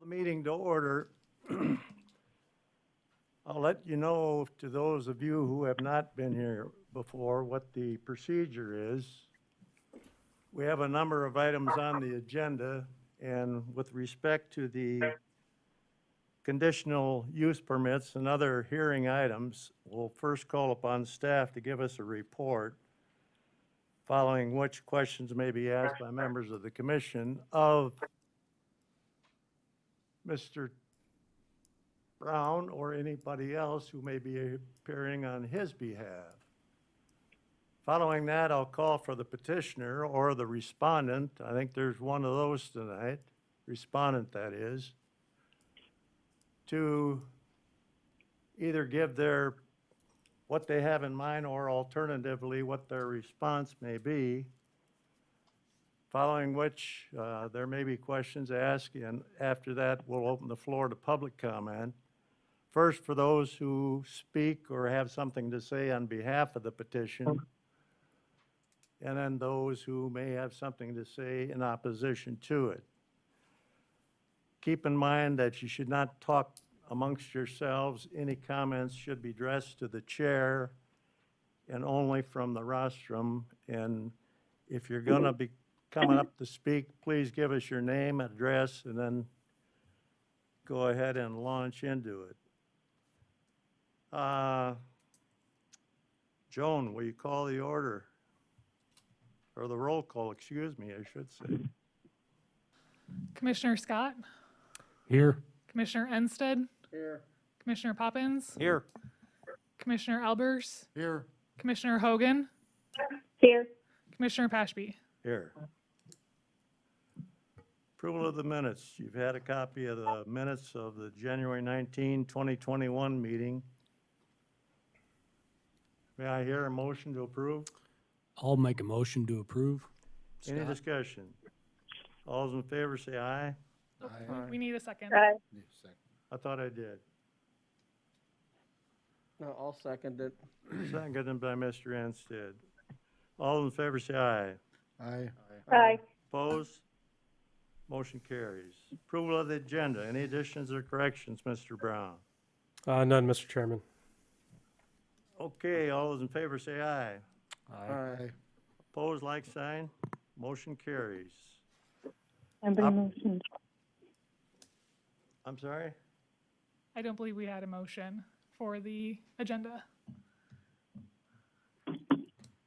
The meeting to order. I'll let you know, to those of you who have not been here before, what the procedure is. We have a number of items on the agenda, and with respect to the conditional use permits and other hearing items, we'll first call upon staff to give us a report, following which questions may be asked by members of the commission of Mr. Brown or anybody else who may be appearing on his behalf. Following that, I'll call for the petitioner or the respondent. I think there's one of those tonight, respondent that is, to either give their, what they have in mind, or alternatively, what their response may be. Following which, there may be questions asked, and after that, we'll open the floor to public comment. First, for those who speak or have something to say on behalf of the petition, and then those who may have something to say in opposition to it. Keep in mind that you should not talk amongst yourselves. Any comments should be addressed to the chair and only from the rostrum. And if you're going to be coming up to speak, please give us your name, address, and then go ahead and launch into it. Joan, will you call the order? Or the roll call, excuse me, I should say. Commissioner Scott, Here. Commissioner Ensted, Here. Commissioner Poppins, Here. Commissioner Albers, Here. Commissioner Hogan, Here. Commissioner Pashby. Here. Approval of the minutes. You've had a copy of the minutes of the January 19, 2021 meeting. May I hear a motion to approve? I'll make a motion to approve. Any Scott? discussion? All those in favor say aye. We need a second. Aye. I thought I did. No, I'll second it. Seconded by Mr. Anstead. All in favor say aye. Aye. Aye. Opposed? Motion carries. Approval of the agenda. Any additions or corrections, Mr. Brown? None, Mr. Chairman. Okay, all those in favor say aye. Aye. Opposed, like sign. Motion carries. And the Up. motion. I'm sorry? I don't believe we had a motion for the agenda.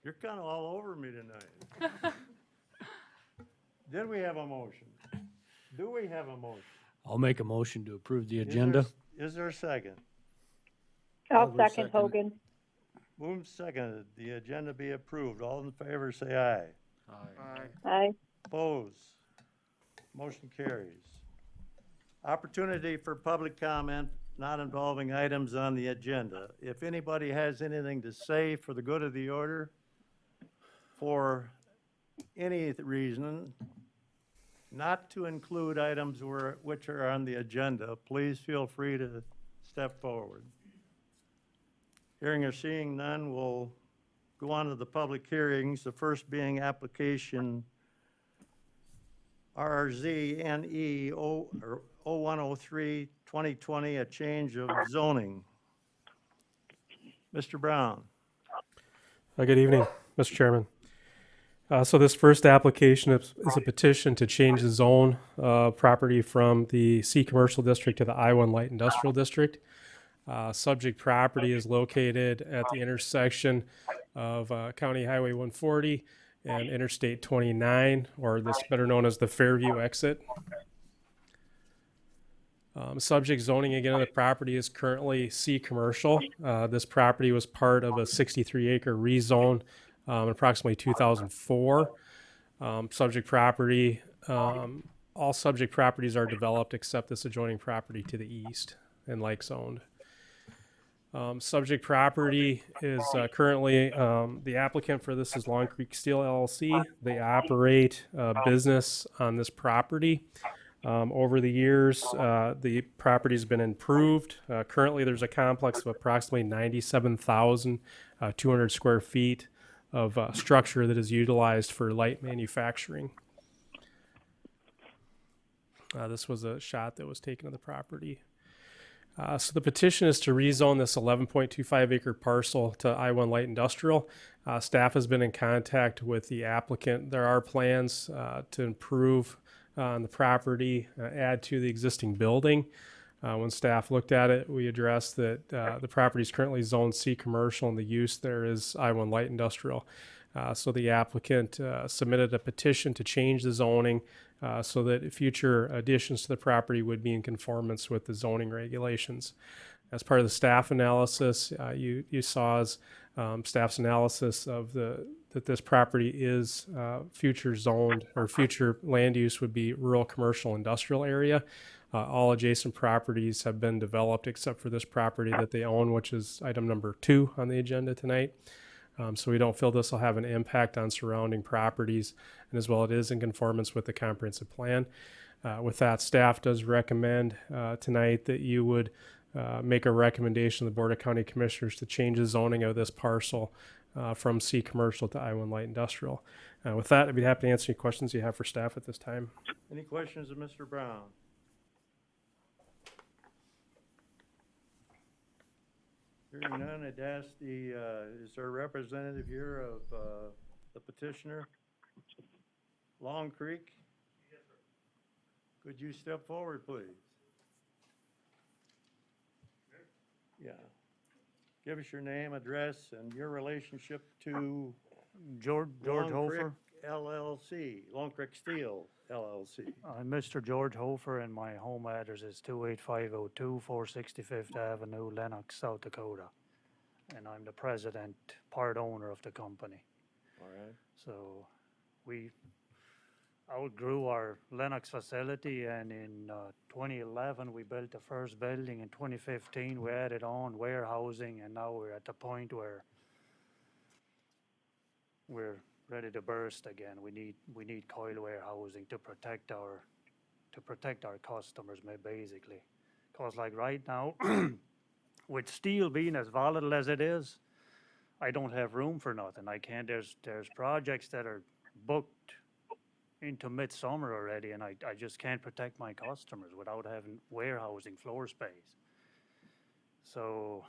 You're kind of all over me tonight. Did we have a motion? Do we have a motion? I'll make a motion to approve the Is there- agenda. Is there a second? I'll will second second it. Hogan. Moved, seconded, the agenda be approved. All in favor say aye. Aye. Aye. Opposed? Motion carries. Opportunity for public comment not involving items on the agenda. If anybody has anything to say for the good of the order, for any reason, not to include items which are on the agenda, please feel free to step forward. Hearing or seeing none, we'll go on to the public hearings, the first being application RRZNE 0103 2020, a change of zoning. Mr. Brown. Good evening, Mr. Chairman. So this first application is a petition to change the zone property from the C Commercial District to the I-1 Light Industrial District. Subject property is located at the intersection of County Highway 140 and Interstate 29, or this better known as the Fairview exit. Subject zoning again of the property is currently C Commercial. This property was part of a 63-acre rezone in approximately 2004. Subject property, all subject properties are developed except this adjoining property to the east and lake zoned. Subject property is currently, the applicant for this is Long Creek Steel LLC. They operate a business on this property. Over the years, the property's been improved. Currently, there's a complex of approximately 97,200 square feet of structure that is utilized for light manufacturing. This was a shot that was taken of the property. So the petition is to rezone this 11.25 acre parcel to I-1 Light Industrial. Staff has been in contact with the applicant. There are plans to improve on the property, add to the existing building. When staff looked at it, we addressed that the property is currently zoned C commercial and the use there is I-1 Light Industrial. So the applicant submitted a petition to change the zoning so that future additions to the property would be in conformance with the zoning regulations. As part of the staff analysis, you saw as staff's analysis of that this property is future zoned, or future land use would be rural commercial industrial area. All adjacent properties have been developed except for this property that they own, which is item number 2 on the agenda tonight. So we don't feel this will have an impact on surrounding properties, and as well it is in conformance with the comprehensive plan. With that, staff does recommend tonight that you would make a recommendation to the Board of County Commissioners to change the zoning of this parcel from C commercial to I-1 Light Industrial. With that, I'd be happy to answer any questions you have for staff at this time. Any questions of Mr. Brown? Hearing none, I'd ask is there a representative here of the petitioner? Long Creek? Yes, sir. Could you step forward, please? Yeah. Give us your name, address, and your relationship to George Long Hofer. Creek LLC, Long Creek Steel LLC. I'm Mr. George Hofer, and my home address is 28502 465th Avenue, Lenox, South Dakota. And I'm the president, part owner of the company. All right. So we outgrew our Lenox facility, and in 2011, we built the first building. In 2015, we added on warehousing, and now we're at the point where we're ready to burst again. We need coil warehousing to protect our customers, basically. Cause like right now, with steel being as volatile as it is, I don't have room for nothing. I can't. There's projects that are booked into midsummer already, and I just can't protect my customers without having warehousing floor space. So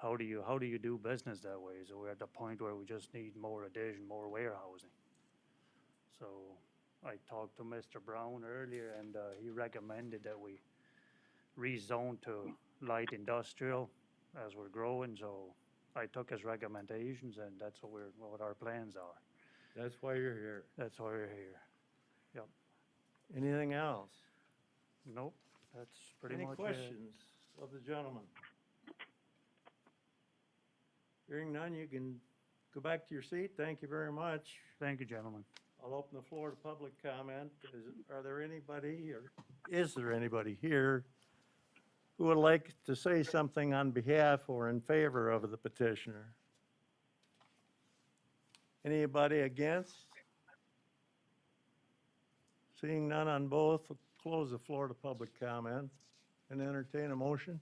how do you do business that way? So we're at the point where we just need more addition, more warehousing. So I talked to Mr. Brown earlier, and he recommended that we rezone to light industrial as we're growing. So I took his recommendations, and that's what our plans are. That's why you're here. That's why we're here. Yep. Anything else? Nope. That's pretty Any much it. questions of the gentleman? Hearing none, you can go back to your seat. Thank you very much. Thank you, gentlemen. I'll open the floor to public comment. Are there anybody, or is there anybody here who would like to say something on behalf or in favor of the petitioner? Anybody against? Seeing none on both, we'll close the floor to public comment and entertain a motion.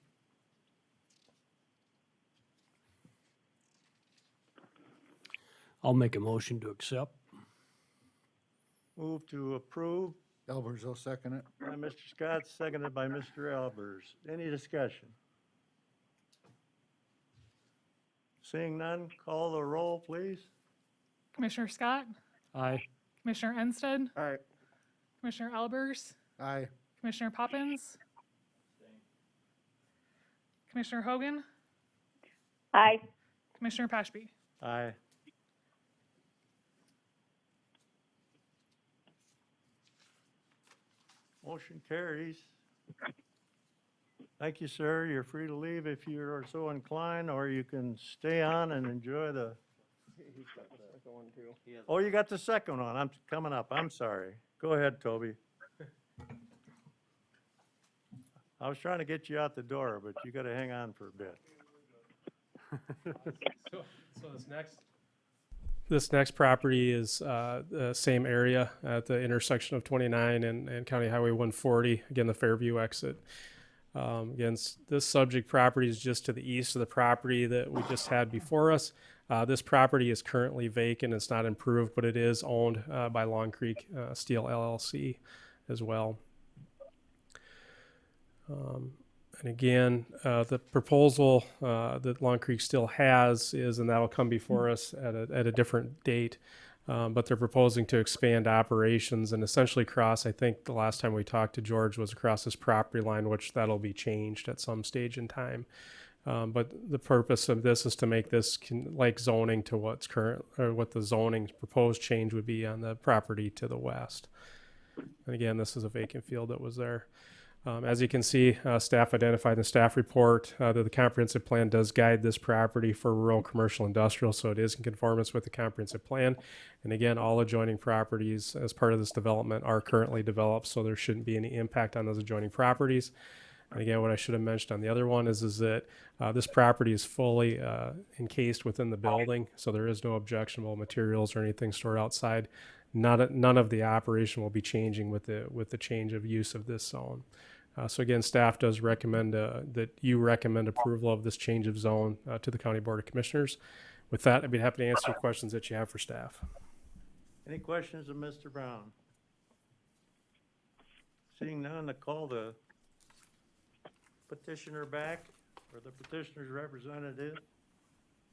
I'll make a motion to accept. Move to approve Albers will second it. by Mr. Scott, seconded by Mr. Albers. Any discussion? Seeing none, call the roll, please. Commissioner Scott, Aye. Commissioner Ensted, All right. Commissioner Albers, Aye. Commissioner Poppins, Commissioner Hogan, Aye. Commissioner Pashby. Aye. Motion carries. Thank you, sir. You're free to leave if you are so inclined, or you can stay on and enjoy the, He's got the second one too. He has oh, you got the second one. I'm coming up. I'm sorry. Go ahead, Toby. I was trying to get you out the door, but you got to hang on for a bit. So this next property is the same area at the intersection of 29 and County Highway 140, again, the Fairview exit. Again, this subject property is just to the east of the property that we just had before us. This property is currently vacant. It's not improved, but it is owned by Long Creek Steel LLC. as well. And again, the proposal that Long Creek still has is, and that'll come before us at a different date, but they're proposing to expand operations and essentially cross, I think the last time we talked to George was across this property line, which that'll be changed at some stage in time. But the purpose of this is to make this like zoning to what's current, or what the zoning proposed change would be on the property to the west. And again, this is a vacant field that was there. As you can see, staff identified in the staff report that the comprehensive plan does guide this property for rural, commercial, industrial, so it is in conformance with the comprehensive plan. And again, all adjoining properties as part of this development are currently developed, so there shouldn't be any impact on those adjoining properties. And again, what I should have mentioned on the other one is that this property is fully encased within the building, so there is no objectionable materials or anything stored outside. None of the operation will be changing with the change of use of this zone. So again, staff does recommend that you recommend approval of this change of zone to the County Board of Commissioners. With that, I'd be happy to answer questions that you have for staff. Any questions of Mr. Brown? Seeing none, I call the petitioner back, or the petitioner's representative.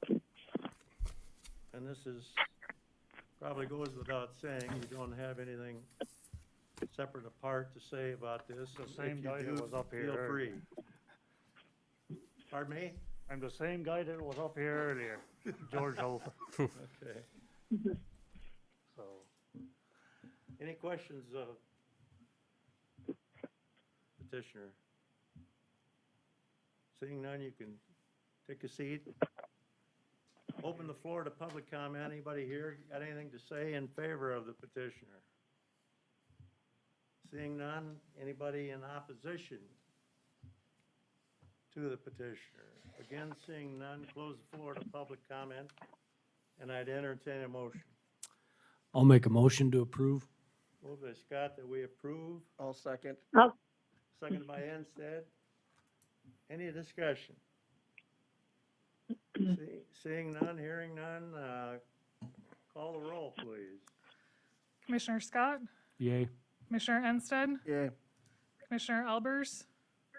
And this is, probably goes without saying, you don't have anything separate apart to say about this. The If same you guy that do, was up here feel earlier. free. Pardon me? I'm the same guy that was up here earlier, George Hofer. Okay. So, Any questions of petitioner? Seeing none, you can take a seat. Open the floor to public comment. Anybody here got anything to say in favor of the petitioner? Seeing none, anybody in opposition to the petitioner? Again, seeing none, close the floor to public comment, and I'd entertain a motion. I'll make a motion to approve. Moved by Scott that we approve, I'll second. seconded by Enstead. Any discussion? Seeing none, hearing none, call the roll, please. Commissioner Scott, Yay. Commissioner Ensted, Yeah. Commissioner Albers,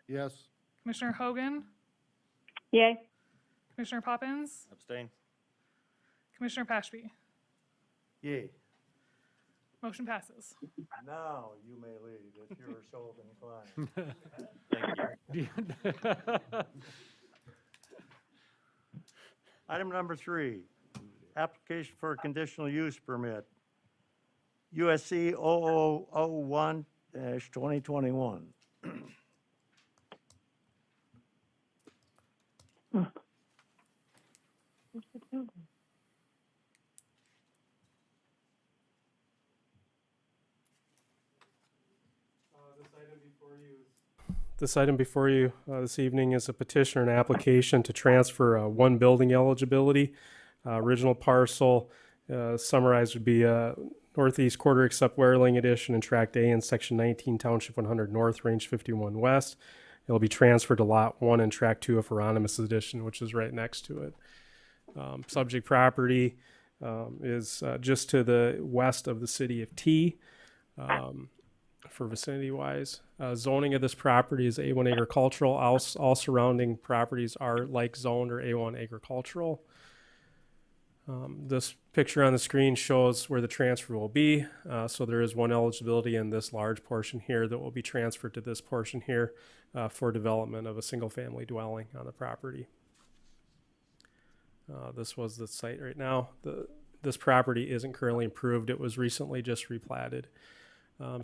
Yes. Commissioner Hogan, Yay. Commissioner Poppins, Abstain. Commissioner Pashby. Yay. Motion passes. Now you may leave if you are so inclined. Item number 3, application for a conditional use permit. USC 0001-2021. This item before you this evening is a petition or an application to transfer one building eligibility. Original parcel summarized would be Northeast Quarter except Wareling Edition and Tract A in Section 19, Township 100 North, Range 51 West. It'll be transferred to Lot 1 and Tract 2 of Hieronymus Edition, which is right next to it. Subject property is just to the west of the city of T. For vicinity-wise, zoning of this property is A1 agricultural. All surrounding properties are like zoned or A1 agricultural. This picture on the screen shows where the transfer will be. So there is one eligibility in this large portion here that will be transferred to this portion here for development of a single-family dwelling on the property. This was the site right now. This property isn't currently improved. It was recently just replatted.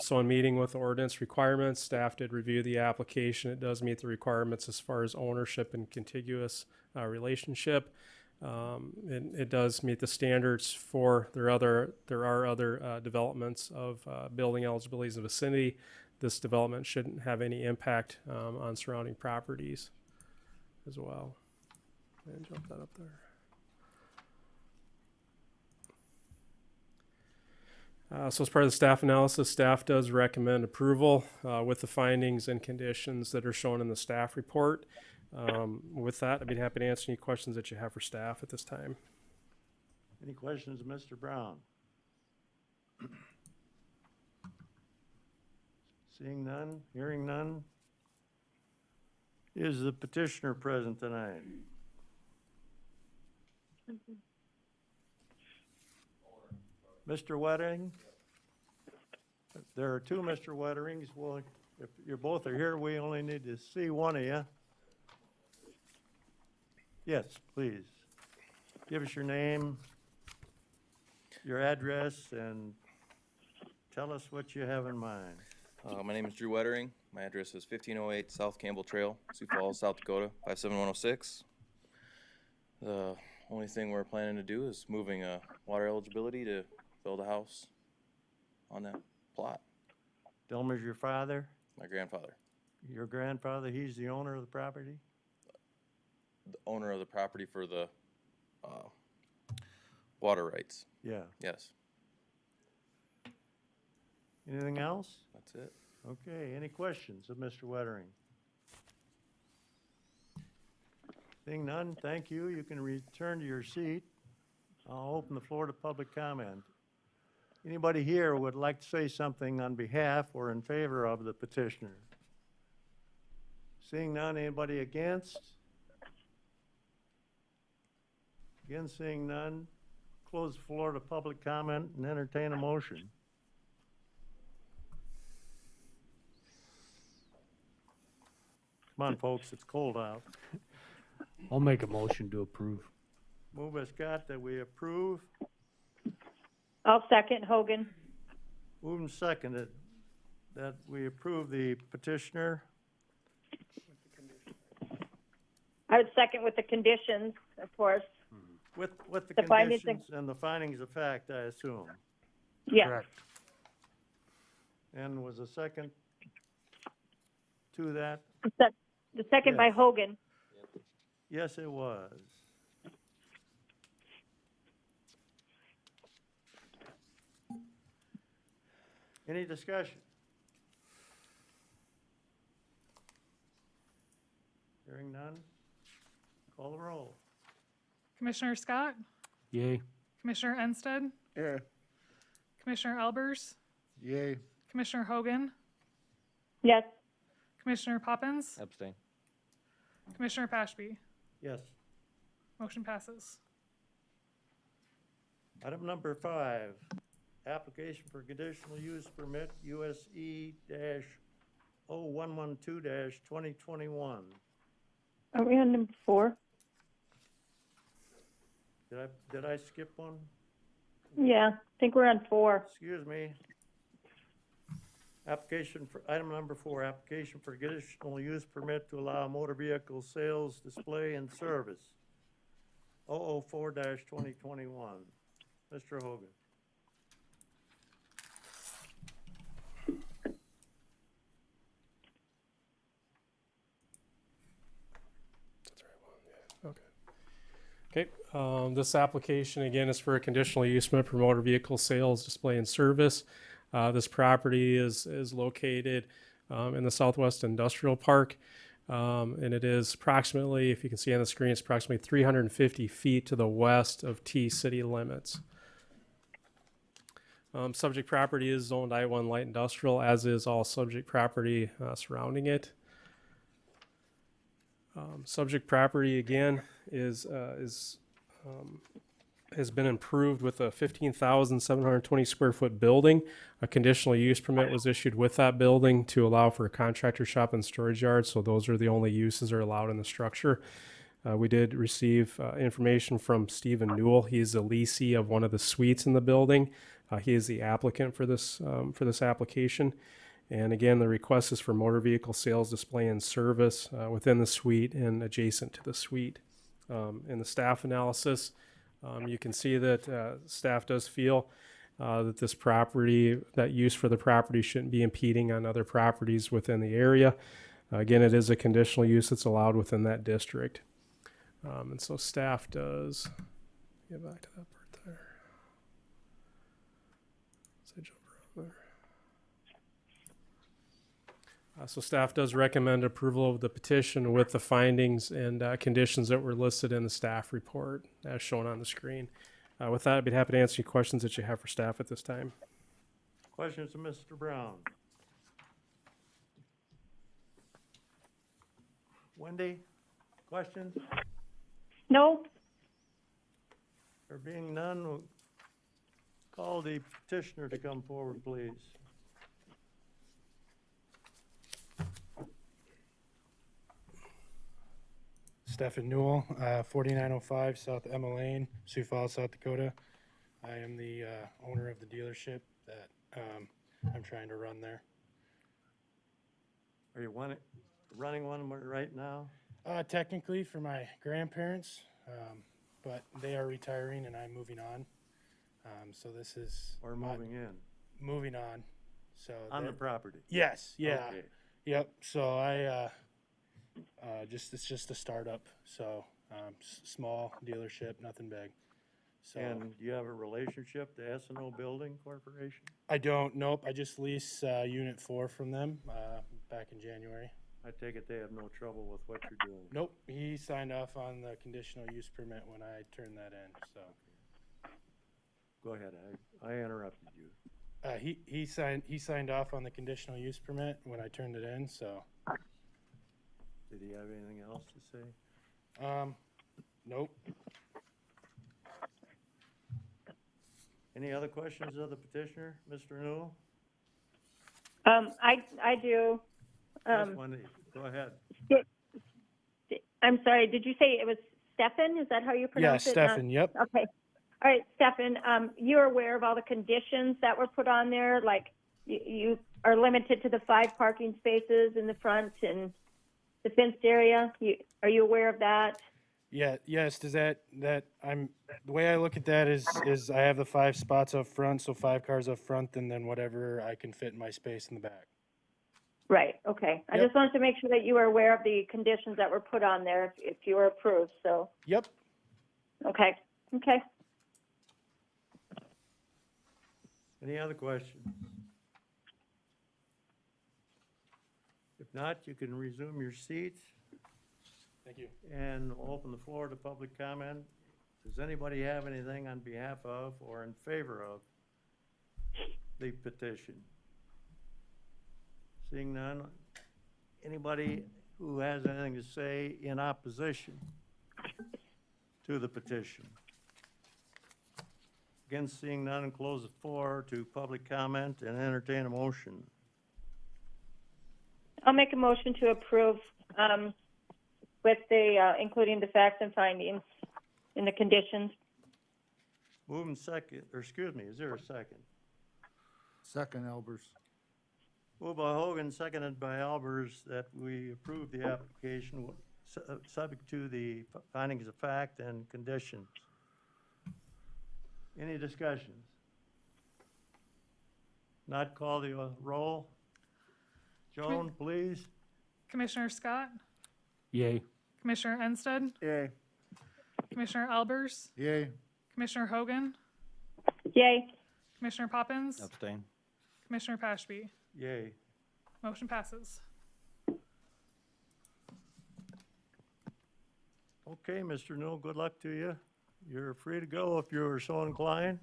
So in meeting with the ordinance requirements, staff did review the application. It does meet the requirements as far as ownership and contiguous relationship. It does meet the standards for there are other developments of building eligibilities in the vicinity. This development shouldn't have any impact on surrounding properties as well. And jump that up there. So as part of the staff analysis, staff does recommend approval with the findings and conditions that are shown in the staff report. With that, I'd be happy to answer any questions that you have for staff at this time. Any questions of Mr. Brown? Seeing none, hearing none. Is the petitioner present tonight? Mr. Wedding? There are two Mr. Wetterings. Well, if you both are here, we only need to see one of you. Yes, please. Give us your name, your address, and tell us what you have in mind. My name is Drew Wettering. My address is 1508 South Campbell Trail, Sioux Falls, South Dakota, 57106. The only thing we're planning to do is moving water eligibility to build a house on that plot. Delmer's your father, My grandfather, your grandfather, he's the owner of the property? the owner of the property for the water rights. Yeah. Yes, Anything else? that's it. Okay, any questions of Mr. Wettering? Seeing none, thank you. You can return to your seat. I'll open the floor to public comment. Anybody here would like to say something on behalf or in favor of the petitioner? Seeing none, anybody against? Again, seeing none, close the floor to public comment and entertain a motion. Come on, folks, it's cold out. I'll make a motion to approve. Move by Scott that we approve. I'll second Hogan. Moved and seconded that we approve the petitioner. I would second with the conditions, of course. With the The findings conditions and the findings of fact, I assume. Yeah. Correct. And was a second to that? The second by Yes. Hogan. Yes, it was. Any discussion? Hearing none, call the roll. Commissioner Scott, Yay. Commissioner Ensted, Yeah. Commissioner Albers, Yay. Commissioner Hogan, Yes. Commissioner Poppins, Abstain. Commissioner Pashby. Yes. Motion passes. Item number 5, application for conditional use permit USE-0112-2021. Are we on number 4? Did I skip one? Yeah, I think we're on 4. Excuse me. Application for, item number 4, application for conditional use permit to allow motor vehicle sales, display, and service. 004-2021. Mr. Hogan. Okay, this application again is for a conditional use permit for motor vehicle sales, display, and service. This property is located in the Southwest Industrial Park, and it is approximately, if you can see on the screen, it's approximately 350 feet to the west of T city limits. Subject property is zoned I-1 light industrial, as is all subject property surrounding it. Subject property again has been improved with a 15,720 square foot building. A conditional use permit was issued with that building to allow for a contractor shop and storage yard. So those are the only uses that are allowed in the structure. We did receive information from Stephen Newell. He is the leasee of one of the suites in the building. He is the applicant for this application. And again, the request is for motor vehicle sales, display, and service within the suite and adjacent to the suite. In the staff analysis, you can see that staff does feel that this property, that use for the property shouldn't be impeding on other properties within the area. Again, it is a conditional use that's allowed within that district. And so staff does, get back to that part there. So jump around there. So staff does recommend approval of the petition with the findings and conditions that were listed in the staff report as shown on the screen. With that, I'd be happy to answer any questions that you have for staff at this time. Questions of Mr. Brown? Wendy, questions? No? There being none, we'll call the petitioner to come forward, please. Stephen Newell, 4905 South Emma Lane, Sioux Falls, South Dakota. I am the owner of the dealership that I'm trying to run there. Are you running one right now? Technically for my grandparents, but they are retiring and I'm moving on. So this is Or moving in? moving on. So On the that- property? yes, yeah, Okay. yep. So I it's just a startup. So small dealership, nothing big. So And do you have a relationship to S&O Building Corporation? I don't. Nope. I just lease Unit 4 from them back in January. I take it they have no trouble with what you're doing? Nope. He signed off on the conditional use permit when I turned that in. So Go ahead, I interrupted you. he signed off on the conditional use permit when I turned it in. So Did he have anything else to say? nope. Any other questions of the petitioner, Mr. Newell? I do. Yes, Wendy, go ahead. I'm sorry, did you say it was Stefan? Is that how you Yeah, pronounce it? Not- Stefan. Yep. Okay. All right, Stefan, you're aware of all the conditions that were put on there? Like, you are limited to the 5 parking spaces in the front and the fenced area? Are you aware of that? Yeah. Yes. Does that I'm the way I look at that is I have the 5 spots up front, so 5 cars up front, and then whatever I can fit in my space in the back. Right, okay. I Yep. just wanted to make sure that you were aware of the conditions that were put on there if you were approved, so, Yep. okay, okay. Any other questions? If not, you can resume your seats Thank you. and open the floor to public comment. Does anybody have anything on behalf of or in favor of the petition? Seeing none, anybody who has anything to say in opposition to the petition? Again, seeing none, close the floor to public comment and entertain a motion. I'll make a motion to approve, with the, including the facts and findings in the conditions. Moving second, or excuse me, is there a second? Second, Albers. Moved by Hogan, seconded by Albers, that we approve the application, subject to the findings of fact and conditions. Any discussions? Not call the roll. Joan, please. Commissioner Scott, Yay. Commissioner Ensted, Yay. Commissioner Albers, Yay. Commissioner Hogan, Yay. Commissioner Poppins, Abstain. Commissioner Pashby. Yay. Motion passes. Okay, Mr. Newell, good luck to you. You're free to go if you're so inclined.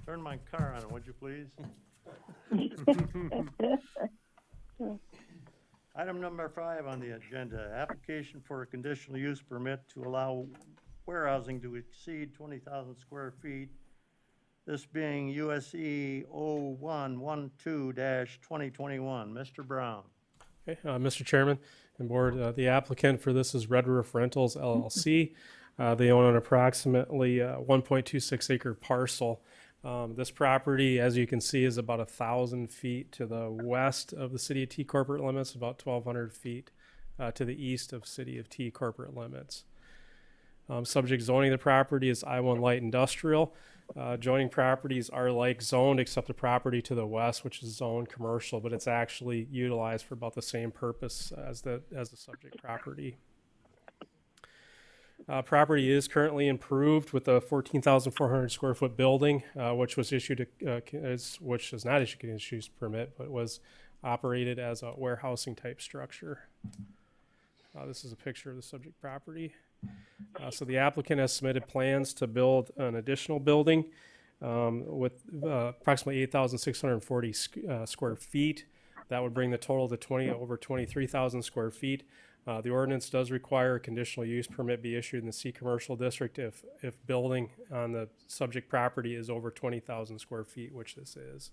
Turn my car on, would you please? Item number 5 on the agenda, application for a conditional use permit to allow warehousing to exceed 20,000 square feet. This being USE 0112-2021. Mr. Brown. Okay, Mr. Chairman and Board, the applicant for this is Red Roof Rentals LLC. They own an approximately 1.26 acre parcel. This property, as you can see, is about 1,000 feet to the west of the City of T corporate limits, about 1,200 feet to the east of City of T corporate limits. Subject zoning of the property is I-1 light industrial. Joining properties are like zoned except the property to the west, which is zoned commercial, but it's actually utilized for about the same purpose as the subject property. Property is currently improved with a 14,400 square foot building, which was issued which is not issued a conditional use permit, but was operated as a warehousing type structure. This is a picture of the subject property. So the applicant has submitted plans to build an additional building with approximately 8,640 square feet. That would bring the total to over 23,000 square feet. The ordinance does require a conditional use permit be issued in the C commercial district if building on the subject property is over 20,000 square feet, which this is.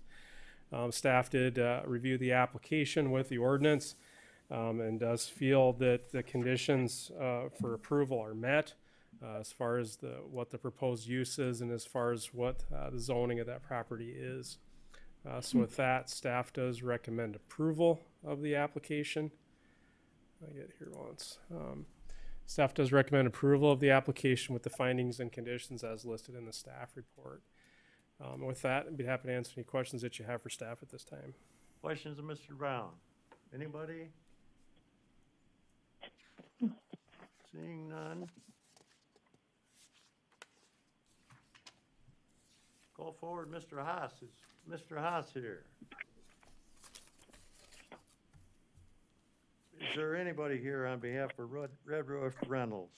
Staff did review the application with the ordinance and does feel that the conditions for approval are met as far as what the proposed use is and as far as what the zoning of that property is. So with that, staff does recommend approval of the application. I get here once. Staff does recommend approval of the application with the findings and conditions as listed in the staff report. With that, I'd be happy to answer any questions that you have for staff at this time. Questions of Mr. Brown? Anybody? Seeing none. Go forward, Mr. Haas. Is Mr. Haas here? Is there anybody here on behalf of Red Roof Rentals?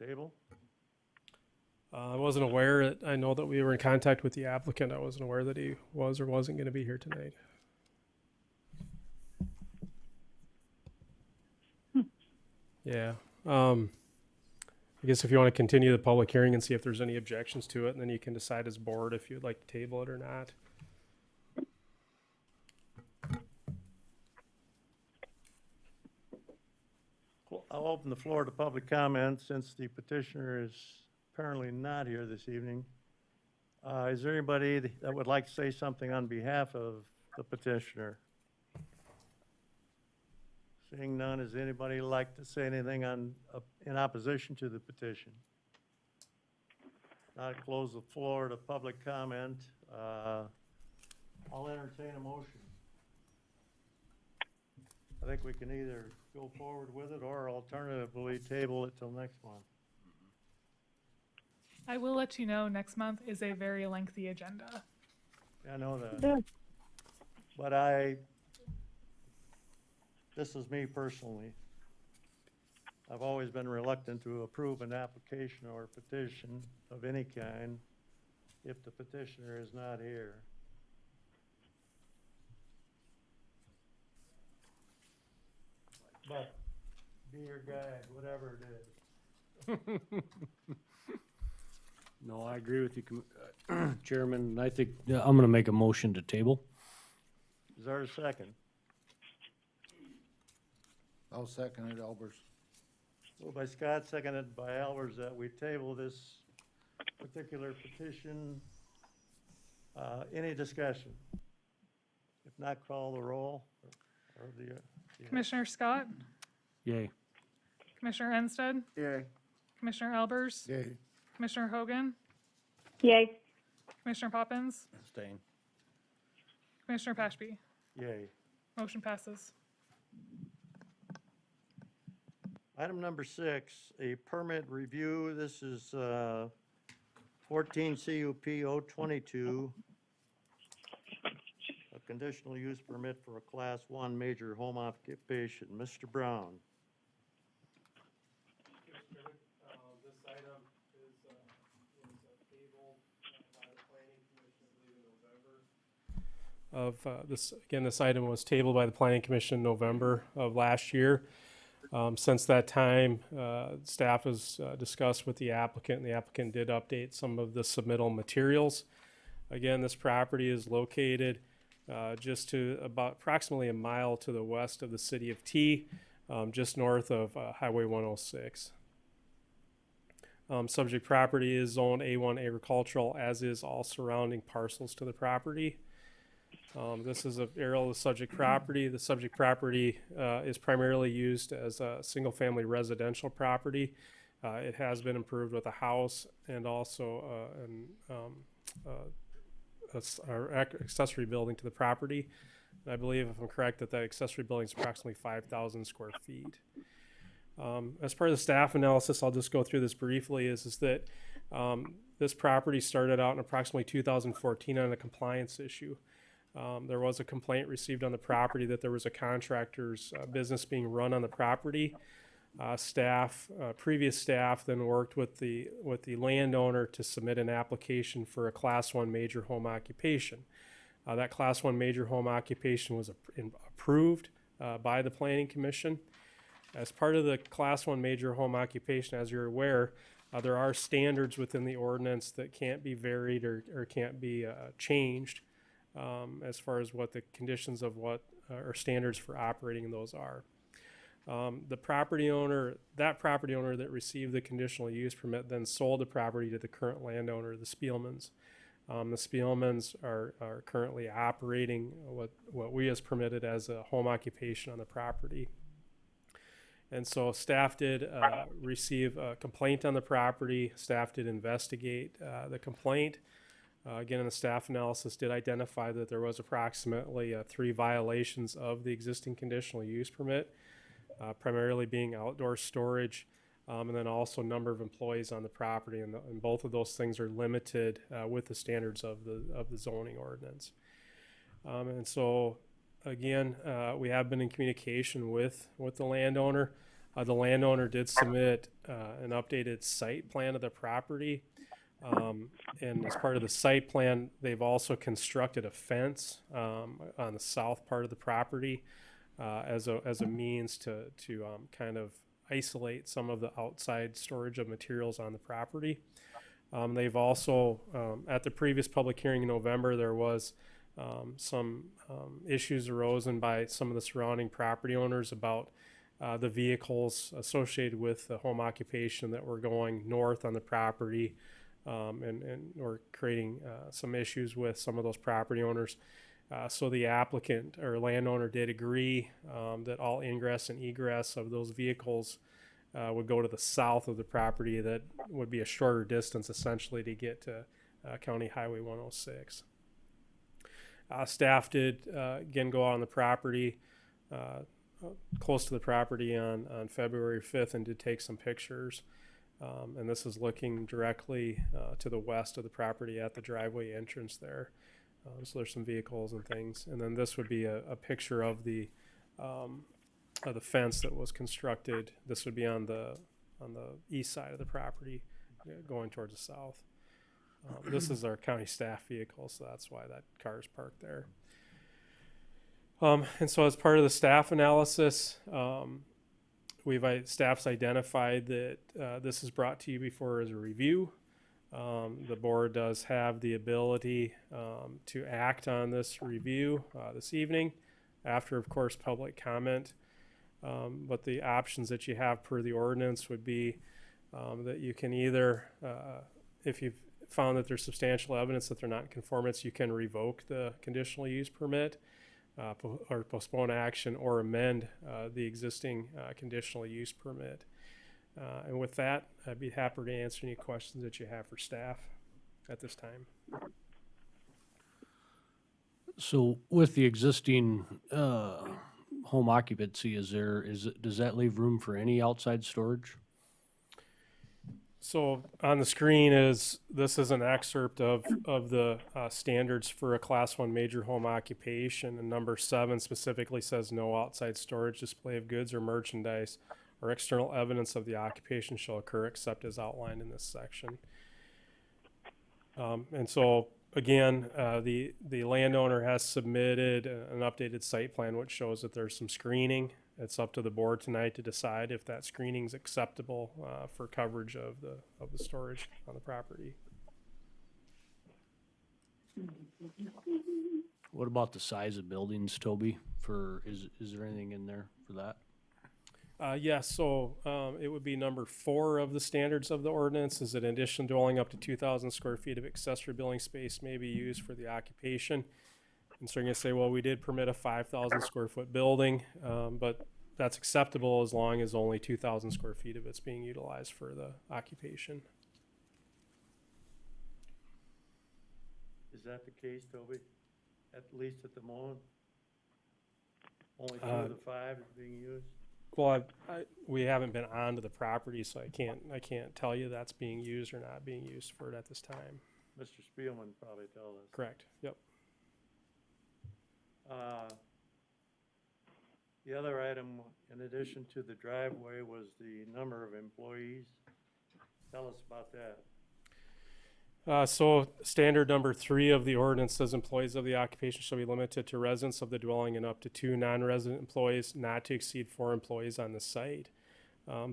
Table? I wasn't aware, I know that we were in contact with the applicant. I wasn't aware that he was or wasn't going to be here tonight. Yeah. I guess if you want to continue the public hearing and see if there's any objections to it, and then you can decide as board if you'd like to table it or not. I'll open the floor to public comment since the petitioner is apparently not here this evening. Is there anybody that would like to say something on behalf of the petitioner? Seeing none, does anybody like to say anything in opposition to the petition? Not close the floor to public comment. I'll entertain a motion. I think we can either go forward with it or alternatively table it till next month. I will let you know next month is a very lengthy agenda. I know that. But this is me personally. I've always been reluctant to approve an application or petition of any kind if the petitioner is not here. But be your guide, whatever it is. No, I agree with you, Chairman, and I think, I'm gonna make a motion to table. Is there a second? I'll second it, Albers. Moved by Scott, seconded by Albers, that we table this particular petition. Any discussion? If not, call the roll. Or the Commissioner Scott, Yay. Commissioner Ensted, Yay. Commissioner Albers, Yay. Commissioner Hogan, Yay. Commissioner Poppins, Abstain. Commissioner Pashby. Yay. Motion passes. Item number 6, a permit review. This is 14 CUP 022. A conditional use permit for a Class 1 major home occupation. Mr. Brown. This item is tabled by the Planning Commission, I believe, in November. This item was tabled by the Planning Commission in November of last year. Since that time, staff has discussed with the applicant, and the applicant did update some of the submittal materials. Again, this property is located just to about approximately a mile to the west of the city of T, just north of Highway 106. Subject property is zoned A1 agricultural, as is all surrounding parcels to the property. This is an aerial of the subject property. The subject property is primarily used as a single-family residential property. It has been improved with a house and also our accessory building to the property. And I believe, if I'm correct, that accessory building is approximately 5,000 square feet. As part of the staff analysis, I'll just go through this briefly, is that this property started out in approximately 2014 on a compliance issue. There was a complaint received on the property that there was a contractor's business being run on the property. Previous staff then worked with the landowner to submit an application for a Class 1 major home occupation. That Class 1 major home occupation was approved by the Planning Commission. As part of the Class 1 major home occupation, as you're aware, there are standards within the ordinance that can't be varied or can't be changed as far as what the conditions of what or standards for operating those are. That property owner that received the conditional use permit then sold the property to the current landowner, the Spielmans. The Spielmans are currently operating what we as permitted as a home occupation on the property. And so staff did receive a complaint on the property. Staff did investigate the complaint. Again, in the staff analysis did identify that there was approximately 3 violations of the existing conditional use permit, primarily being outdoor storage, and then also number of employees on the property. And both of those things are limited with the standards of the zoning ordinance. And so again, we have been in communication with the landowner. The landowner did submit an updated site plan of the property. And as part of the site plan, they've also constructed a fence on the south part of the property as a means to kind of isolate some of the outside storage of materials on the property. They've also, at the previous public hearing in November, there was some issues arisen by some of the surrounding property owners about the vehicles associated with the home occupation that were going north on the property, and were creating some issues with some of those property owners. So the applicant or landowner did agree that all ingress and egress of those vehicles would go to the south of the property. That would be a shorter distance essentially to get to County Highway 106. Staff did again go out on the property, close to the property on February 5th, and did take some pictures. And this is looking directly to the west of the property at the driveway entrance there. So there's some vehicles and things. And then this would be a picture of the fence that was constructed. This would be on the east side of the property, going towards the south. This is our county staff vehicle, so that's why that car is parked there. And so as part of the staff analysis, staff's identified that this is brought to you before as a review. The board does have the ability to act on this review this evening after, of course, public comment. But the options that you have per the ordinance would be that you can either, if you've found that there's substantial evidence that they're not in conformance, you can revoke the conditional use permit, or postpone action, or amend the existing conditional use permit. And with that, I'd be happy to answer any questions that you have for staff at this time. So with the existing home occupancy, does that leave room for any outside storage? So on the screen this is an excerpt of the standards for a Class 1 major home occupation, and number 7 specifically says no outside storage, display of goods or merchandise or external evidence of the occupation shall occur except as outlined in this section. And so again, the landowner has submitted an updated site plan which shows that there's some screening. It's up to the board tonight to decide if that screening is acceptable for coverage of the storage on the property. What about the size of buildings, Toby? Is there anything in there for that? Yes, so it would be number 4 of the standards of the ordinance is that an addition dwelling up to 2,000 square feet of accessory building space may be used for the occupation. And so you're going to say, well, we did permit a 5,000 square foot building, but that's acceptable as long as only 2,000 square feet of it's being utilized for the occupation. Is that the case, Toby? At least at the moment? Only 2 of the 5 is being used? Well, we haven't been onto the property, so I can't tell you that's being used or not being used for it at this time. Mr. Spielman probably tell us. Correct. Yep. The other item, in addition to the driveway, was the number of employees. Tell us about that. So standard number 3 of the ordinance says employees of the occupation shall be limited to residents of the dwelling and up to 2 non-resident employees, not to exceed 4 employees on the site.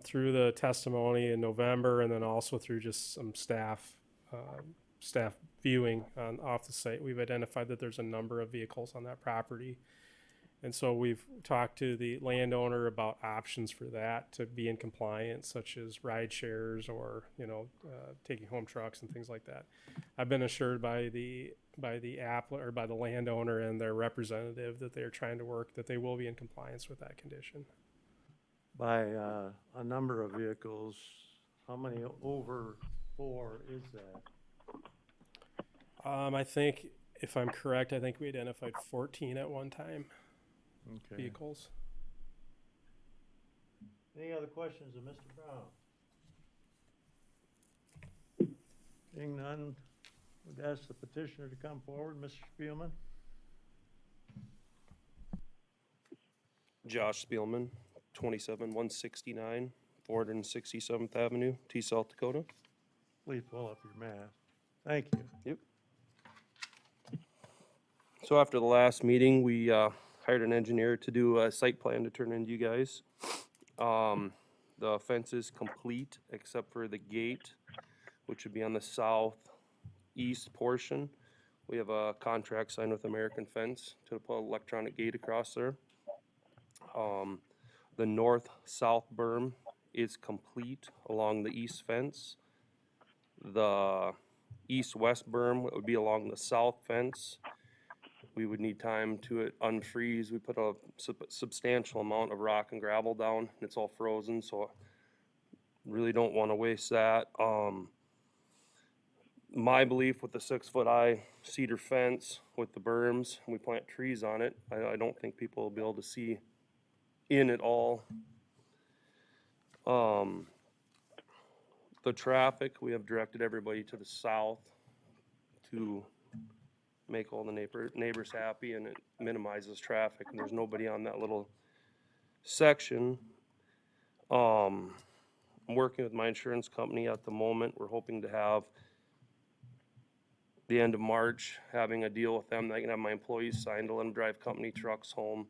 Through the testimony in November and then also through just some staff viewing off the site, we've identified that there's a number of vehicles on that property. And so we've talked to the landowner about options for that to be in compliance, such as ride shares or, taking home trucks and things like that. I've been assured by the landowner and their representative that they're trying to work, that they will be in compliance with that condition. By a number of vehicles, how many over 4 is that? I think, if I'm correct, I think we identified 14 at one time, Okay. vehicles. Any other questions of Mr. Brown? Seeing none, would ask the petitioner to come forward. Mr. Spielman? Josh Spielman, 27169 467th Avenue, T, South Dakota. Please pull up your mask. Thank you. Yep. So after the last meeting, we hired an engineer to do a site plan to turn into you guys. The fence is complete except for the gate, which would be on the southeast portion. We have a contract signed with American Fence to put an electronic gate across there. The north-south berm is complete along the east fence. The east-west berm would be along the south fence. We would need time to unfreeze. We put a substantial amount of rock and gravel down, and it's all frozen, so really don't want to waste that. My belief with the 6-foot-high cedar fence with the berms, we plant trees on it, I don't think people will be able to see in it all. The traffic, we have directed everybody to the south to make all the neighbors happy, and it minimizes traffic, and there's nobody on that little section. I'm working with my insurance company at the moment. We're hoping to have the end of March, having a deal with them. I can have my employees signed to let them drive company trucks home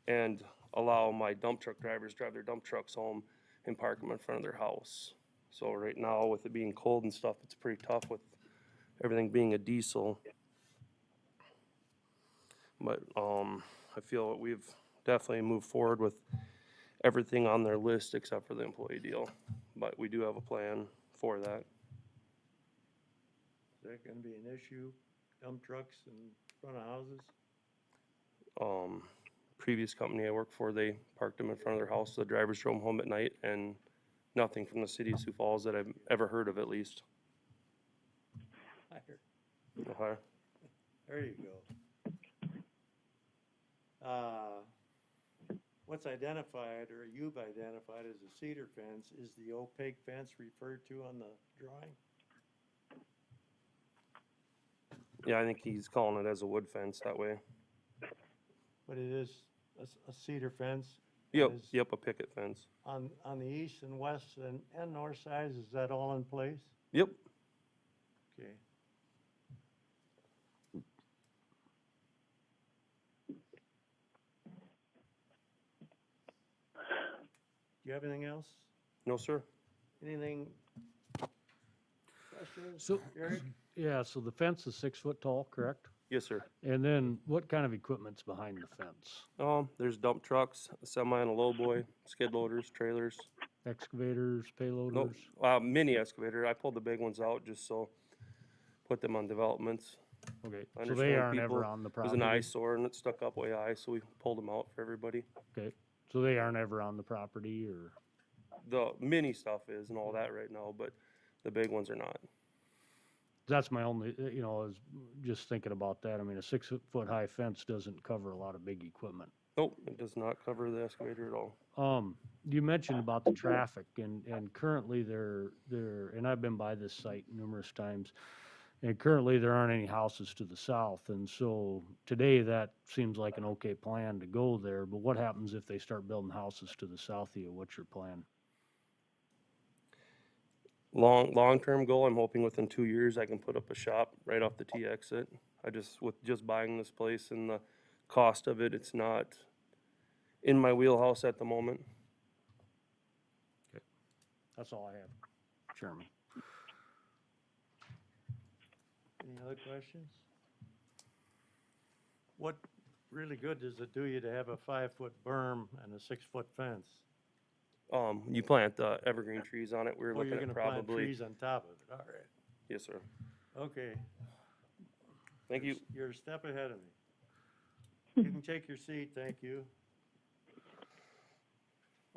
and allow my dump truck drivers drive their dump trucks home and park them in front of their house. So right now, with it being cold and stuff, it's pretty tough with everything being a diesel. But I feel that we've definitely moved forward with everything on their list except for the employee deal. But we do have a plan for that. Is that gonna be an issue, dump trucks in front of houses? Previous company I worked for, they parked them in front of their house. The drivers drove them home at night, and nothing from the city of Sioux Falls that I've ever heard of, at least. There you go. What's identified, or you've identified as a cedar fence, is the opaque fence referred to on the drawing? Yeah, I think he's calling it as a wood fence that way. But it is a cedar fence? Yep, Is- yep, a picket fence. On the east and west and north sides, is that all in place? Yep. Okay. Do you have anything else? No, sir. Anything? Questions? So, Eric? yeah, so the fence is 6 foot tall, correct? Yes, sir. And then what kind of equipment's behind the fence? There's dump trucks, a semi and a lowboy, skid loaders, trailers. Excavators, payloaders? Nope, mini excavator. I pulled the big ones out just so, put them on developments. Okay, I so they understand aren't ever people- on the It was property? an eyesore and it stuck up way high, so we pulled them out for everybody. Okay, so they aren't ever on the property, or? The mini stuff is and all that right now, but the big ones are not. That's my only, I was just thinking about that. I mean, a 6 foot high fence doesn't cover a lot of big equipment. Nope, it does not cover the excavator at all. You mentioned about the traffic, and currently and I've been by this site numerous times. And currently, there aren't any houses to the south, and so today, that seems like an okay plan to go there, but what happens if they start building houses to the south of you? What's your plan? Long-term goal, I'm hoping within 2 years I can put up a shop right off the T exit. With just buying this place and the cost of it, it's not in my wheelhouse at the moment. That's all I have, Chairman. Any other questions? What really good does it do you to have a 5-foot berm and a 6-foot fence? You plant evergreen trees on it. We're Oh, looking you're at gonna plant probably, trees on top of it, all right. yes, sir. Okay. Thank you. You're a step ahead of me. You can take your seat, thank you.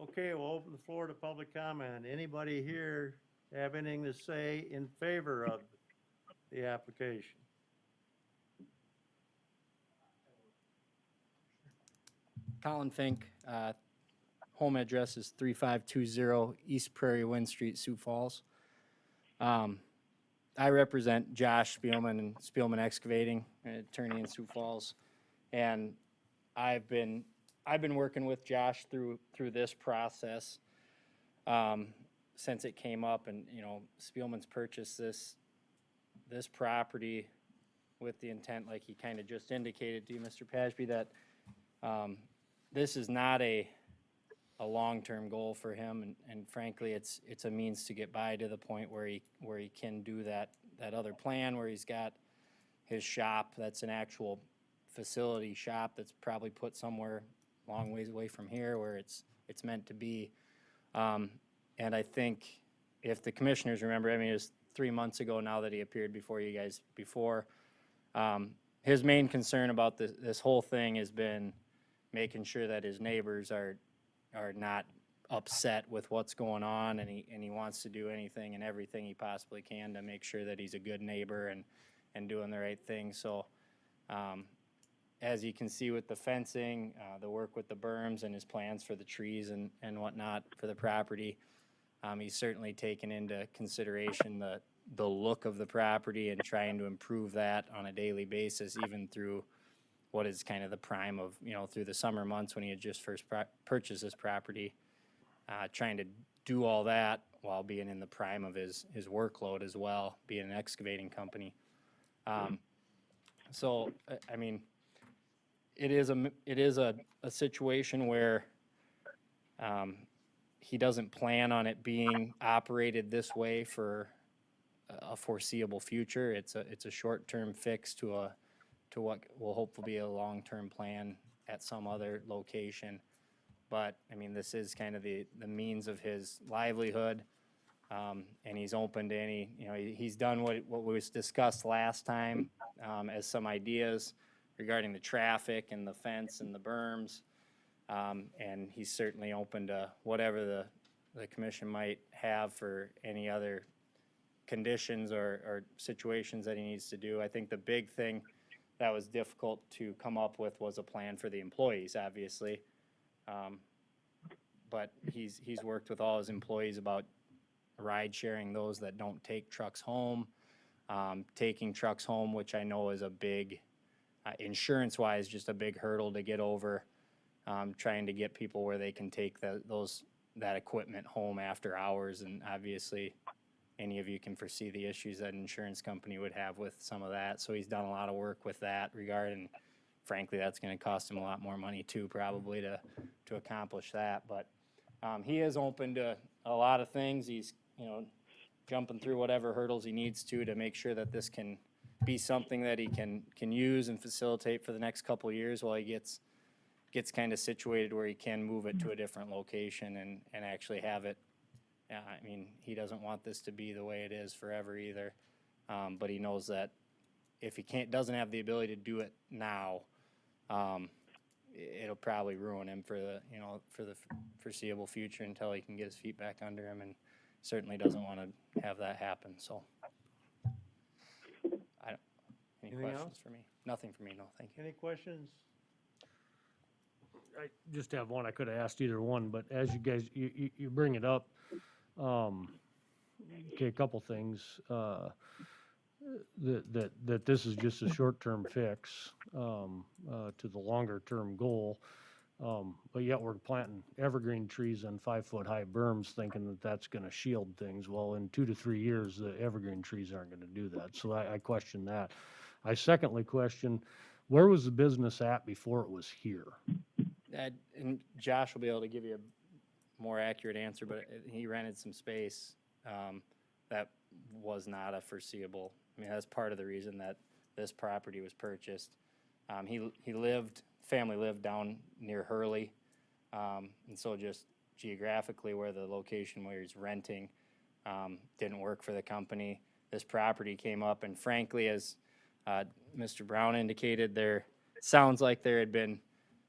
Okay, we'll open the floor to public comment. Anybody here have anything to say in favor of the application? Colin Fink, home address is 3520 East Prairie Wind Street, Sioux Falls. I represent Josh Spielman and Spielman Excavating, an attorney in Sioux Falls. And I've been working with Josh through this process since it came up, and Spielman's purchased this property with the intent, like he kind of just indicated to you, Mr. Pashby, that this is not a long-term goal for him, and frankly, it's a means to get by to the point where he can do that other plan where he's got his shop that's an actual facility shop that's probably put somewhere a long ways away from here where it's meant to be. And I think if the commissioners remember, I mean, it was 3 months ago now that he appeared before you guys before. His main concern about this whole thing has been making sure that his neighbors are not upset with what's going on, and he wants to do anything and everything he possibly can to make sure that he's a good neighbor and doing the right thing. So as you can see with the fencing, the work with the berms and his plans for the trees and whatnot for the property, he's certainly taken into consideration the look of the property and trying to improve that on a daily basis, even through what is kind of the prime of, through the summer months when he had just first purchased this property, trying to do all that while being in the prime of his workload as well, being an excavating company. So, I mean, it is a situation where he doesn't plan on it being operated this way for a foreseeable future. It's a short-term fix to what will hopefully be a long-term plan at some other location. But, I mean, this is kind of the means of his livelihood, and he's open to any, he's done what was discussed last time as some ideas regarding the traffic and the fence and the berms, and he's certainly open to whatever the commission might have for any other conditions or situations that he needs to do. I think the big thing that was difficult to come up with was a plan for the employees, obviously. But he's worked with all his employees about ride sharing those that don't take trucks home, taking trucks home, which I know is a big, insurance-wise, just a big hurdle to get over, trying to get people where they can take that equipment home after hours, and obviously any of you can foresee the issues that an insurance company would have with some of that. So he's done a lot of work with that regard, and frankly, that's going to cost him a lot more money too, probably to accomplish that. But he is open to a lot of things. He's jumping through whatever hurdles he needs to make sure that this can be something that he can use and facilitate for the next couple of years while he gets kind of situated where he can move it to a different location and actually have it. I mean, he doesn't want this to be the way it is forever either, but he knows that if he doesn't have the ability to do it now, it'll probably ruin him for the foreseeable future until he can get his feet back under him, and certainly doesn't want to have that happen. So, any Anything questions else? for me? Nothing for me. No, thank you. Any questions? I just have one. I could have asked either one, but as you guys, you bring it up, okay, a couple things. that this is just a short-term fix, to the longer-term goal. But yet we're planting evergreen trees on 5-foot-high berms thinking that that's gonna shield things. Well, in 2 to 3 years, the evergreen trees aren't gonna do that. So I question that. I secondly question, where was the business at before it was here? And Josh will be able to give you a more accurate answer, but he rented some space that was not a foreseeable. I mean, that's part of the reason that this property was purchased. Family lived down near Hurley, and so just geographically where the location where he's renting didn't work for the company. This property came up, and frankly, as Mr. Brown indicated, sounds like there had been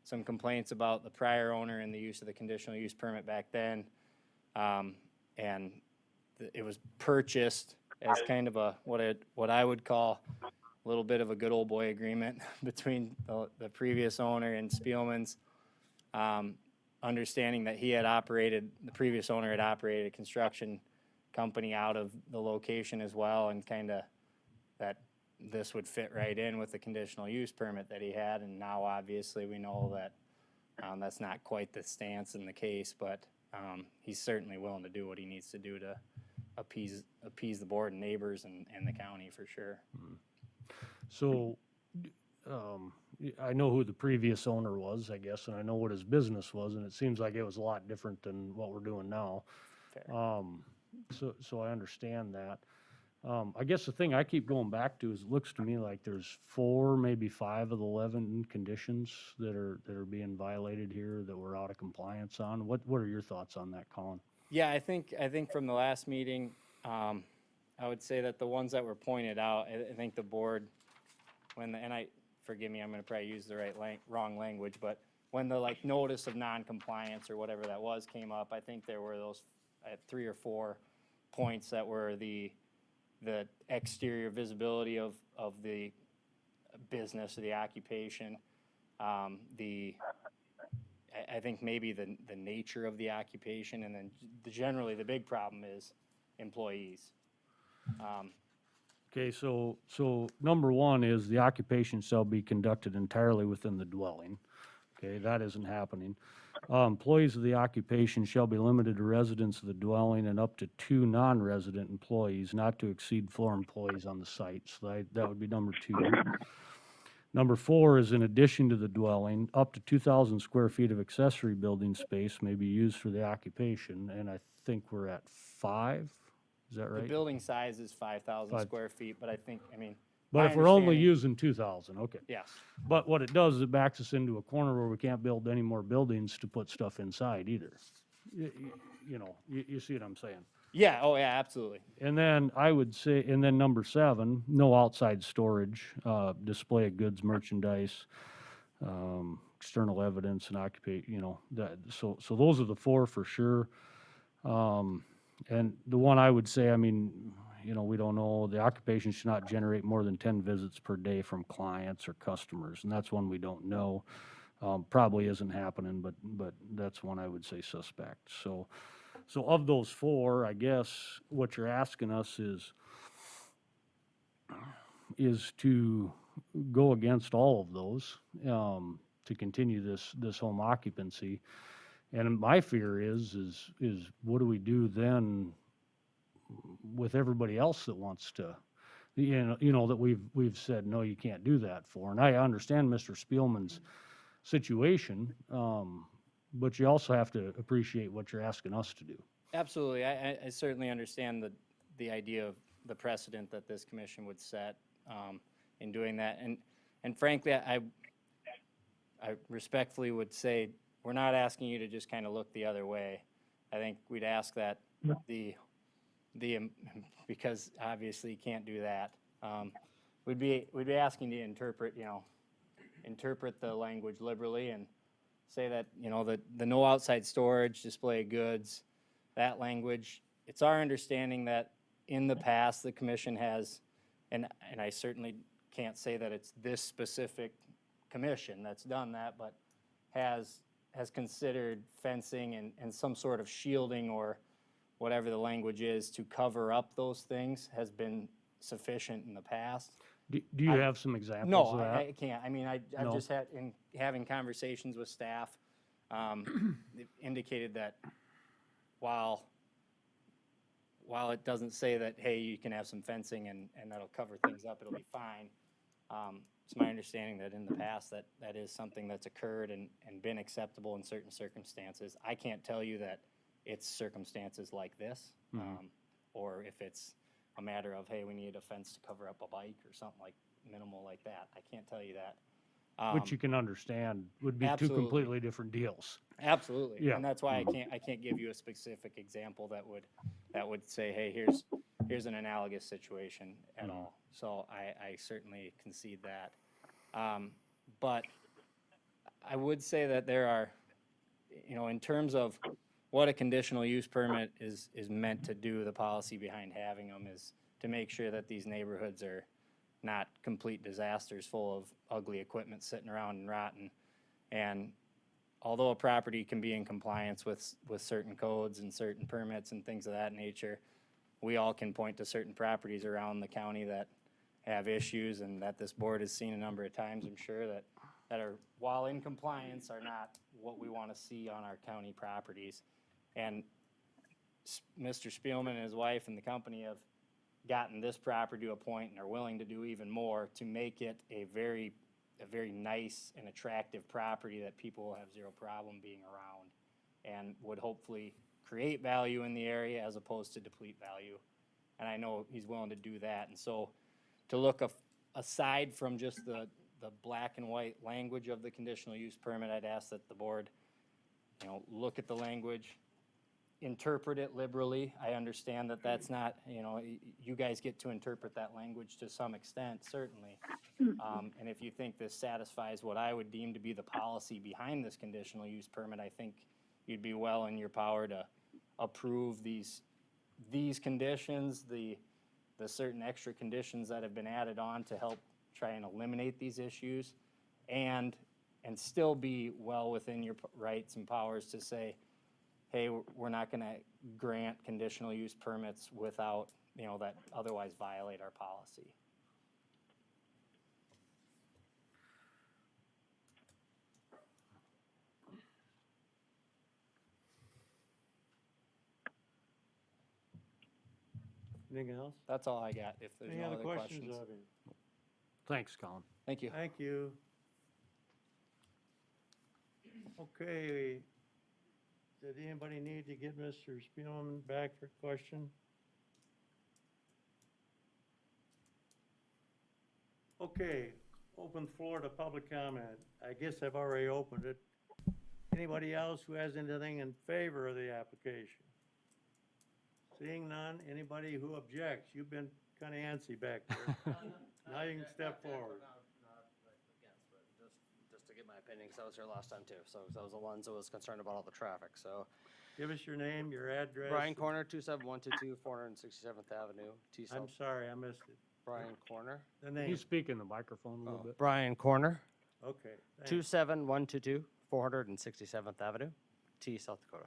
some complaints about the prior owner and the use of the conditional use permit back then. And it was purchased as kind of what I would call a little bit of a good old boy agreement between the previous owner and Spielman's, understanding that the previous owner had operated a construction company out of the location as well, and kind of that this would fit right in with the conditional use permit that he had. And now obviously we know that that's not quite the stance in the case, but he's certainly willing to do what he needs to do to appease the board and neighbors and the county for sure. So, I know who the previous owner was, I guess, and I know what his business was, and it seems like it was a lot different than what we're doing now. Fair. So I understand that. I guess the thing I keep going back to is, it looks to me like there's 4, maybe 5 of the 11 conditions that are being violated here that we're out of compliance on. What are your thoughts on that, Colin? Yeah, I think from the last meeting, I would say that the ones that were pointed out, I think the board, forgive me, I'm gonna probably use the wrong language, but when the notice of non-compliance or whatever that was came up, I think there were those 3 or 4 points that were the exterior visibility of the business or the occupation, I think maybe the nature of the occupation, and then generally the big problem is employees. Okay, so number 1 is the occupation shall be conducted entirely within the dwelling. Okay, that isn't happening. Employees of the occupation shall be limited to residents of the dwelling and up to 2 non-resident employees, not to exceed 4 employees on the site. So that would be number 2. Number 4 is, in addition to the dwelling, up to 2,000 square feet of accessory building space may be used for the occupation, and I think we're at 5, is that The right? building size is 5,000 Five. square feet, but I think, But my if we're only understanding- using 2,000, okay. yes. But what it does is it backs us into a corner where we can't build any more buildings to put stuff inside either. You see what I'm saying? Yeah, oh yeah, absolutely. And then I would say, and then number 7, no outside storage, display of goods, merchandise, external evidence and so those are the 4 for sure. And the one I would say, we don't know, the occupation should not generate more than 10 visits per day from clients or customers, and that's one we don't know. Probably isn't happening, but that's one I would say suspect. So of those 4, I guess what you're asking us is to go against all of those, to continue this home occupancy. And my fear is what do we do then with everybody else that wants to, that we've said, no, you can't do that for. And I understand Mr. Spielman's situation, but you also have to appreciate what you're asking us to do. Absolutely. I certainly understand the idea of the precedent that this commission would set in doing that. And frankly, I respectfully would say, we're not asking you to just kind of look the other way. I think we'd ask that because obviously you can't do that. We'd be asking to interpret the language liberally and say that, the no outside storage, display of goods, that language. It's our understanding that in the past, the commission has, and I certainly can't say that it's this specific commission that's done that, but has considered fencing and some sort of shielding or whatever the language is to cover up those things has been sufficient in the past. Do you I- have some examples No, of that? I can't. I mean, I've No. just had, in having conversations with staff, they've indicated that while it doesn't say that, hey, you can have some fencing and that'll cover things up, it'll be fine. It's my understanding that in the past, that is something that's occurred and been acceptable in certain circumstances. I can't tell you that it's circumstances like this, or if it's a matter of, hey, we need a fence to cover up a bike or something like minimal like that. I can't tell you that. Which you can understand would be two absolutely. completely different deals. Absolutely, Yeah. and that's why I can't give you a specific example that would say, hey, here's an analogous situation at all. So I certainly concede that. But I would say that there are, in terms of what a conditional use permit is meant to do, the policy behind having them is to make sure that these neighborhoods are not complete disasters full of ugly equipment sitting around and rotten. And although a property can be in compliance with certain codes and certain permits and things of that nature, we all can point to certain properties around the county that have issues and that this board has seen a number of times, I'm sure, that are, while in compliance, are not what we want to see on our county properties. And Mr. Spielman and his wife and the company have gotten this property to a point and are willing to do even more to make it a very nice and attractive property that people will have zero problem being around and would hopefully create value in the area as opposed to deplete value. And I know he's willing to do that. And so to look aside from just the black and white language of the conditional use permit, I'd ask that the board, look at the language, interpret it liberally. I understand that that's not, you guys get to interpret that language to some extent, certainly. And if you think this satisfies what I would deem to be the policy behind this conditional use permit, I think you'd be well in your power to approve these conditions, the certain extra conditions that have been added on to help try and eliminate these issues, and still be well within your rights and powers to say, hey, we're not gonna grant conditional use permits without, that otherwise violate our policy. Anything else? That's all I got, if there's Any no other other questions questions. of him? Thanks, Colin. Thank you. Thank you. Okay, did anybody need to get Mr. Spielman back for a question? Okay, open floor to public comment. I guess I've already opened it. Anybody else who has anything in favor of the application? Seeing none, anybody who objects? You've been kind of antsy back there. Now you can step forward. Not against, but just to get my opinion, because I was here last time too. So I was the ones that was concerned about all the traffic, so. Give us your name, your address. Brian Corner, 27122 467th Avenue, T I'm South. sorry, I missed it. Brian Corner. The Can name, you speak in the microphone a little bit? Brian Corner, okay. thanks. 27122 467th Avenue, T, South Dakota.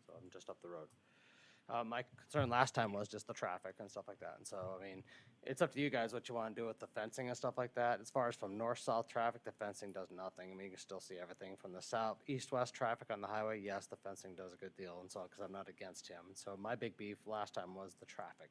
So I'm just up the road. My concern last time was just the traffic and stuff like that. And so, I mean, it's up to you guys what you want to do with the fencing and stuff like that. As far as from north-south traffic, the fencing does nothing. I mean, you can still see everything from the south, east-west traffic on the highway. Yes, the fencing does a good deal. And so, because I'm not against him. And so my big beef last time was the traffic.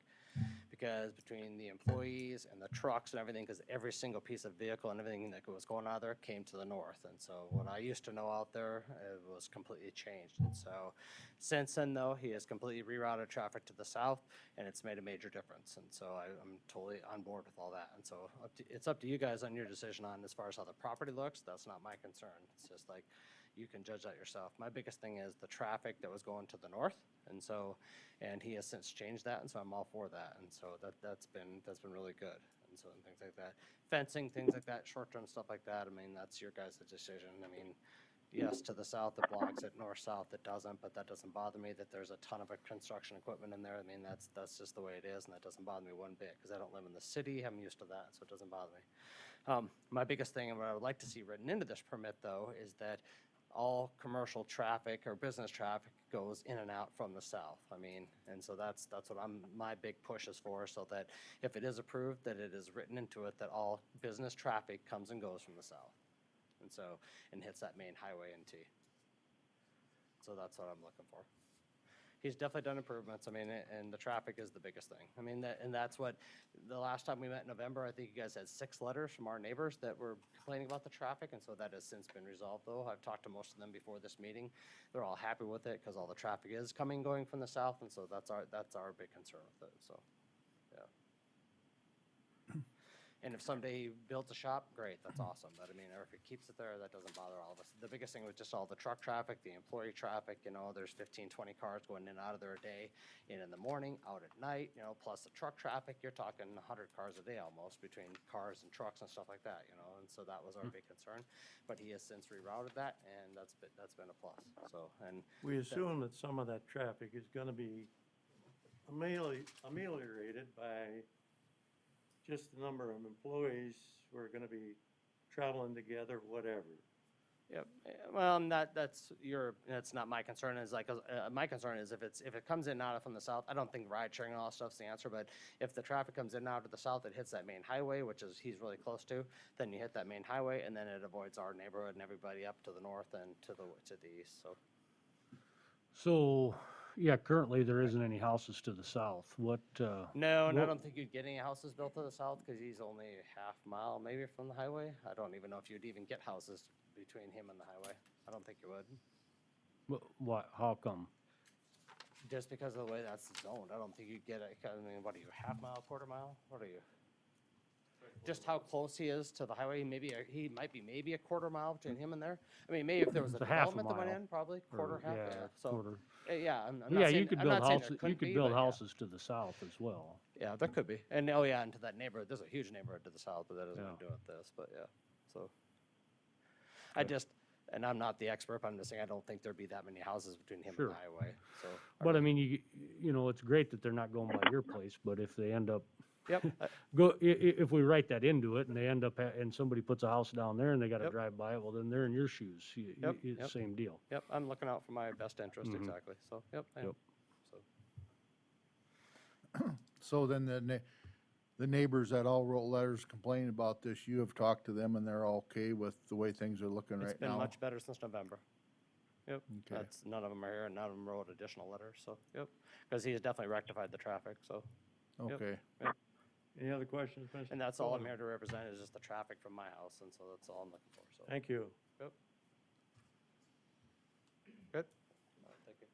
Because between the employees and the trucks and everything, because every single piece of vehicle and everything that was going out there came to the north. And so what I used to know out there, it was completely changed. And so since then, though, he has completely rerouted traffic to the south, and it's made a major difference. And so I'm totally on board with all that. And so it's up to you guys on your decision on as far as how the property looks. That's not my concern. It's just like, you can judge that yourself. My biggest thing is the traffic that was going to the north, and so, and he has since changed that, and so I'm all for that, and so that's been really good, and so, and things like that. Fencing, things like that, short-term stuff like that, I mean, that's your guys' decision. I mean, yes, to the south it blocks it, north-south it doesn't, but that doesn't bother me that there's a ton of construction equipment in there. I mean, that's just the way it is, and that doesn't bother me one bit, because I don't live in the city, I'm used to that, so it doesn't bother me. My biggest thing, and what I would like to see written into this permit, though, is that all commercial traffic or business traffic goes in and out from the south. I mean, and so that's what my big push is for, so that if it is approved, that it is written into it that all business traffic comes and goes from the south. And so, and hits that main highway in T. So that's what I'm looking for. He's definitely done improvements. I mean, and the traffic is the biggest thing. I mean, and that's what, the last time we met in November, I think you guys had 6 letters from our neighbors that were complaining about the traffic, and so that has since been resolved, though. I've talked to most of them before this meeting. They're all happy with it, because all the traffic is coming, going from the south, and so that's our big concern with it, so, yeah. And if someday he builds a shop, great, that's awesome, but I mean, or if he keeps it there, that doesn't bother all of us. The biggest thing was just all the truck traffic, the employee traffic, you know, there's 15, 20 cars going in and out of there a day, in the morning, out at night, you know, plus the truck traffic, you're talking 100 cars a day almost, between cars and trucks and stuff like that, you know, and so that was our big concern. But he has since rerouted that, and that's been a plus, so, and. We assume that some of that traffic is gonna be ameliorated by just the number of employees who are gonna be traveling together, whatever. Yep. Well, that's not my concern. Is like, my concern is if it comes in and out from the south, I don't think ride sharing and all that stuff's the answer, but if the traffic comes in and out of the south, it hits that main highway, which is, he's really close to, then you hit that main highway, and then it avoids our neighborhood and everybody up to the north and to the east, so. So, yeah, currently there isn't any houses to the south. What, No, and I What- don't think you'd get any houses built to the south, because he's only a half mile maybe from the highway. I don't even know if you'd even get houses between him and the highway. I don't think you would. what, how come? Just because of the way that's zoned, I don't think you'd get it. I mean, what are you, half mile, quarter mile? What are you? Just how close he is to the highway, he might be maybe a quarter mile between him and there. I mean, maybe if there was a It's a half a development that went mile, in, probably quarter, Or, half, yeah. So, quarter. yeah, I'm not Yeah, saying, you could I'm build not saying there houses, you couldn't could be, build but yeah. houses to the south as well. Yeah, there could be. And, oh yeah, into that neighborhood, there's a huge neighborhood to the south, but that doesn't Yeah. have to do with this, but yeah, so. I just, and I'm not the expert, but I'm just saying, I don't think there'd be that many houses between him and Sure. the highway, so. But I mean, you know, it's great that they're not going by your place, but if they end up, Yep, if we write that into it and they end up, and somebody puts a house down there and they gotta Yep. drive by it, well, then they're in your shoes. Yep, It's the yep. same deal. yep, I'm looking out for my best interest, Mhm. exactly, so, yep, I am. Yep. So. So then the neighbors that all wrote letters complaining about this, you have talked to them and they're all okay with the way things are looking It's right been now? much better since November. Yep, Okay. that's, none of them are here, and none of them wrote additional letters, so, yep, because he has definitely rectified the traffic, so, Okay. Any other questions, Mr. and that's all I'm Sullivan? here to represent, is just the traffic from my house, and so that's all I'm looking for, so. Thank you. Yep. Good. Thank you.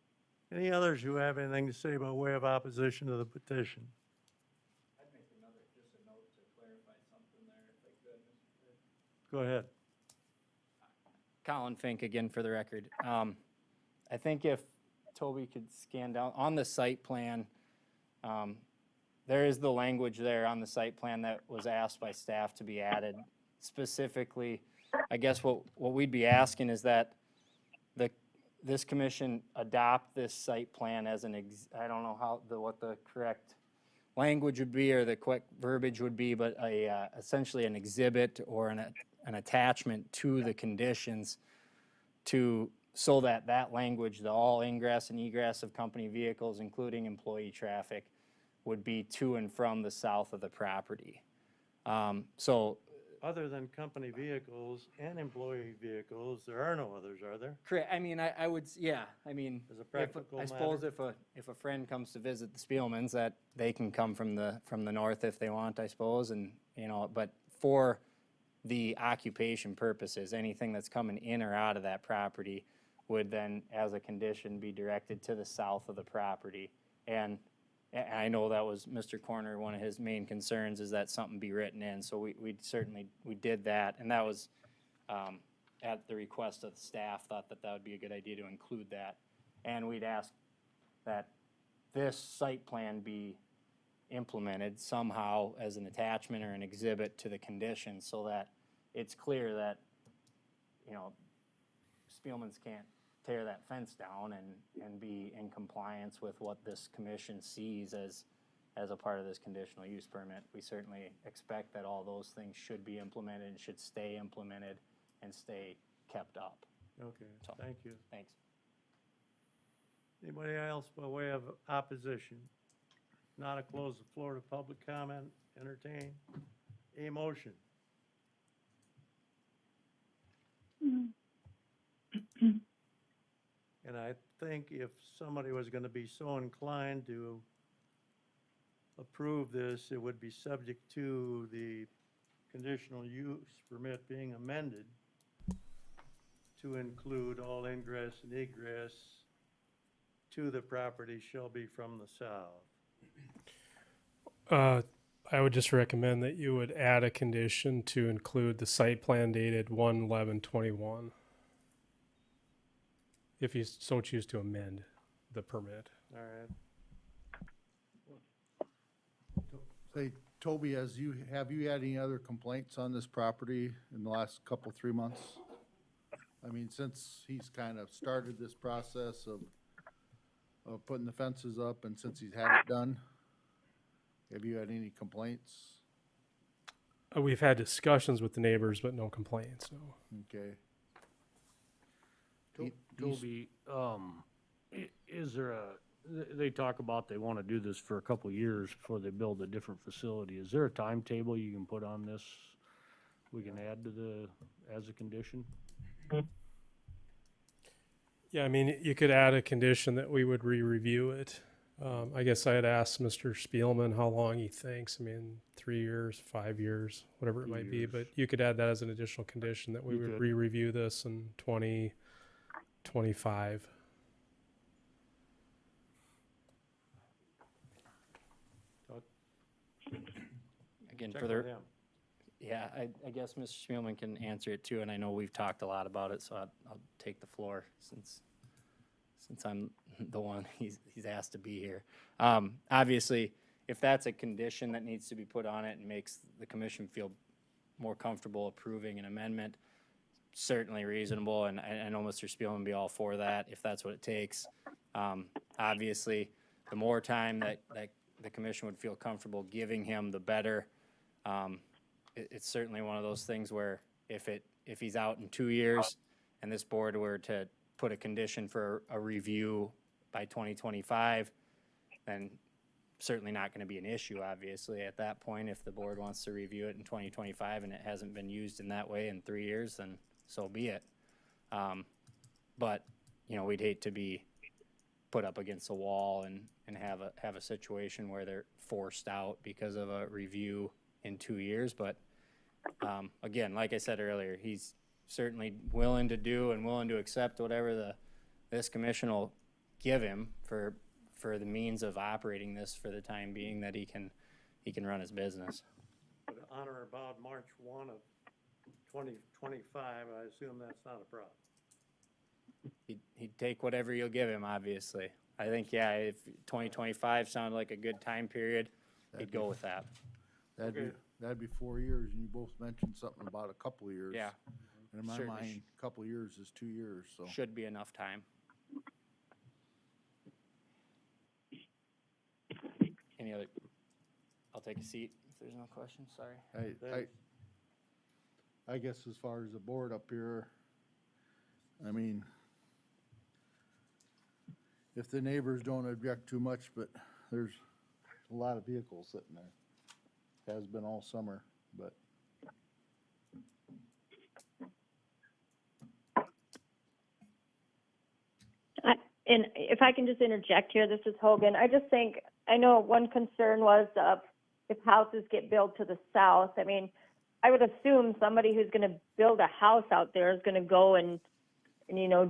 Any others who have anything to say by way of opposition to the petition? I'd make just a note to clarify something there, if I could, Mr. Chair. Go ahead. Colin Fink again for the record. I think if Toby could scan down, on the site plan, there is the language there on the site plan that was asked by staff to be added. Specifically, I guess what we'd be asking is that this commission adopt this site plan as I don't know what the correct language would be or the correct verbiage would be, but essentially an exhibit or an attachment to the conditions so that language, the all ingress and egress of company vehicles, including employee traffic, would be to and from the south of the property. So, Other than company vehicles and employee vehicles, there are no others, are there? correct, I mean, I would, yeah, I mean, As a if- practical I suppose if a friend comes to visit the Spielmans, that they can come from the north if they want, I suppose, and, you know, but for the occupation purposes, anything that's coming in or out of that property would then, as a condition, be directed to the south of the property. And I know that was Mr. Corner, one of his main concerns is that something be written in, so we did that, and that was, at the request of the staff, thought that would be a good idea to include that. And we'd ask that this site plan be implemented somehow as an attachment or an exhibit to the conditions, so that it's clear that, you know, Spielman's can't tear that fence down and be in compliance with what this commission sees as a part of this conditional use permit. We certainly expect that all those things should be implemented and should stay implemented and stay kept up. Okay, So- thank you. Thanks. Anybody else by way of opposition? Not to close the floor to public comment, entertain a motion. And I think if somebody was gonna be so inclined to approve this, it would be subject to the conditional use permit being amended to include all ingress and egress to the property shall be from the south. I would just recommend that you would add a condition to include the site plan dated 1/11/21. If you so choose to amend the permit. All right. Say, Toby, have you had any other complaints on this property in the last couple, 3 months? I mean, since he's kind of started this process of putting the fences up and since he's had it done, have you had any complaints? We've had discussions with the neighbors, but no complaints, no. Okay. Toby, is there they talk about they want to do this for a couple of years before they build a different facility. Is there a timetable you can put on this? We can add to as a condition? Yeah, I mean, you could add a condition that we would re-review it. I guess I'd ask Mr. Spielman how long he thinks. I mean, 3 years, 5 years, whatever it 2 might be. years. But you could add that as an additional condition that we You would could. re-review this in 2025. Again, Check for with the, him. yeah, I guess Mr. Spielman can answer it too, and I know we've talked a lot about it, so I'll take the floor since I'm the one he's asked to be here. Obviously, if that's a condition that needs to be put on it and makes the commission feel more comfortable approving an amendment, certainly reasonable, and I know Mr. Spielman would be all for that, if that's what it takes. Obviously, the more time that the commission would feel comfortable giving him, the better. It's certainly one of those things where if he's out in 2 years and this board were to put a condition for a review by 2025, then certainly not going to be an issue, obviously, at that point. If the board wants to review it in 2025 and it hasn't been used in that way in 3 years, then so be it. But, we'd hate to be put up against a wall and have a situation where they're forced out because of a review in 2 years. But again, like I said earlier, he's certainly willing to do and willing to accept whatever this commission will give him for the means of operating this for the time being that he can run his business. But on or about March 1 of 2025, I assume that's not a problem. He'd take whatever you'll give him, obviously. I think, yeah, if 2025 sounded like a good time period, he'd go with that. That'd be 4 years, and you both mentioned something about a couple of years. Yeah. And in my Certainly mind, a couple of years is 2 years, so. Should be enough time. Any other? I'll take a seat if there's no questions, sorry. I guess as far as the board up here, I mean, if the neighbors don't object too much, but there's a lot of vehicles sitting there. Has been all summer, but. And if I can just interject here, this is Hogan. I just think, I know one concern was if houses get built to the south. I mean, I would assume somebody who's going to build a house out there is going to go and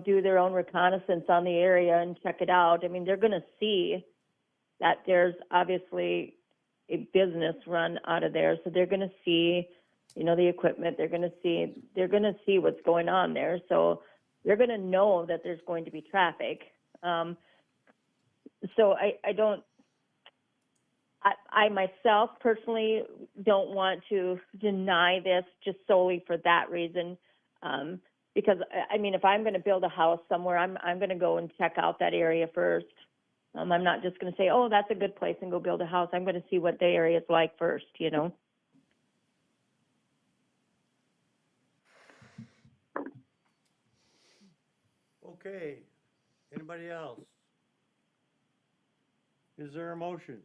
do their own reconnaissance on the area and check it out. I mean, they're going to see that there's obviously a business run out of there. So they're going to see, the equipment. They're going to see what's going on there. So they're going to know that there's going to be traffic. So I myself personally don't want to deny this just solely for that reason. Because I mean, if I'm going to build a house somewhere, I'm going to go and check out that area first. I'm not just going to say, oh, that's a good place and go build a house. I'm going to see what the area is like first, Okay, anybody else? Is there a motion?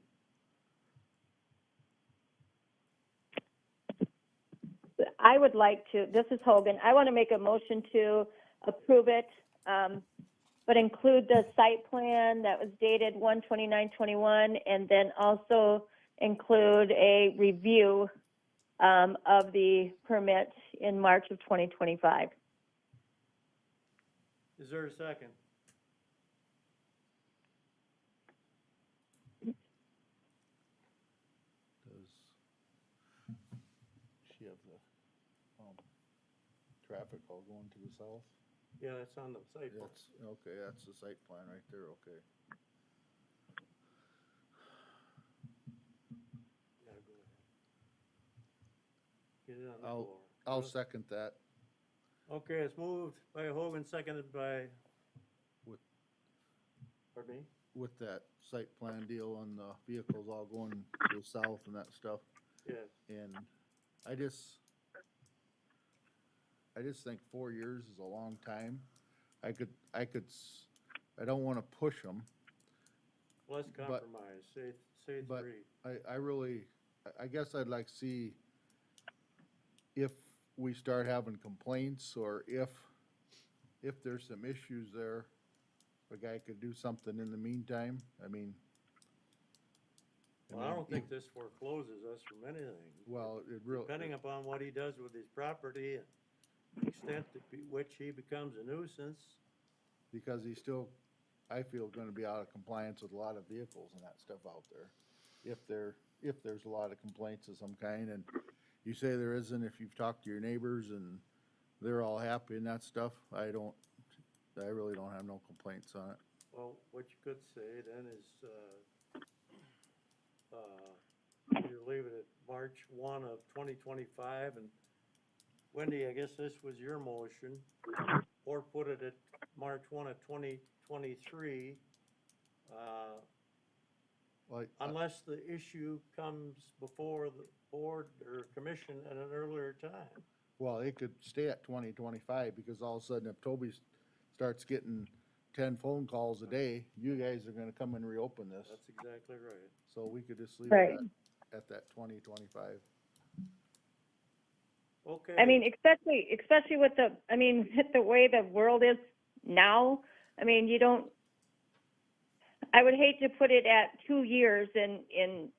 I would like to, this is Hogan, I want to make a motion to approve it, but include the site plan that was dated 1/29/21, and then also include a review of the permit in March of 2025. Is there a second? Does she have the, traffic all going to the south? Yeah, that's on the site. plan. That's, okay, that's the site plan right there, okay. Yeah, go ahead. Get it on the I'll- floor. I'll second that. Okay, it's moved by Hogan, seconded by. With- Pardon me? With that site plan deal on the vehicles all going to the south and that stuff. Yes. And I just think 4 years is a long time. I don't wanna push them, Let's compromise, say but 3. I really, I guess I'd like to see if we start having complaints or if there's some issues there, the guy could do something in the meantime. I mean. Well, I don't think this forecloses us from anything. Well, it really. Depending upon what he does with his property and the extent to which he becomes a nuisance. Because he's still, I feel, gonna be out of compliance with a lot of vehicles and that stuff out there. If there's a lot of complaints of some kind, and you say there isn't, if you've talked to your neighbors and they're all happy and that stuff, I really don't have no complaints on it. Well, what you could say then is, you leave it at March 1 of 2025, and Wendy, I guess this was your motion, or put it at March 1 of 2023, Like, unless the issue comes before the board or commission at an earlier time. well, it could stay at 2025, because all of a sudden if Toby starts getting 10 phone calls a day, you guys are gonna come and reopen this. That's exactly right. So we could just leave Right. it at that 2025. Okay. I mean, especially with the way the world is now, I mean, I would hate to put it at 2 years and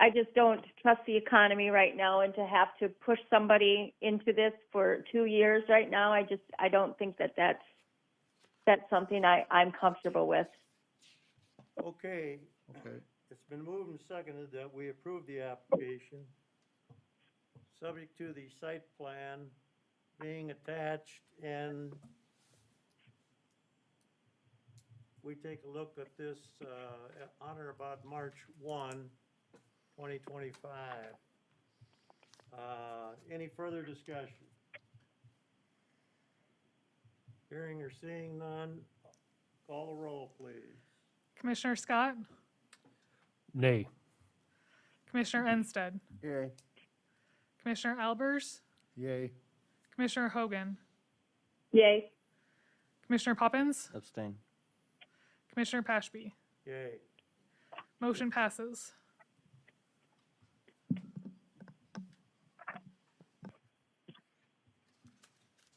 I just don't trust the economy right now, and to have to push somebody into this for 2 years right now, I don't think that's something I'm comfortable with. Okay, Okay. it's been moved and seconded that we approve the application, subject to the site plan being attached, and we take a look at this, on or about March 1, 2025. Any further discussion? Hearing or seeing none, call the roll, please. Commissioner Scott, Nay. Commissioner Ensted, Yay. Commissioner Albers, Yay. Commissioner Hogan, Yay. Commissioner Poppins, Abstain. Commissioner Pashby. Yay. Motion passes.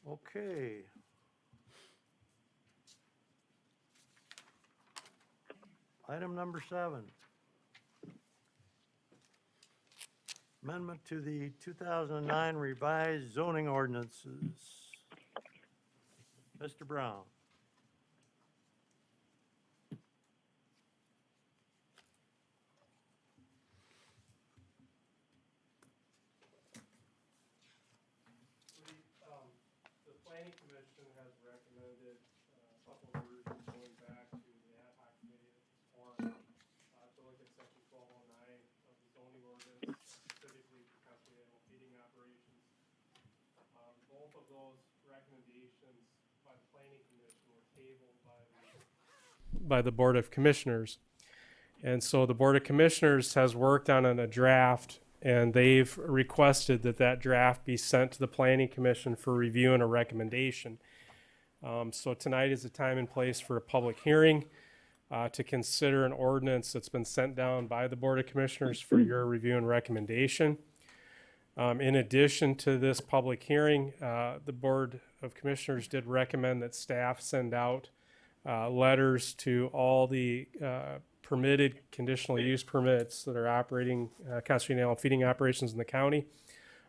Okay. Item number 7. Amendment to the 2009 revised zoning ordinances. Mr. Brown. The planning commission has recommended a couple of versions going back to the ad hoc committee that was formed, to look at section 1209 of the zoning ordinance, specifically for continental heating operations. Both of those recommendations by the planning commission were tabled by the Board of Commissioners. And so the Board of Commissioners has worked on a draft, and they've requested that draft be sent to the Planning Commission for review and a recommendation. So tonight is the time and place for a public hearing to consider an ordinance that's been sent down by the Board of Commissioners for your review and recommendation. In addition to this public hearing, the Board of Commissioners did recommend that staff send out letters to all the permitted conditional use permits that are operating concentrated animal feeding operations in the county,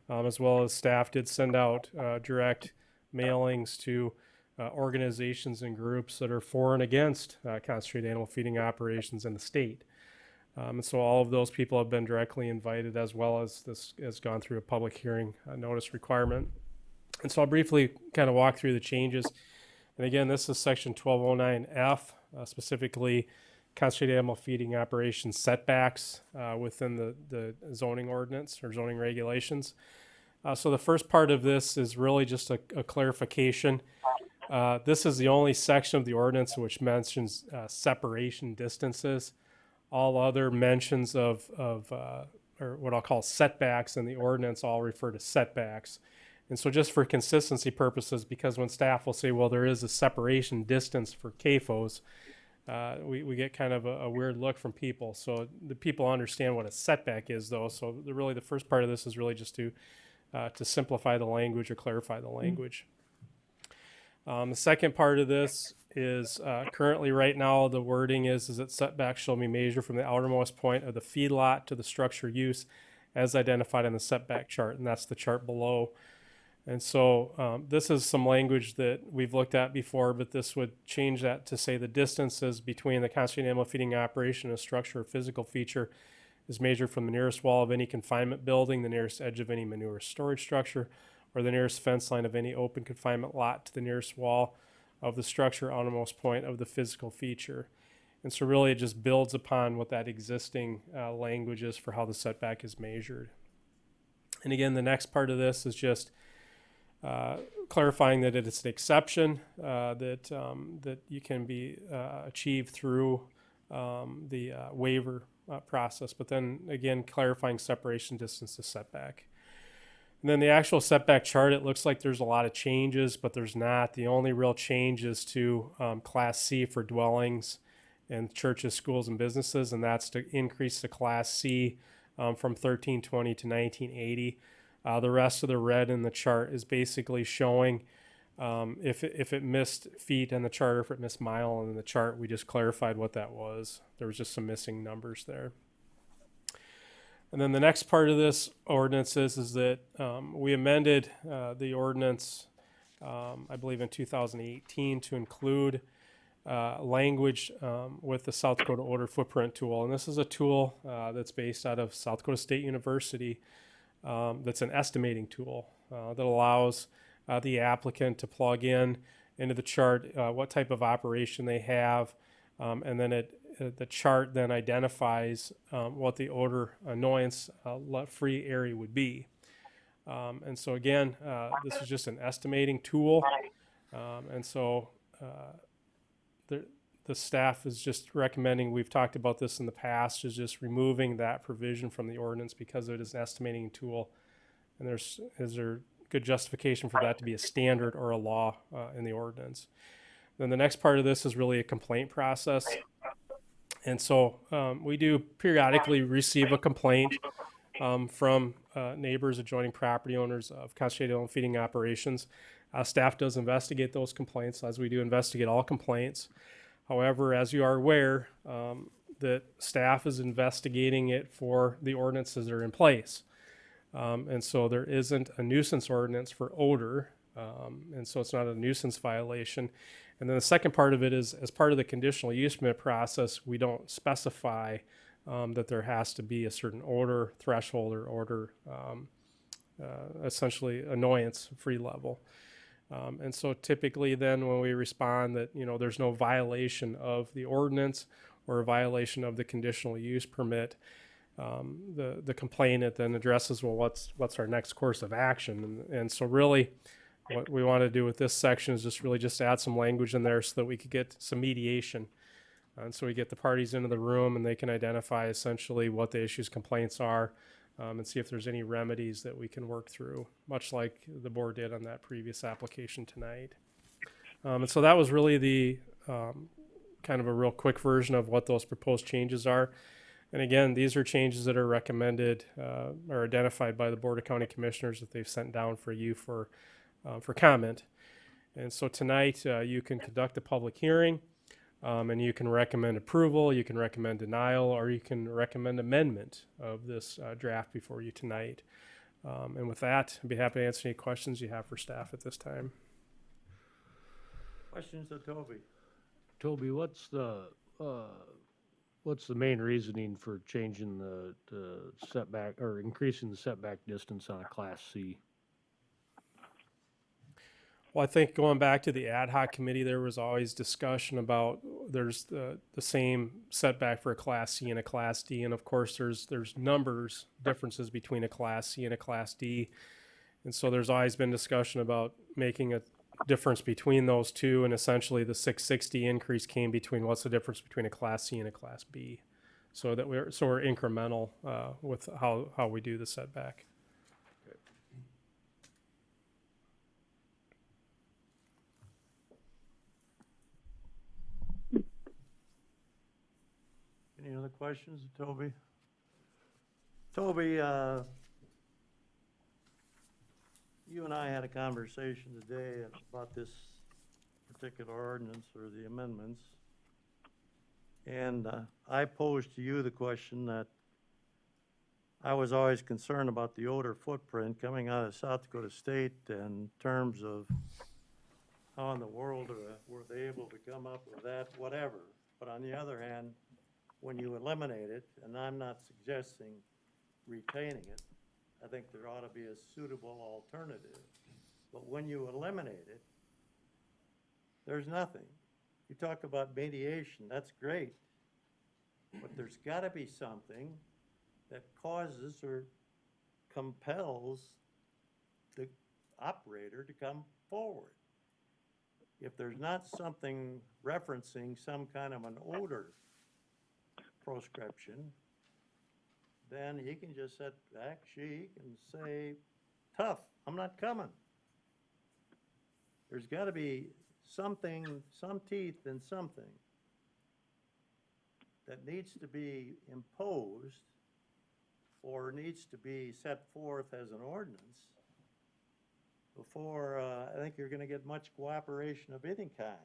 as well as staff did send out direct mailings to organizations and groups that are for and against concentrated animal feeding operations in the state. And so all of those people have been directly invited, as well as this has gone through a public hearing notice requirement. And so I'll briefly kind of walk through the changes. And again, this is section 1209F, specifically concentrated animal feeding operation setbacks within the zoning ordinance or zoning regulations. So the first part of this is really just a clarification. This is the only section of the ordinance which mentions separation distances. All other mentions of or what I'll call setbacks in the ordinance all refer to setbacks. And so just for consistency purposes, because when staff will say, well, there is a separation distance for CAFOs, we get kind of a weird look from people. So the people understand what a setback is, though. So really the first part of this is really just to simplify the language or clarify the language. The second part of this is currently right now the wording is that setbacks shall be measured from the outermost point of the feedlot to the structure use as identified in the setback chart, and that's the chart below. And so this is some language that we've looked at before, but this would change that to say the distances between the concentrated animal feeding operation and a structure or physical feature is measured from the nearest wall of any confinement building, the nearest edge of any manure storage structure, or the nearest fence line of any open confinement lot to the nearest wall of the structure outermost point of the physical feature. And so really it just builds upon what that existing language is for how the setback is measured. And again, the next part of this is just clarifying that it's an exception that you can be achieved through the waiver process, but then again clarifying separation distance to setback. And then the actual setback chart, it looks like there's a lot of changes, but there's not. The only real change is to Class C for dwellings and churches, schools, and businesses, and that's to increase the Class C from 1320 to 1980. The rest of the red in the chart is basically showing if it missed feet in the chart or if it missed mile in the chart. We just clarified what that was. There was just some missing numbers there. And then the next part of this ordinance is that we amended the ordinance, I believe in 2018, to include language with the South Dakota Odor Footprint Tool. And this is a tool that's based out of South Dakota State University that's an estimating tool that allows the applicant to plug in into the chart what type of operation they have, and then the chart then identifies what the odor annoyance free area would be. And so again, this is just an estimating tool. And so the staff is just recommending, we've talked about this in the past, is just removing that provision from the ordinance because it is an estimating tool. And is there good justification for that to be a standard or a law in the ordinance? Then the next part of this is really a complaint process. And so we do periodically receive a complaint from neighbors, adjoining property owners of concentrated animal feeding operations. Staff does investigate those complaints, as we do investigate all complaints. However, as you are aware, that staff is investigating it for the ordinances that are in place. And so there isn't a nuisance ordinance for odor, and so it's not a nuisance violation. And then the second part of it is, as part of the conditional use permit process, we don't specify that there has to be a certain odor threshold or odor, essentially annoyance free level. And so typically then when we respond that, there's no violation of the ordinance or a violation of the conditional use permit, the complainant then addresses, well, what's our next course of action? And so really what we want to do with this section is just add some language in there so that we could get some mediation. And so we get the parties into the room and they can identify essentially what the issues, complaints are, and see if there's any remedies that we can work through, much like the board did on that previous application tonight. And so that was really the kind of a real quick version of what those proposed changes are. And again, these are changes that are recommended or identified by the Board of County Commissioners that they've sent down for you for comment. And so tonight you can conduct a public hearing and you can recommend approval, you can recommend denial, or you can recommend amendment of this draft before you tonight. And with that, I'd be happy to answer any questions you have for staff at this time. Questions of Toby? Toby, what's the main reasoning for changing the setback or increasing the setback distance on a Class C? Well, I think going back to the ad hoc committee, there was always discussion about there's the same setback for a Class C and a Class D. And of course, there's numbers differences between a Class C and a Class D. And so there's always been discussion about making a difference between those two. And essentially the 660 increase came between what's the difference between a Class C and a Class B. So that we're incremental with how we do the setback. Any other questions of Toby? Toby, you and I had a conversation today about this particular ordinance or the amendments. And I posed to you the question that I was always concerned about the odor footprint coming out of South Dakota State in terms of how in the world were they able to come up with that, whatever. But on the other hand, when you eliminate it, and I'm not suggesting retaining it, I think there ought to be a suitable alternative. But when you eliminate it, there's nothing. You talk about mediation, that's great. But there's got to be something that causes or compels the operator to come forward. If there's not something referencing some kind of an odor proscription, then he can just sit back, she can say, tough, I'm not coming. There's got to be something, some teeth in something that needs to be imposed or needs to be set forth as an ordinance before I think you're going to get much cooperation of any kind.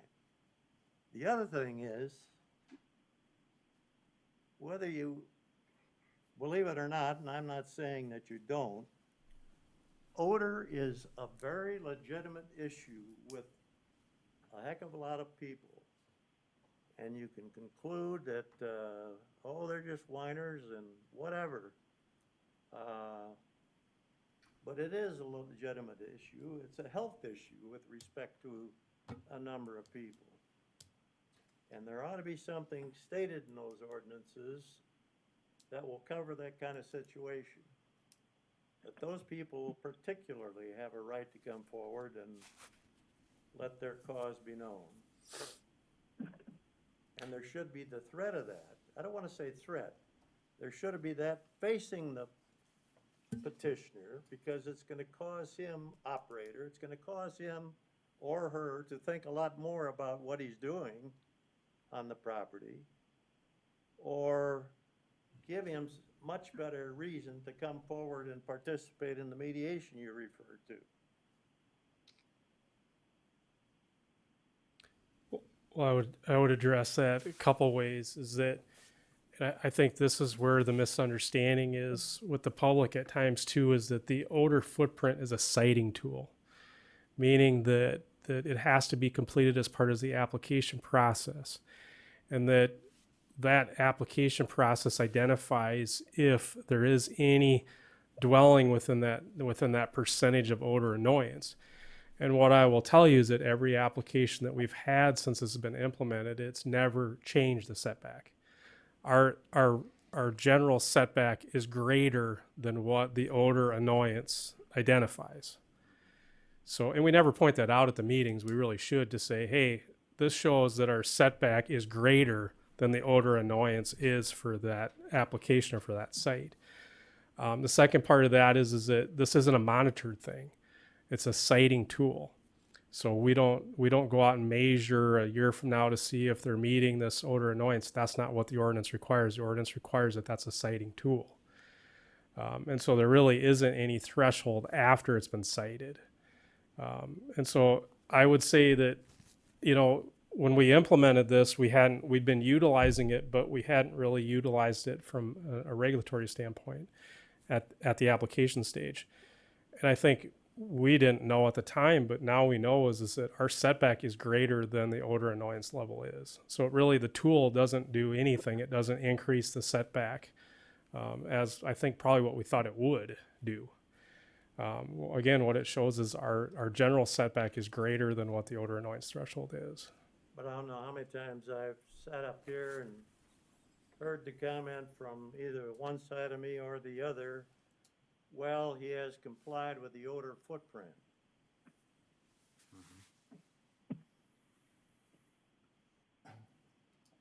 The other thing is, whether you believe it or not, and I'm not saying that you don't, odor is a very legitimate issue with a heck of a lot of people. And you can conclude that, oh, they're just whiners and whatever. But it is a legitimate issue. It's a health issue with respect to a number of people. And there ought to be something stated in those ordinances that will cover that kind of situation. That those people particularly have a right to come forward and let their cause be known. And there should be the threat of that. I don't want to say threat. There should be that facing the petitioner, because it's going to cause him, operator, it's going to cause him or her to think a lot more about what he's doing on the property, or give him much better reason to come forward and participate in the mediation you referred to. Well, I would address that a couple ways. Is that I think this is where the misunderstanding is with the public at times too, is that the odor footprint is a siting tool, meaning that it has to be completed as part of the application process, and that application process identifies if there is any dwelling within that percentage of odor annoyance. And what I will tell you is that every application that we've had since this has been implemented, it's never changed the setback. Our general setback is greater than what the odor annoyance identifies. So, and we never point that out at the meetings. We really should, to say, hey, this shows that our setback is greater than the odor annoyance is for that application or for that site. The second part of that is that this isn't a monitored thing. It's a siting tool. So we don't go out and measure a year from now to see if they're meeting this odor annoyance. That's not what the ordinance requires. The ordinance requires that that's a citing tool. And so there really isn't any threshold after it's been cited. And so I would say that, you know, when we implemented this, we'd been utilizing it, but we hadn't really utilized it from a regulatory standpoint at the application stage. And I think we didn't know at the time, but now we know is that our setback is greater than the odor annoyance level is. So really the tool doesn't do anything. It doesn't increase the setback, as I think probably what we thought it would do. Again, what it shows is our general setback is greater than what the odor annoyance threshold is. But I don't know how many times I've sat up here and heard the comment from either one side of me or the other, well, he has complied with the odor footprint.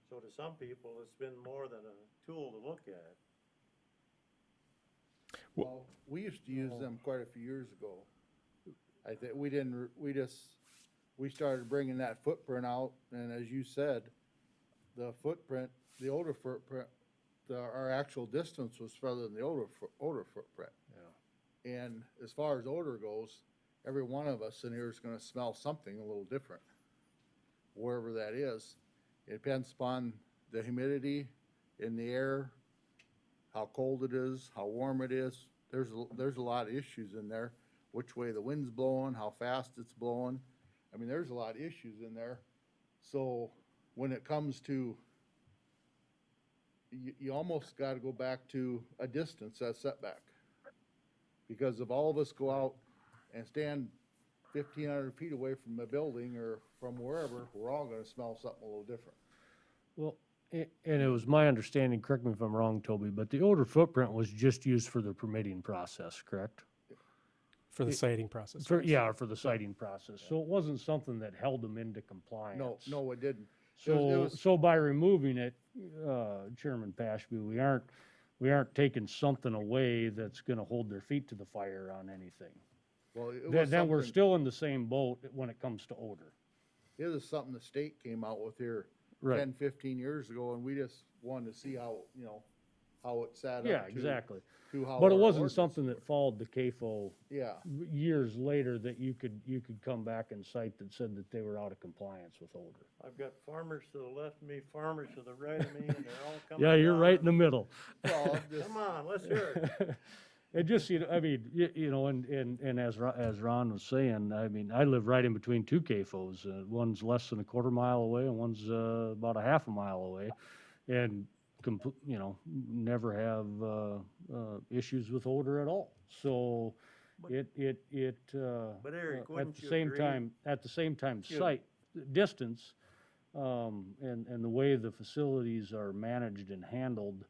So to some people, it's been more than a tool to look at. Well, we used to use them quite a few years ago. I think we started bringing that footprint out, and as you said, the footprint, the odor footprint, our actual distance was further than the odor footprint. Yeah. And as far as odor goes, every one of us in here is gonna smell something a little different, wherever that is. It depends upon the humidity in the air, how cold it is, how warm it is. There's a lot of issues in there, which way the wind's blowing, how fast it's blowing. I mean, there's a lot of issues in there. So when it comes to, you almost gotta go back to a distance, a setback. Because if all of us go out and stand 1,500 feet away from the building or from wherever, we're all gonna smell something a little different. Well, and it was my understanding, correct me if I'm wrong, Toby, but the odor footprint was just used for the permitting process, correct? For the citing process. For the citing process. So it wasn't something that held them into compliance. No, it didn't. It was- So by removing it, Chairman Pashby, we aren't taking something away that's gonna hold their feet to the fire on anything. Well, it was Then we're something- still in the same boat when it comes to odor. It was something the state came out with here Right. 10, 15 years ago, and we just wanted to see how, you know, how it sat up Yeah, to. exactly. To how But it our wasn't ordinance something worked. that followed the CAFO Yeah, years later that you could come back and cite that said that they were out of compliance with odor. I've got farmers to the left of me, farmers to the right of me, and they're all coming Yeah, you're down. right in the middle. well, I'm just, Come on, let's hear it. It just, I mean, you know, and as Ron was saying, I mean, I live right in between two CAFOs. One's less than a quarter mile away and one's about a half a mile away. And, you know, never have issues with odor at all. So But- But Eric, at wouldn't the you same agree? time, Yeah. site, distance, and the way the facilities are managed and handled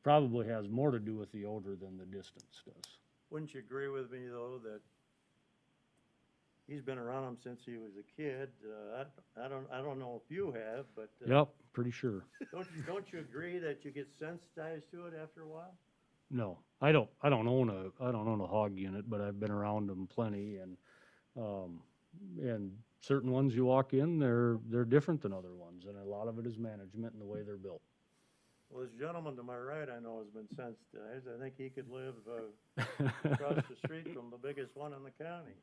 probably has more to do with the odor than the distance does. Wouldn't you agree with me, though, that he's been around them since he was a kid? I don't know if you have, but. Yep, pretty sure. Don't you agree that you get sensitized to it after a while? No, I don't own a hog unit, but I've been around them plenty and certain ones you walk in, they're different than other ones, and a lot of it is management and the way they're built. Well, this gentleman to my right, I know, has been sensitized. I think he could live across the street from the biggest one in the county.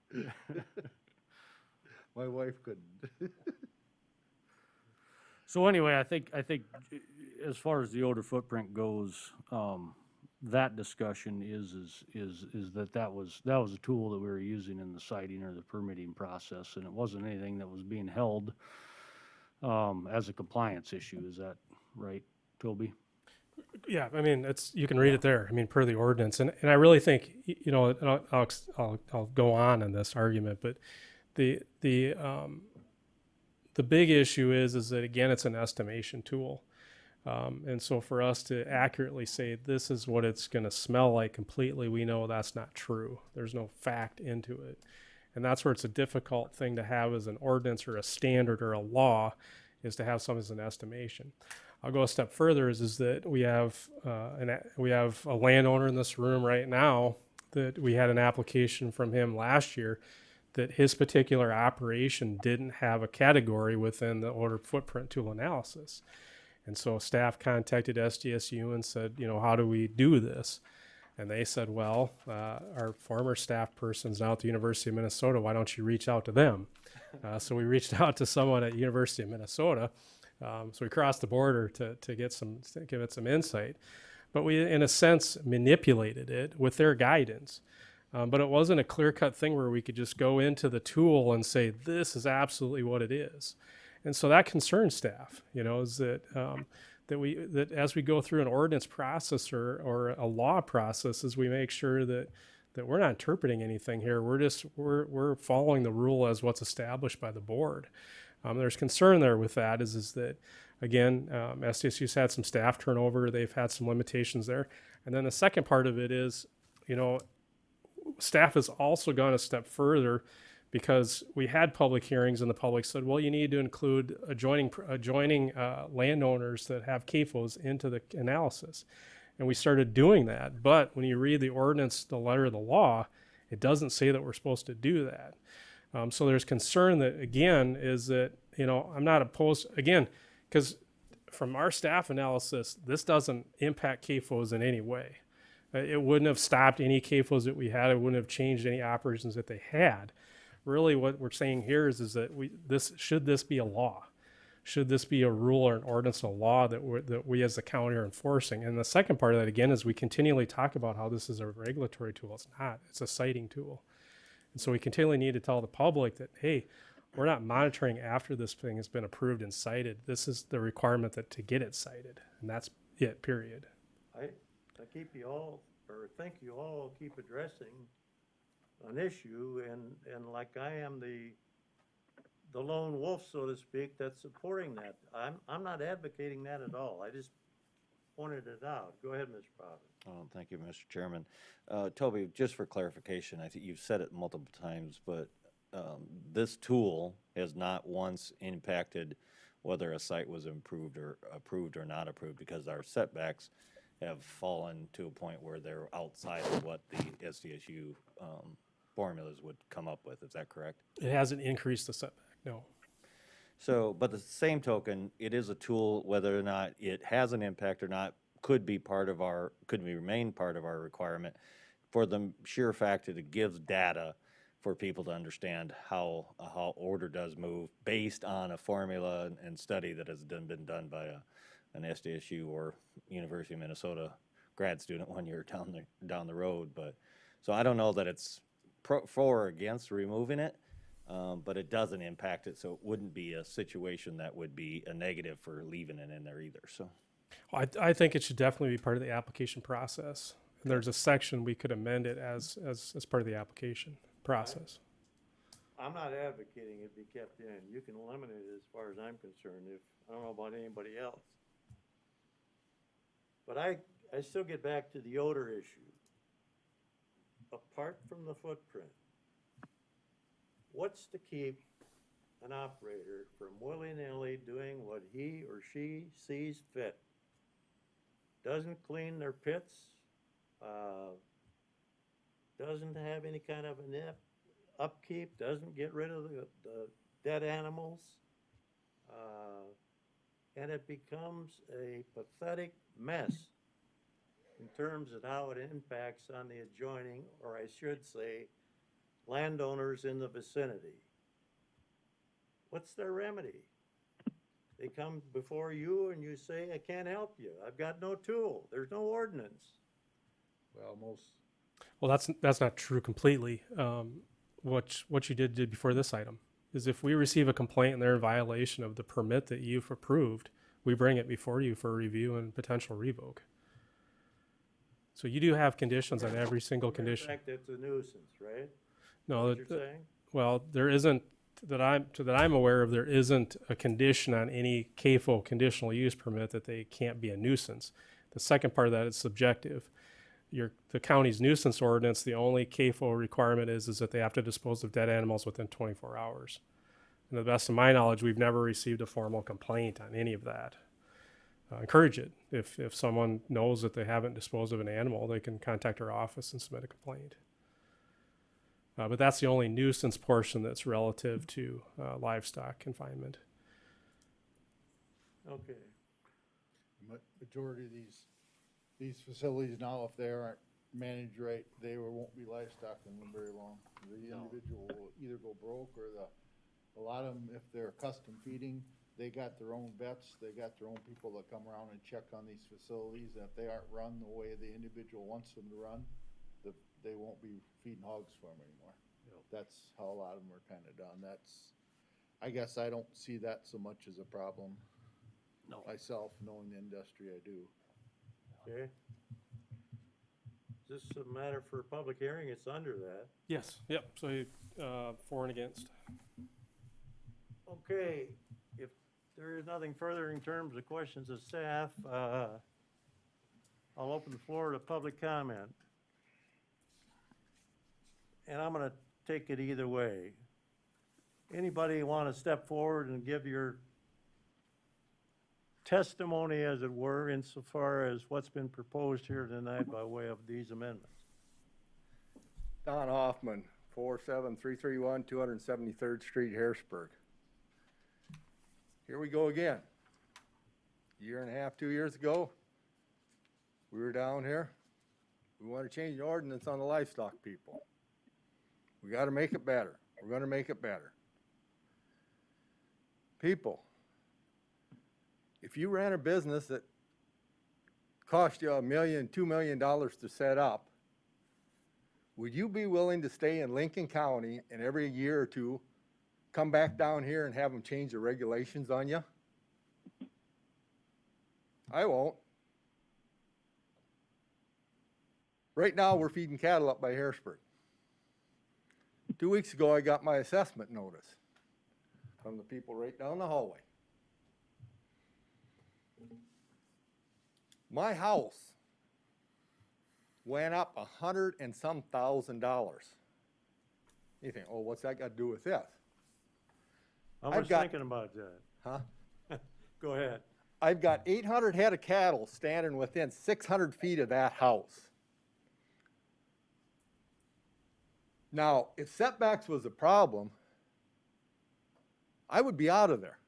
my wife couldn't. So anyway, I think as far as the odor footprint goes, that discussion is that was a tool that we were using in the citing or the permitting process, and it wasn't anything that was being held as a compliance issue. Is that right, Toby? Yeah, I mean, you can read it there. I mean, per the ordinance, and I really think, you know, and I'll go on this argument, but the big issue is that, again, it's an estimation tool. And so for us to accurately say this is what it's going to smell like completely, we know that's not true. There's no fact into it. And that's where it's a difficult thing to have as an ordinance or a standard or a law, is to have something as an estimation. I'll go a step further is that we have a landowner in this room right now that we had an application from him last year that his particular operation didn't have a category within the odor footprint tool analysis. And so staff contacted SDSU and said, you know, how do we do this? And they said, well, our former staff person's now at the University of Minnesota. Why don't you reach out to them? So we reached out to someone at University of Minnesota. So we crossed the border to give it some insight. But we, in a sense, manipulated it with their guidance. But it wasn't a clear-cut thing where we could just go into the tool and say, this is absolutely what it is. And so that concerns staff, you know, is that that as we go through an ordinance process or a law process, is we make sure that we're not interpreting anything here. We're following the rule as what's established by the board. There's concern there with that is that, again, SDSU's had some staff turnover. They've had some limitations there. And then the second part of it is, you know, staff has also gone a step further because we had public hearings and the public said, well, you need to include adjoining landowners that have CAFOs into the analysis. And we started doing that. But when you read the ordinance, the letter of the law, it doesn't say that we're supposed to do that. So there's concern that, again, is that, you know, I'm not opposed, again, because from our staff analysis, this doesn't impact CAFOs in any way. It wouldn't have stopped any CAFOs that we had. It wouldn't have changed any operations that they had. Really what we're saying here is that should this be a law? Should this be a rule or an ordinance, a law that we as the county are enforcing? And the second part of that, again, is we continually talk about how this is a regulatory tool. It's not. It's a citing tool. And so we continually need to tell the public that, hey, we're not monitoring after this thing has been approved and cited. This is the requirement to get it cited. And that's it, period. I think you all keep addressing an issue, and like I am the lone wolf, so to speak, that's supporting that. I'm not advocating that at all. I just pointed it out. Go ahead, Mr. Prophet. Oh, thank you, Mr. Chairman. Toby, just for clarification, I think you've said it multiple times, but this tool has not once impacted whether a site was approved or not approved, because our setbacks have fallen to a point where they're outside of what the SDSU formulas would come up with. Is that correct? It hasn't increased the setback, no. So, but the same token, it is a tool, whether or not it has an impact or not, could remain part of our requirement for the sheer fact that it gives data for people to understand how order does move based on a formula and study that has been done by an SDSU or University of Minnesota grad student 1 year down the road. But so I don't know that it's for or against removing it, but it doesn't impact it, so it wouldn't be a situation that would be a negative for leaving it in there either. So I think it should definitely be part of the application process. And there's a section we could amend it as part of the application process. I'm not advocating it be kept in. You can eliminate it as far as I'm concerned. I don't know about anybody else. But I still get back to the odor issue. Apart from the footprint, what's to keep an operator from willy-nilly doing what he or she sees fit? Doesn't clean their pits, doesn't have any kind of an upkeep, doesn't get rid of the dead animals, and it becomes a pathetic mess in terms of how it impacts on the adjoining, or I should say, landowners in the vicinity. What's their remedy? They come before you and you say, I can't help you. I've got no tool. There's no ordinance. Well, that's not true completely. What you did before this item is if we receive a complaint and they're in violation of the permit that you've approved, we bring it before you for review and potential revoke. So you do have conditions on every single condition. In fact, it's a nuisance, right? No, What you're saying? well, there isn't that I'm aware of. There isn't a condition on any CAFO conditional use permit that they can't be a nuisance. The second part of that is subjective. The county's nuisance ordinance, the only CAFO requirement is that they have to dispose of dead animals within 24 hours. And to the best of my knowledge, we've never received a formal complaint on any of that. Encourage it. If someone knows that they haven't disposed of an animal, they can contact our office and submit a complaint. But that's the only nuisance portion that's relative to livestock confinement. Okay. Majority of these facilities now, if they aren't managed right, they won't be livestock in them very long. The individual will either go broke or a lot of them, if they're custom feeding, they got their own vets, they got their own people that come around and check on these facilities. And if they aren't run the way the individual wants them to run, they won't be feeding hogs for them anymore. That's how a lot of them are kind of done. I guess I don't see that so much as a problem. No. Myself, knowing the industry, I do. Okay. Is this a matter for a public hearing? It's under that. Yes. Yep. So for and against. Okay, if there is nothing further in terms of questions of staff, I'll open the floor to public comment. And I'm gonna take it either way. Anybody want to step forward and give your testimony, as it were, insofar as what's been proposed here tonight by way of these amendments? Don Hoffman, 47331 273rd Street, Harrisburg. Here we go again. Year and a half, 2 years ago, we were down here. We want to change the ordinance on the livestock people. We got to make it better. We're going to make it better. People, if you ran a business that cost you $1 million, $2 million to set up, would you be willing to stay in Lincoln County and every year or two come back down here and have them change the regulations on you? I won't. Right now, we're feeding cattle up by Harrisburg. 2 weeks ago, I got my assessment notice from the people right down the hallway. My house went up $100 and some thousand. You think, oh, what's that got to do with this? I I've was got- thinking about that. Huh? Go ahead. I've got 800 head of cattle standing within 600 feet of that house. Now, if setbacks was a problem, I would be out of there.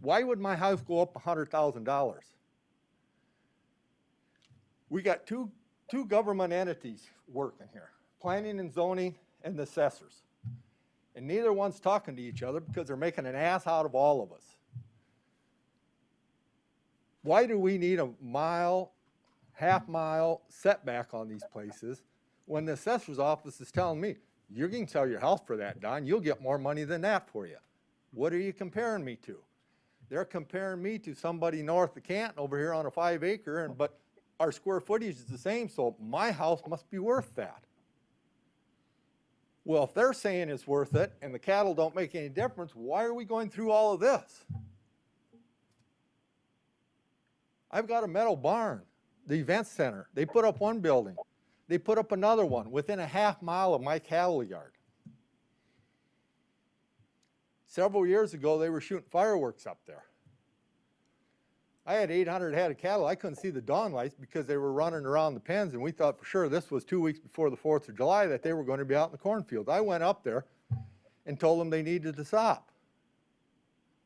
Why would my house go up $100,000? We got two government entities working here, planning and zoning and the assessors. And neither one's talking to each other because they're making an ass out of all of us. Why do we need a mile, half-mile setback on these places when the assessor's office is telling me, you're going to sell your house for that, Don, you'll get more money than that for you? What are you comparing me to? They're comparing me to somebody north of Canton over here on a 5 acre, but our square footage is the same, so my house must be worth that. Well, if they're saying it's worth it and the cattle don't make any difference, why are we going through all of this? I've got a metal barn, the event center. They put up one building. They put up another one within a half mile of my cattle yard. Several years ago, they were shooting fireworks up there. I had 800 head of cattle. I couldn't see the dawn lights because they were running around the pens, and we thought for sure this was 2 weeks before the 4th of July that they were going to be out in the cornfield. I went up there and told them they needed to stop.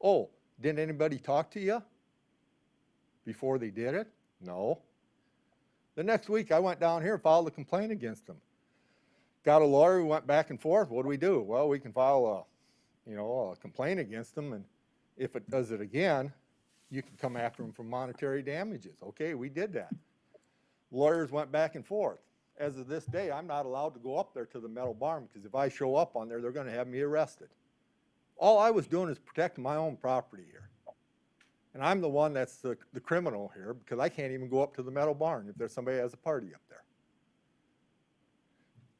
Oh, didn't anybody talk to you before they did it? No. The next week, I went down here and filed a complaint against them. Got a lawyer, we went back and forth. What do we do? Well, we can file a complaint against them, and if it does it again, you can come after them for monetary damages. Okay, we did that. Lawyers went back and forth. As of this day, I'm not allowed to go up there to the metal barn because if I show up on there, they're going to have me arrested. All I was doing is protecting my own property here. And I'm the one that's the criminal here because I can't even go up to the metal barn if there's somebody has a party up there.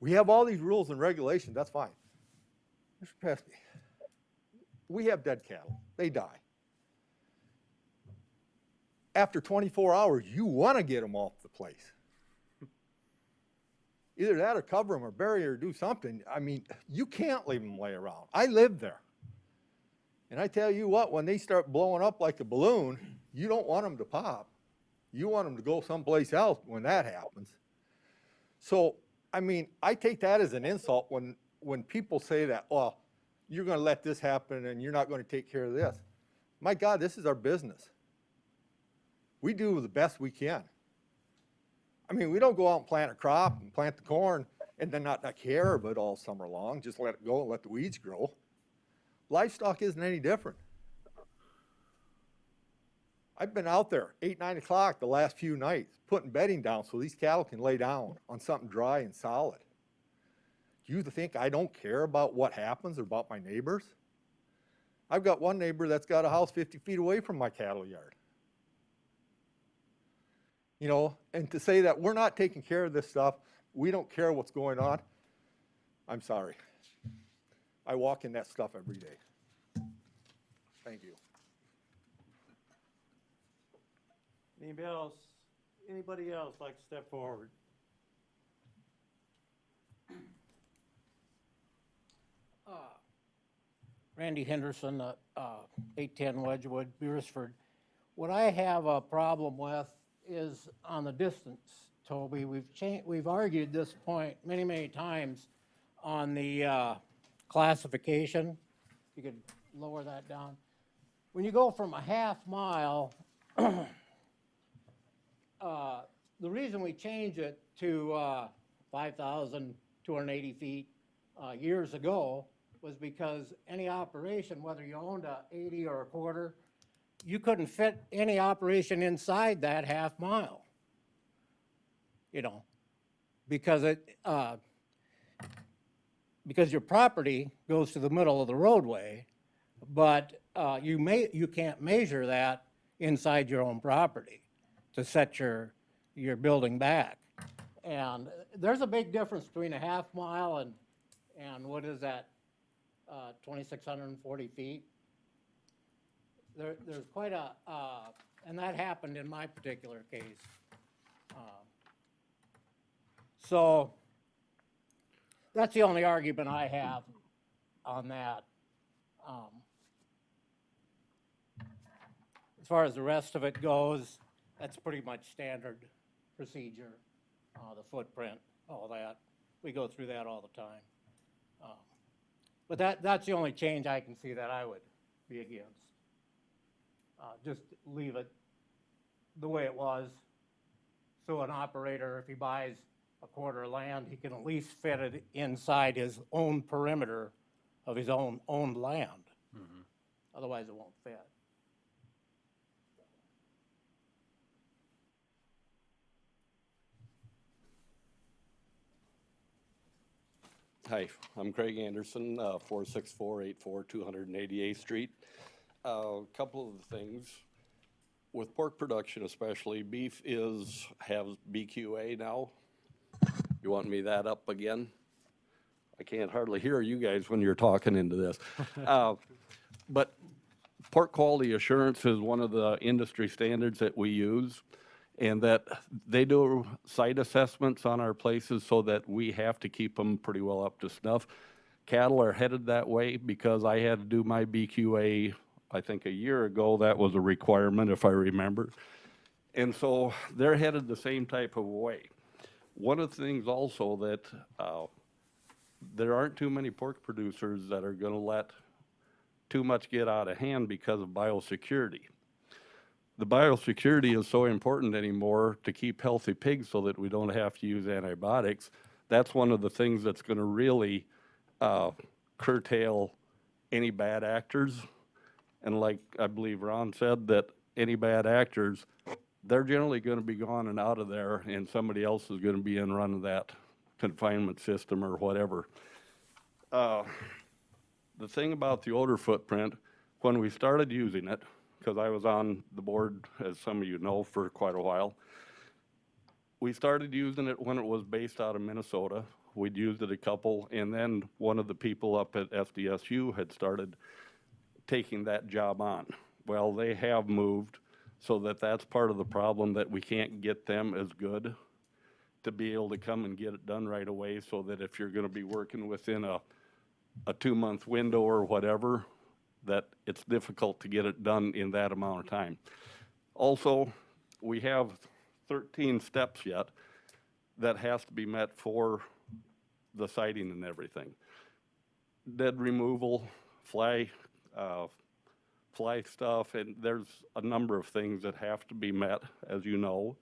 We have all these rules and regulations, that's fine. Mr. Pesky, we have dead cattle. They die. After 24 hours, you want to get them off the place. Either that or cover them or bury or do something. I mean, you can't leave them lay around. I live there. And I tell you what, when they start blowing up like a balloon, you don't want them to pop. You want them to go someplace else when that happens. So I mean, I take that as an insult when people say that, well, you're gonna let this happen and you're not gonna take care of this. My God, this is our business. We do the best we can. I mean, we don't go out and plant a crop and plant the corn and then not care about it all summer long, just let it go and let the weeds grow. Livestock isn't any different. I've been out there 8, 9 o'clock the last few nights, putting bedding down so these cattle can lay down on something dry and solid. Do you think I don't care about what happens or about my neighbors? I've got one neighbor that's got a house 50 feet away from my cattle yard. You know, and to say that we're not taking care of this stuff, we don't care what's going on, I'm sorry. I walk in that stuff every day. Thank you. Anybody else like to step forward? Randy Henderson, 810 Wedgewood, Beresford. What I have a problem with is on the distance, Toby. We've argued this point many, many times on the classification. If you could lower that down. When you go from a half mile, the reason we changed it to 5,280 feet years ago was because any operation, whether you owned a 80 or a quarter, you couldn't fit any operation inside that half mile. You know, because because your property goes to the middle of the roadway, but you can't measure that inside your own property to set your building back. And there's a big difference between a half mile and what is that, 2,640 feet. There's quite a, and that happened in my particular case. So that's the only argument I have on that. As far as the rest of it goes, that's pretty much standard procedure, the footprint, all that. We go through that all the time. But that's the only change I can see that I would be against. Just leave it the way it was. So an operator, if he buys a quarter of land, he can at least fit it inside his own perimeter of his own owned land. Mm-hmm. Otherwise, it won't fit. Hi, I'm Craig Anderson, 46484 288th Street. A couple of things. With pork production especially, beef has BQA now. You want me that up again? I can't hardly hear you guys when you're talking into this. But pork quality assurance is one of the industry standards that we use, and that they do site assessments on our places so that we have to keep them pretty well up to snuff. Cattle are headed that way because I had to do my BQA, I think a year ago. That was a requirement, if I remember. And so they're headed the same type of way. One of the things also that there aren't too many pork producers that are gonna let too much get out of hand because of biosecurity. The biosecurity is so important anymore to keep healthy pigs so that we don't have to use antibiotics. That's one of the things that's gonna really curtail any bad actors. And like I believe Ron said, that any bad actors, they're generally gonna be gone and out of there, and somebody else is gonna be in running that confinement system or whatever. The thing about the odor footprint, when we started using it, because I was on the board, as some of you know, for quite a while, we started using it when it was based out of Minnesota. We'd used it a couple, and then one of the people up at SDSU had started taking that job on. Well, they have moved, so that's part of the problem, that we can't get them as good to be able to come and get it done right away, so that if you're gonna be working within a 2-month window or whatever, that it's difficult to get it done in that amount of time. Also, we have 13 steps yet that has to be met for the siding and everything. Dead removal, fly stuff, and there's a number of things that have to be met, as you know.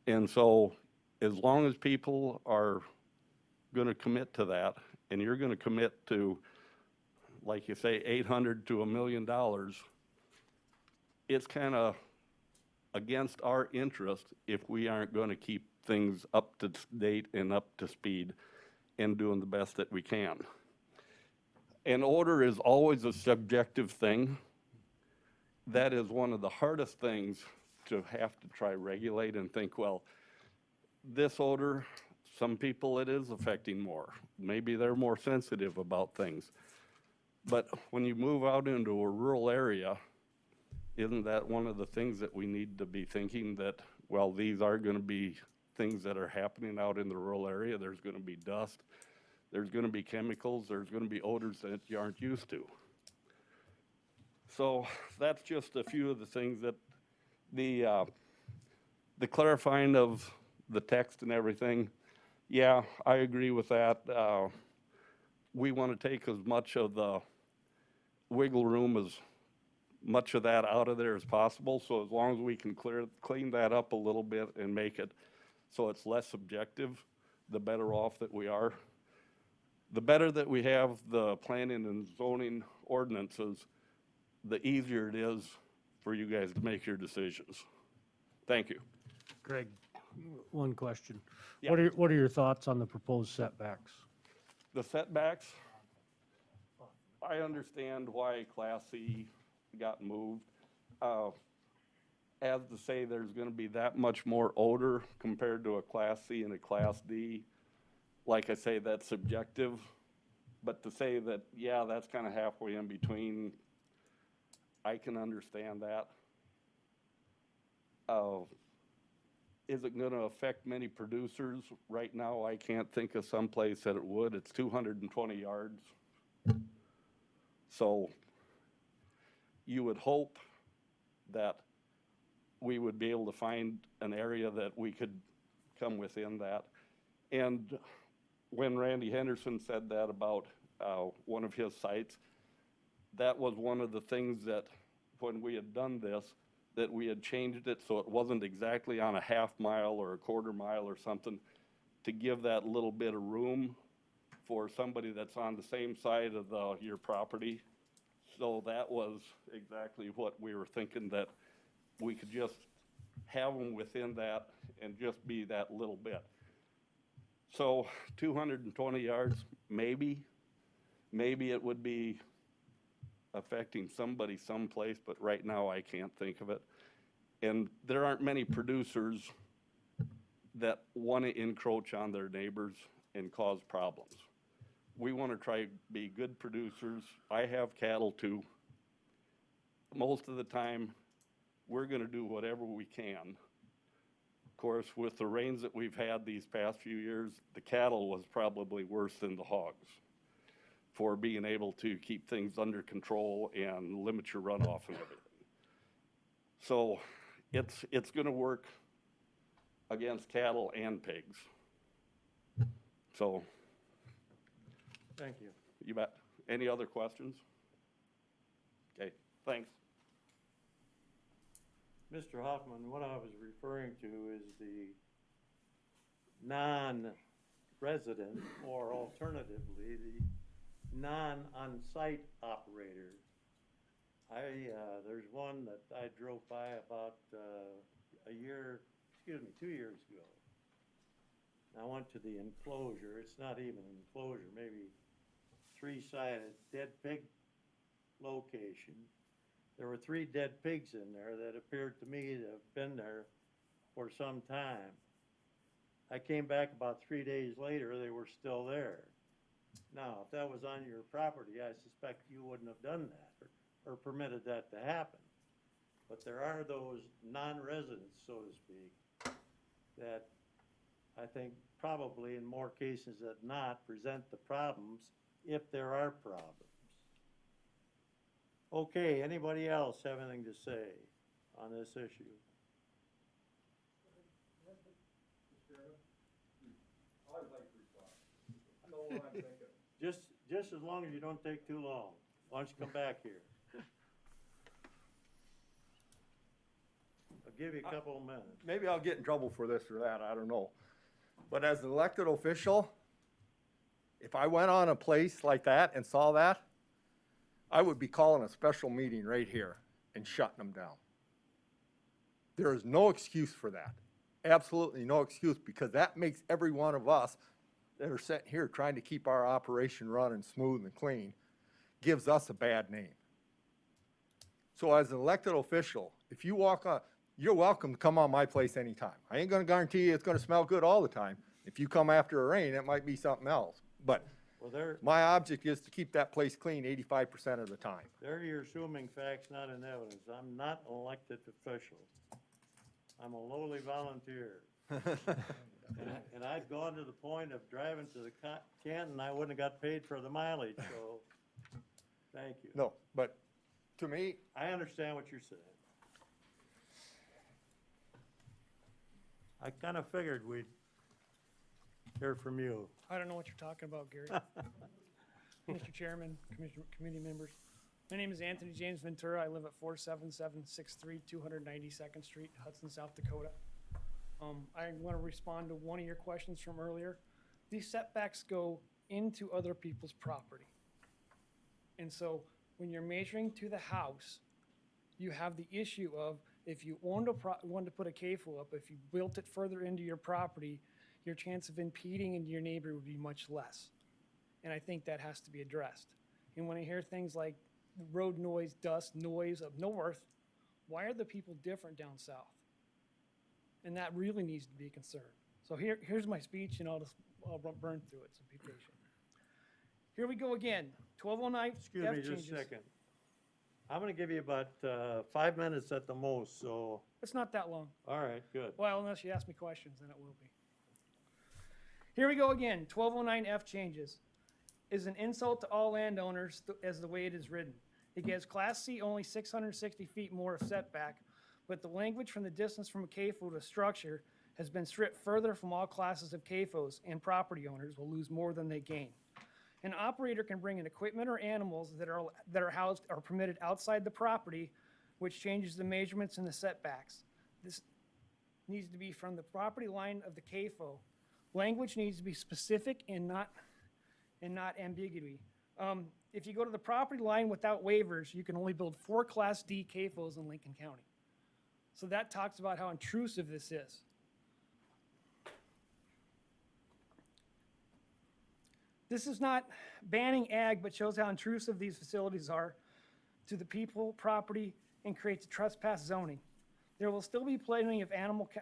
And so as long as people are gonna commit to that, and you're gonna commit to, like you say, $800 to $1 million, it's kind of against our interest if we aren't gonna keep things up to date and up to speed and doing the best that we can. And odor is always a subjective thing. That is one of the hardest things to have to try regulate and think, well, this odor, some people it is affecting more. Maybe they're more sensitive about things. But when you move out into a rural area, isn't that one of the things that we need to be thinking that, well, these are gonna be things that are happening out in the rural area. There's gonna be dust, there's gonna be chemicals, there's gonna be odors that you aren't used to. So that's just a few of the things that the clarifying of the text and everything, yeah, I agree with that. We want to take as much of the wiggle room, as much of that out of there as possible. So as long as we can clean that up a little bit and make it so it's less subjective, the better off that we are. The better that we have the planning and zoning ordinances, the easier it is for you guys to make your decisions. Thank you. Greg, one question. Yeah. What are your thoughts on the proposed setbacks? The setbacks, I understand why Class C got moved. As to say there's gonna be that much more odor compared to a Class C and a Class D, like I say, that's subjective. But to say that, yeah, that's kind of halfway in between, I can understand that. Is it gonna affect many producers? Right now, I can't think of some place that it would. It's 220 yards. So you would hope that we would be able to find an area that we could come within that. And when Randy Henderson said that about one of his sites, that was one of the things that when we had done this, that we had changed it so it wasn't exactly on a half mile or a quarter mile or something, to give that little bit of room for somebody that's on the same side of your property. So that was exactly what we were thinking, that we could just have them within that and just be that little bit. So 220 yards, maybe it would be affecting somebody someplace, but right now I can't think of it. And there aren't many producers that want to encroach on their neighbors and cause problems. We want to try to be good producers. I have cattle too. Most of the time, we're going to do whatever we can. Of course, with the rains that we've had these past few years, the cattle was probably worse than the hogs for being able to keep things under control and limit your runoff and everything. So it's going to work against cattle and pigs. So. Thank you. You bet. Any other questions? Okay, thanks. Mr. Hoffman, what I was referring to is the non-resident, or alternatively, the non-on-site operator. There's one that I drove by about 2 years ago. I went to the enclosure. It's not even an enclosure, maybe three-sided dead pig location. There were 3 dead pigs in there that appeared to me to have been there for some time. I came back about 3 days later, they were still there. Now, if that was on your property, I suspect you wouldn't have done that or permitted that to happen. But there are those non-residents, so to speak, that I think probably in more cases than not present the problems if there are problems. Okay, anybody else have anything to say on this issue? Just as long as you don't take too long. Why don't you come back here? I'll give you a couple of minutes. Maybe I'll get in trouble for this or that, I don't know. But as an elected official, if I went on a place like that and saw that, I would be calling a special meeting right here and shutting them down. There is no excuse for that. Absolutely no excuse, because that makes every one of us that are sitting here trying to keep our operation running smooth and clean, gives us a bad name. So as an elected official, if you walk on, you're welcome to come on my place anytime. I ain't gonna guarantee you it's gonna smell good all the time. If you come after a rain, it might be something else. But Well, my object is to keep that place clean 85% of the time. there you're assuming facts, not in evidence. I'm not an elected official. I'm a lowly volunteer. And I'd gone to the point of driving to the Canton, I wouldn't have got paid for the mileage, so, thank you. No, but to me, I understand what you're saying. I kind of figured we'd hear from you. I don't know what you're talking about, Gary. Mr. Chairman, committee members. My name is Anthony James Ventura. I live at 47763 292nd Street, Hudson, South Dakota. I want to respond to one of your questions from earlier. These setbacks go into other people's property. And so when you're measuring to the house, you have the issue of if you wanted to put a CAFO up, if you built it further into your property, your chance of impeding into your neighbor would be much less. And I think that has to be addressed. And when I hear things like road noise, dust, noise up north, why are the people different down south? And that really needs to be a concern. So here's my speech, and I'll burn through it, so be patient. Here we go again, 1209 Excuse F me just changes. a second. I'm gonna give you about 5 minutes at the most, so, It's not that long. all right, good. Well, unless you ask me questions, then it will be. Here we go again, 1209F changes. Is an insult to all landowners as the way it is written. It gives Class C only 660 feet more of setback, but the language from the distance from a CAFO to a structure has been stripped further from all classes of CAFOs, and property owners will lose more than they gain. An operator can bring in equipment or animals that are housed or permitted outside the property, which changes the measurements and the setbacks. This needs to be from the property line of the CAFO. Language needs to be specific and not ambiguity. If you go to the property line without waivers, you can only build 4 Class D CAFOs in Lincoln County. So that talks about how intrusive this is. This is not banning ag, but shows how intrusive these facilities are to the people, property, and creates a trespass zoning. There will still be plenty of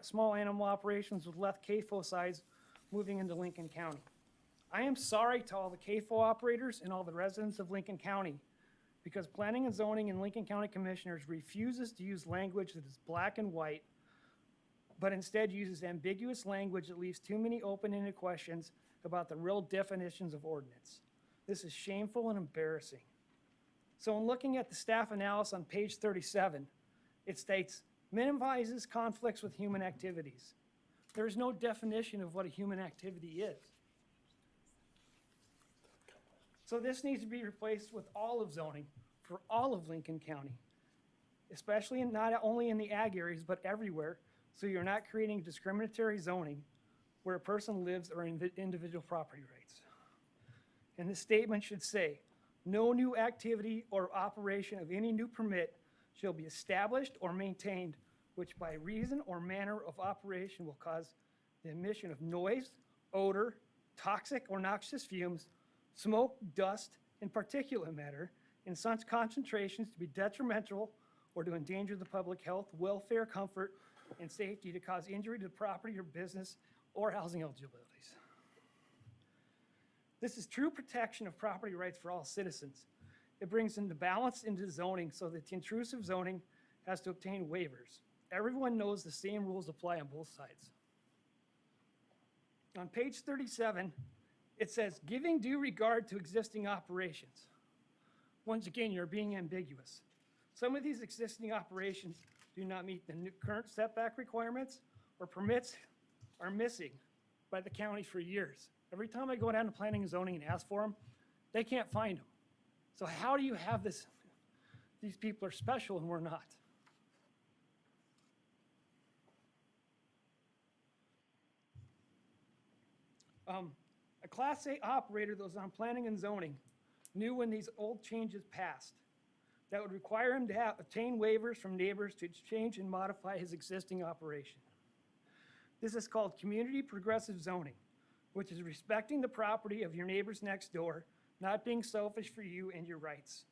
small animal operations with less CAFO size moving into Lincoln County. I am sorry to all the CAFO operators and all the residents of Lincoln County, because Planning and Zoning and Lincoln County Commissioners refuses to use language that is black and white, but instead uses ambiguous language that leaves too many open-ended questions about the real definitions of ordinance. This is shameful and embarrassing. So in looking at the staff analysis on page 37, it states, minimizes conflicts with human activities. There is no definition of what a human activity is. So this needs to be replaced with all of zoning for all of Lincoln County, especially not only in the ag areas, but everywhere, so you're not creating discriminatory zoning where a person lives or individual property rights. And this statement should say, no new activity or operation of any new permit shall be established or maintained which by reason or manner of operation will cause the emission of noise, odor, toxic or noxious fumes, smoke, dust, and particulate matter in such concentrations to be detrimental or to endanger the public health, welfare, comfort, and safety, to cause injury to property or business or housing eligibilities. This is true protection of property rights for all citizens. It brings into balance into zoning so that the intrusive zoning has to obtain waivers. Everyone knows the same rules apply on both sides. On page 37, it says, giving due regard to existing operations. Once again, you're being ambiguous. Some of these existing operations do not meet the current setback requirements, or permits are missing by the county for years. Every time I go down to planning and zoning and ask for them, they can't find them. So how do you have this, these people are special and we're not? A Class A operator that was on planning and zoning knew when these old changes passed that would require him to obtain waivers from neighbors to change and modify his existing operation. This is called community progressive zoning, which is respecting the property of your neighbors next door, not being selfish for you and your rights.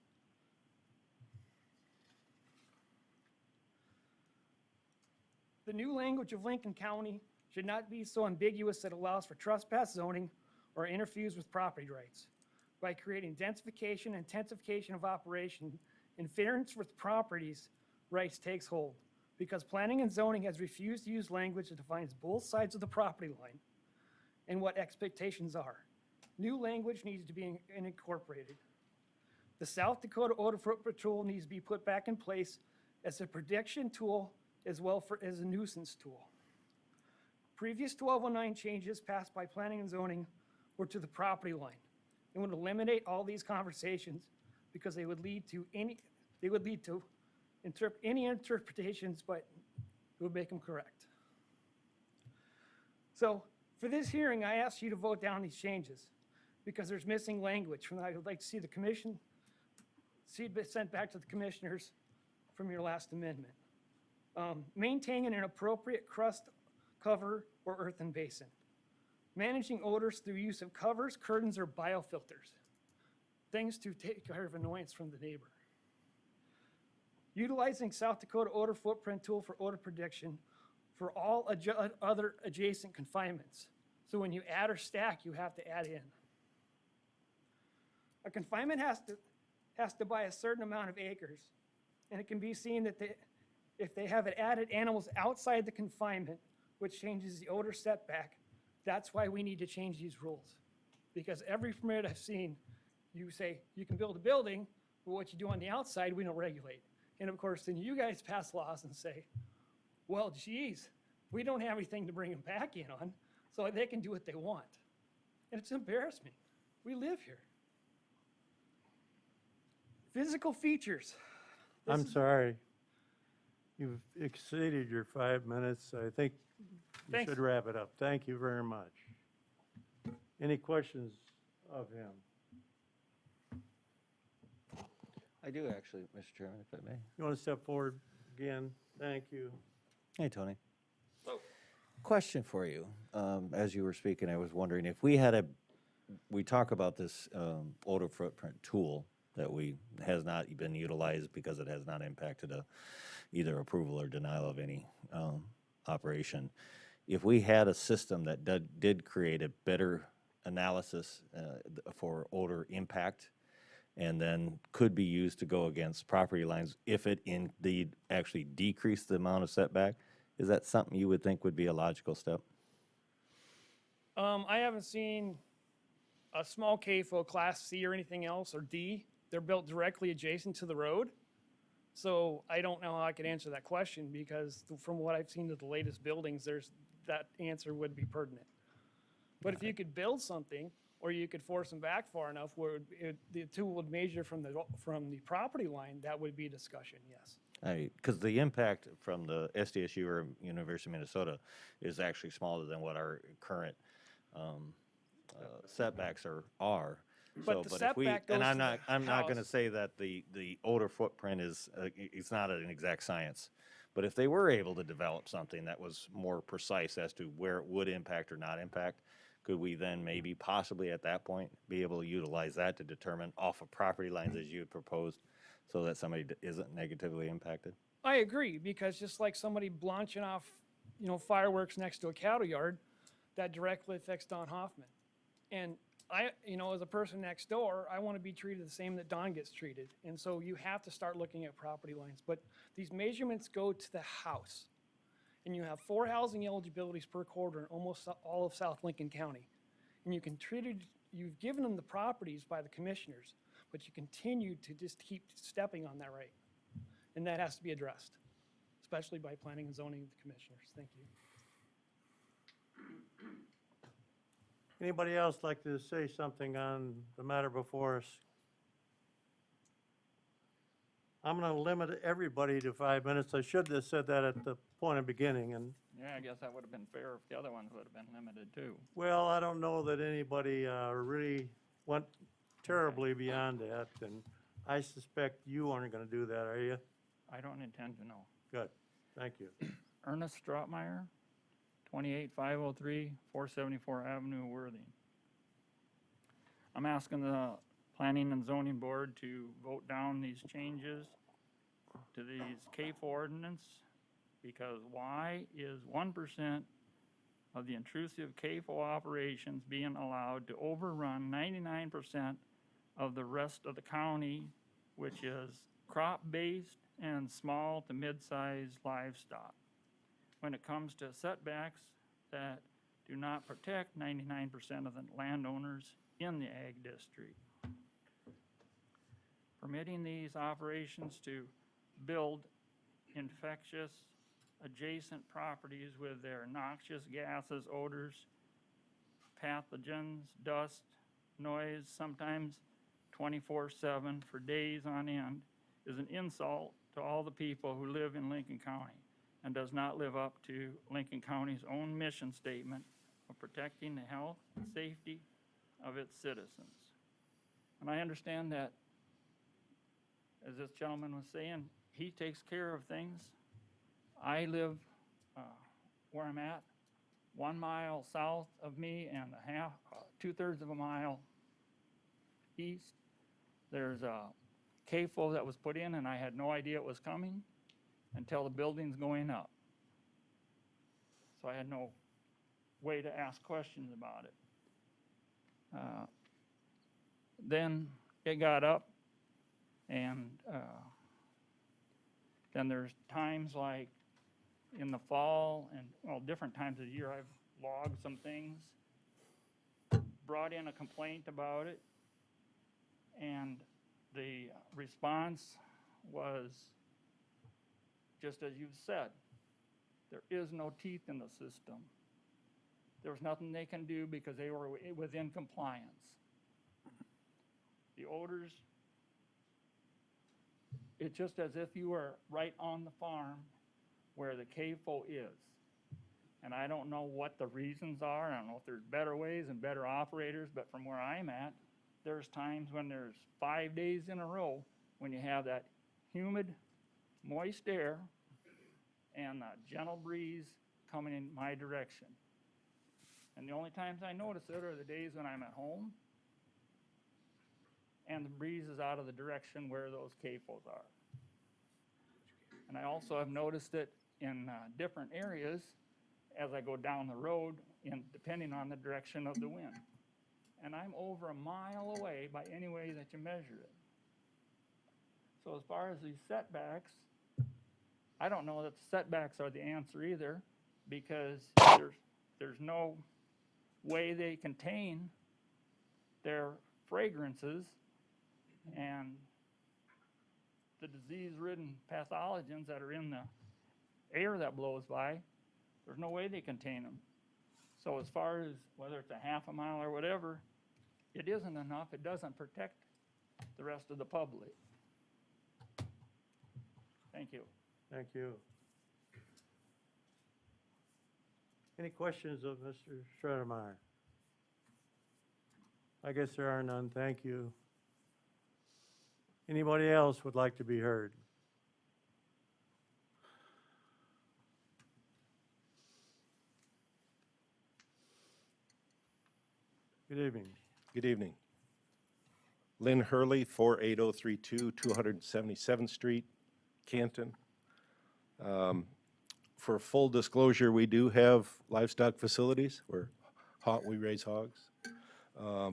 The new language of Lincoln County should not be so ambiguous that it allows for trespass zoning or interferes with property rights. By creating densification and intensification of operation, interference with properties rights takes hold. Because planning and zoning has refused to use language that defines both sides of the property line and what expectations are. New language needs to be incorporated. The South Dakota Odor Footprint Tool needs to be put back in place as a prediction tool as well as a nuisance tool. Previous 1209 changes passed by planning and zoning were to the property line and would eliminate all these conversations because they would lead to any interpretations, but it would make them correct. So for this hearing, I asked you to vote down these changes because there's missing language. I would like to see the commission, see it sent back to the commissioners from your last amendment. Maintaining an appropriate crust cover or earthen basin. Managing odors through use of covers, curtains, or biofilters. Things to take care of annoyance from the neighbor. Utilizing South Dakota Odor Footprint Tool for odor prediction for all other adjacent confinements. So when you add or stack, you have to add in. A confinement has to buy a certain amount of acres, and it can be seen that if they have added animals outside the confinement, which changes the odor setback, that's why we need to change these rules. Because every permit I've seen, you say you can build a building, but what you do on the outside, we don't regulate. And of course, then you guys pass laws and say, well, geez, we don't have anything to bring them back in on, so they can do what they want. And it's embarrassing. We live here. Physical features. I'm sorry. You've exceeded your 5 minutes. I think you Thanks. should wrap it up. Thank you very much. Any questions of him? I do actually, Mr. Chairman, if I may. You want to step forward again? Thank you. Hey, Tony. Question for you. As you were speaking, I was wondering if we talk about this odor footprint tool that has not been utilized because it has not impacted either approval or denial of any operation. If we had a system that did create a better analysis for odor impact and then could be used to go against property lines if it indeed actually decreased the amount of setback, is that something you would think would be a logical step? I haven't seen a small CAFO Class C or anything else, or D. They're built directly adjacent to the road. So I don't know how I could answer that question because from what I've seen of the latest buildings, that answer would be pertinent. But if you could build something, or you could force them back far enough where the tool would measure from the property line, that would be a discussion, yes. Because the impact from the SDSU or University of Minnesota is actually smaller than what our current setbacks are. But the if we, setback goes and I'm to not, the I'm not going to house. say that the odor footprint is, it's not an exact science. But if they were able to develop something that was more precise as to where it would impact or not impact, could we then maybe possibly at that point be able to utilize that to determine off of property lines as you had proposed so that somebody isn't negatively impacted? I agree, because just like somebody launching off, fireworks next to a cattle yard, that directly affects Don Hoffman. And I, as a person next door, I want to be treated the same that Don gets treated. And so you have to start looking at property lines. But these measurements go to the house. And you have 4 housing eligibilities per quarter in almost all of South Lincoln County. And you've given them the properties by the commissioners, but you continue to just keep stepping on that right. And that has to be addressed, especially by planning and zoning of the commissioners. Thank you. Anybody else like to say something on the matter before us? I'm gonna limit everybody to 5 minutes. I should have said that at the point of beginning, and, Yeah, I guess that would have been fair if the other ones would have been limited too. well, I don't know that anybody really went terribly beyond that, and I suspect you aren't gonna do that, are you? I don't intend to know. Good, thank you. Ernest Strautmeyer, 28503 474 Avenue, Worthing. I'm asking the Planning and Zoning Board to vote down these changes to these CAFE ordinance, because why is 1% of the intrusive CAFO operations being allowed to overrun 99% of the rest of the county, which is crop-based and small to mid-sized livestock, when it comes to setbacks that do not protect 99% of the landowners in the ag district? Permitting these operations to build infectious adjacent properties with their noxious gases, odors, pathogens, dust, noise, sometimes 24/7 for days on end, is an insult to all the people who live in Lincoln County and does not live up to Lincoln County's own mission statement of protecting the health and safety of its citizens. And I understand that, as this gentleman was saying, he takes care of things. I live where I'm at, 1 mile south of me and a half, 2/3 of a mile east. There's a CAFO that was put in, and I had no idea it was coming until the building's going up. So I had no way to ask questions about it. Then it got up, and then there's times like in the fall and, well, different times of the year, I've logged some things, brought in a complaint about it, and the response was just as you've said. There is no teeth in the system. There was nothing they can do because they were within compliance. The odors, it's just as if you were right on the farm where the CAFO is. And I don't know what the reasons are. I don't know if there's better ways and better operators, but from where I'm at, there's times when there's 5 days in a row when you have that humid, moist air and a gentle breeze coming in my direction. And the only times I notice it are the days when I'm at home and the breeze is out of the direction where those CAFOs are. And I also have noticed it in different areas as I go down the road, depending on the direction of the wind. And I'm over a mile away by any way that you measure it. So as far as these setbacks, I don't know that the setbacks are the answer either, because there's no way they contain their fragrances and the disease-ridden pathogens that are in the air that blows by. There's no way they contain them. So as far as whether it's a half a mile or whatever, it isn't enough. It doesn't protect the rest of the public. Thank you. Thank you. Any questions of Mr. Stratemeyer? I guess there are none. Thank you. Anybody else would like to be heard? Good evening. Good evening. Lynn Hurley, 48032, 277th Street, Canton. For full disclosure, we do have livestock facilities. We raise hogs.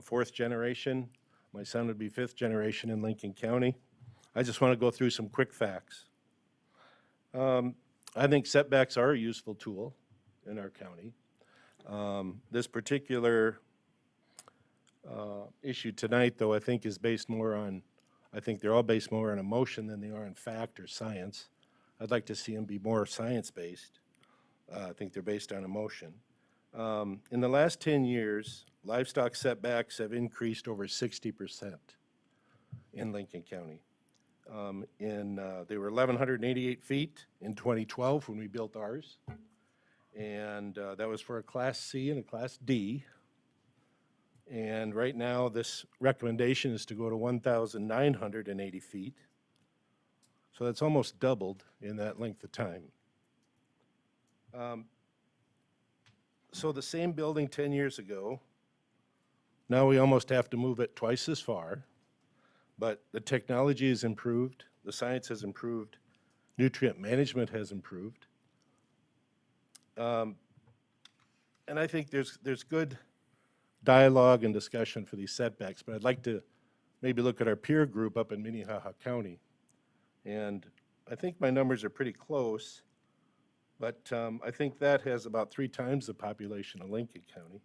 Fourth generation. My son would be fifth generation in Lincoln County. I just want to go through some quick facts. I think setbacks are a useful tool in our county. This particular issue tonight, though, I think is based more on, I think they're all based more on emotion than they are on fact or science. I'd like to see them be more science-based. I think they're based on emotion. In the last 10 years, livestock setbacks have increased over 60% in Lincoln County. They were 1,188 feet in 2012 when we built ours. And that was for a Class C and a Class D. And right now, this recommendation is to go to 1,980 feet. So that's almost doubled in that length of time. So the same building 10 years ago, now we almost have to move it twice as far. But the technology has improved, the science has improved, nutrient management has improved. And I think there's good dialogue and discussion for these setbacks, but I'd like to maybe look at our peer group up in Minnehaha County. And I think my numbers are pretty close, but I think that has about 3 times the population of Lincoln County.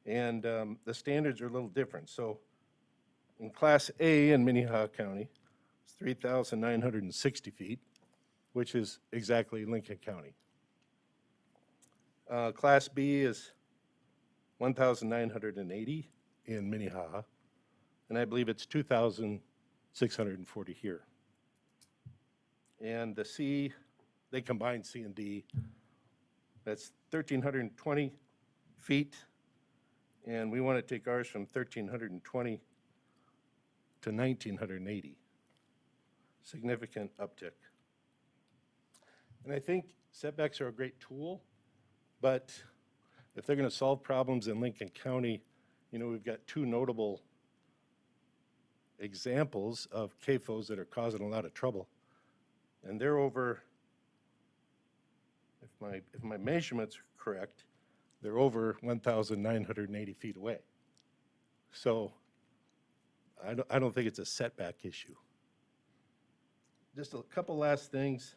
And the standards are a little different. So in Class A in Minnehaha County, it's 3,960 feet, which is exactly Lincoln County. Class B is 1,980 in Minnehaha, and I believe it's 2,640 here. And the C, they combine C and D, that's 1,320 feet, and we want to take ours from 1,320 to 1,980. Significant uptick. And I think setbacks are a great tool, but if they're going to solve problems in Lincoln County, you know, we've got 2 notable examples of CAFOs that are causing a lot of trouble. And they're over, if my measurements are correct, they're over 1,980 feet away. So I don't think it's a setback issue. Just a couple last things.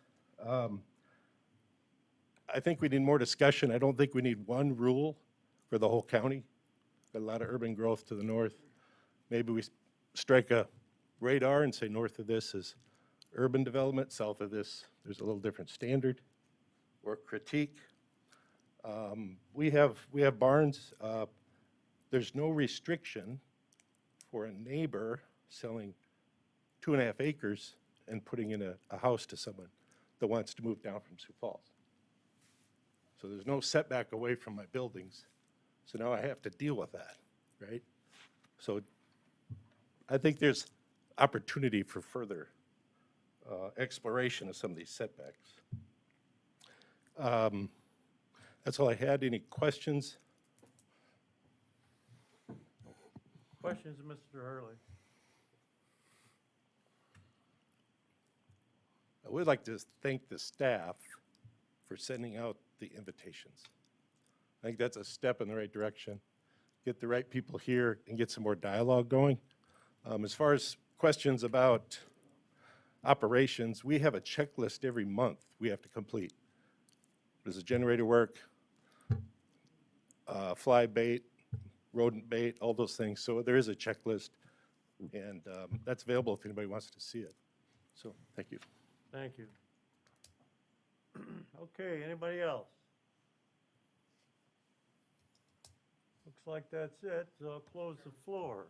I think we need more discussion. I don't think we need one rule for the whole county. Got a lot of urban growth to the north. Maybe we strike a radar and say north of this is urban development, south of this there's a little different standard or critique. We have barns. There's no restriction for a neighbor selling 2.5 acres and putting in a house to someone that wants to move down from Sioux Falls. So there's no setback away from my buildings. So now I have to deal with that, right? So I think there's opportunity for further exploration of some of these setbacks. That's all I had. Any questions? Questions, Mr. Hurley? I would like to thank the staff for sending out the invitations. I think that's a step in the right direction. Get the right people here and get some more dialogue going. As far as questions about operations, we have a checklist every month we have to complete. Does the generator work? Fly bait, rodent bait, all those things. So there is a checklist, and that's available if anybody wants to see it. So thank you. Thank you. Okay, anybody else? Looks like that's it, so I'll close the floor.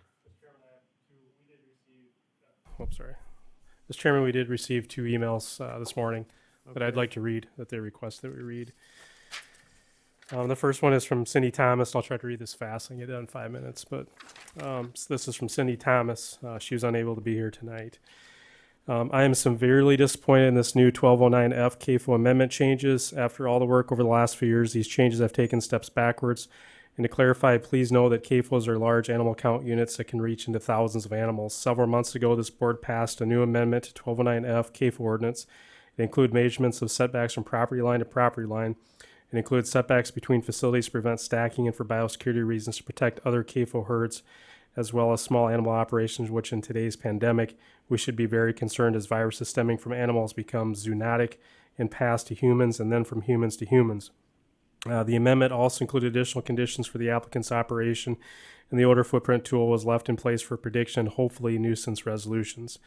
Oops, sorry. Mr. Chairman, we did receive 2 emails this morning that I'd Okay. like to read, that they request that we read. The first one is from Cindy Thomas. I'll try to read this fast and get it done in 5 minutes. But so this is from Cindy Thomas. She was unable to be here tonight. I am severely disappointed in this new 1209F CAFO amendment changes. After all the work over the last few years, these changes have taken steps backwards. And to clarify, please know that CAFOs are large animal count units that can reach into thousands of animals. Several months ago, this board passed a new amendment to 1209F CAFO ordinance. It includes measurements of setbacks from property line to property line. It includes setbacks between facilities to prevent stacking and for biosecurity reasons to protect other CAFO herds, as well as small animal operations, which in today's pandemic, we should be very concerned as viruses stemming from animals become zoonotic and pass to humans and then from humans to humans. The amendment also included additional conditions for the applicant's operation, and the odor footprint tool was left in place for prediction, hopefully nuisance resolutions.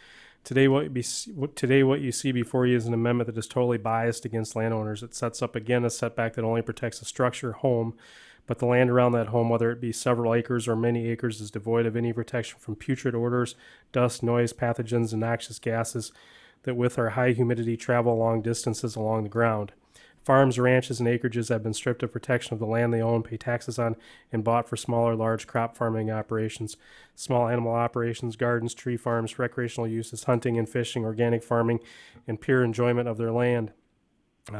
Today, what you see before you is an amendment that is totally biased against landowners. It sets up again a setback that only protects a structure, home, but the land around that home, whether it be several acres or many acres, is devoid of any protection from putrid odors, dust, noise, pathogens, and noxious gases that with our high humidity travel long distances along the ground. Farms, ranches, and acreages have been stripped of protection of the land they own, pay taxes on, and bought for smaller, large crop farming operations, small animal operations, gardens, tree farms, recreational uses, hunting and fishing, organic farming, and pure enjoyment of their land.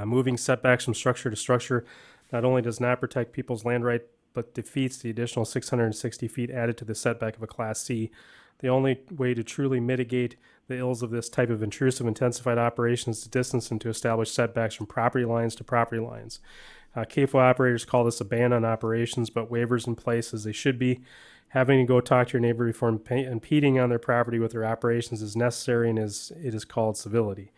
Moving setbacks from structure to structure not only does not protect people's land right, but defeats the additional 660 feet added to the setback of a Class C. The only way to truly mitigate the ills of this type of intrusive intensified operation is to distance and to establish setbacks from property lines to property lines. CAFO operators call this a ban on operations, but waivers in place as they should be. Having to go talk to your neighbor before impeding on their property with their operations is necessary and it is called civility.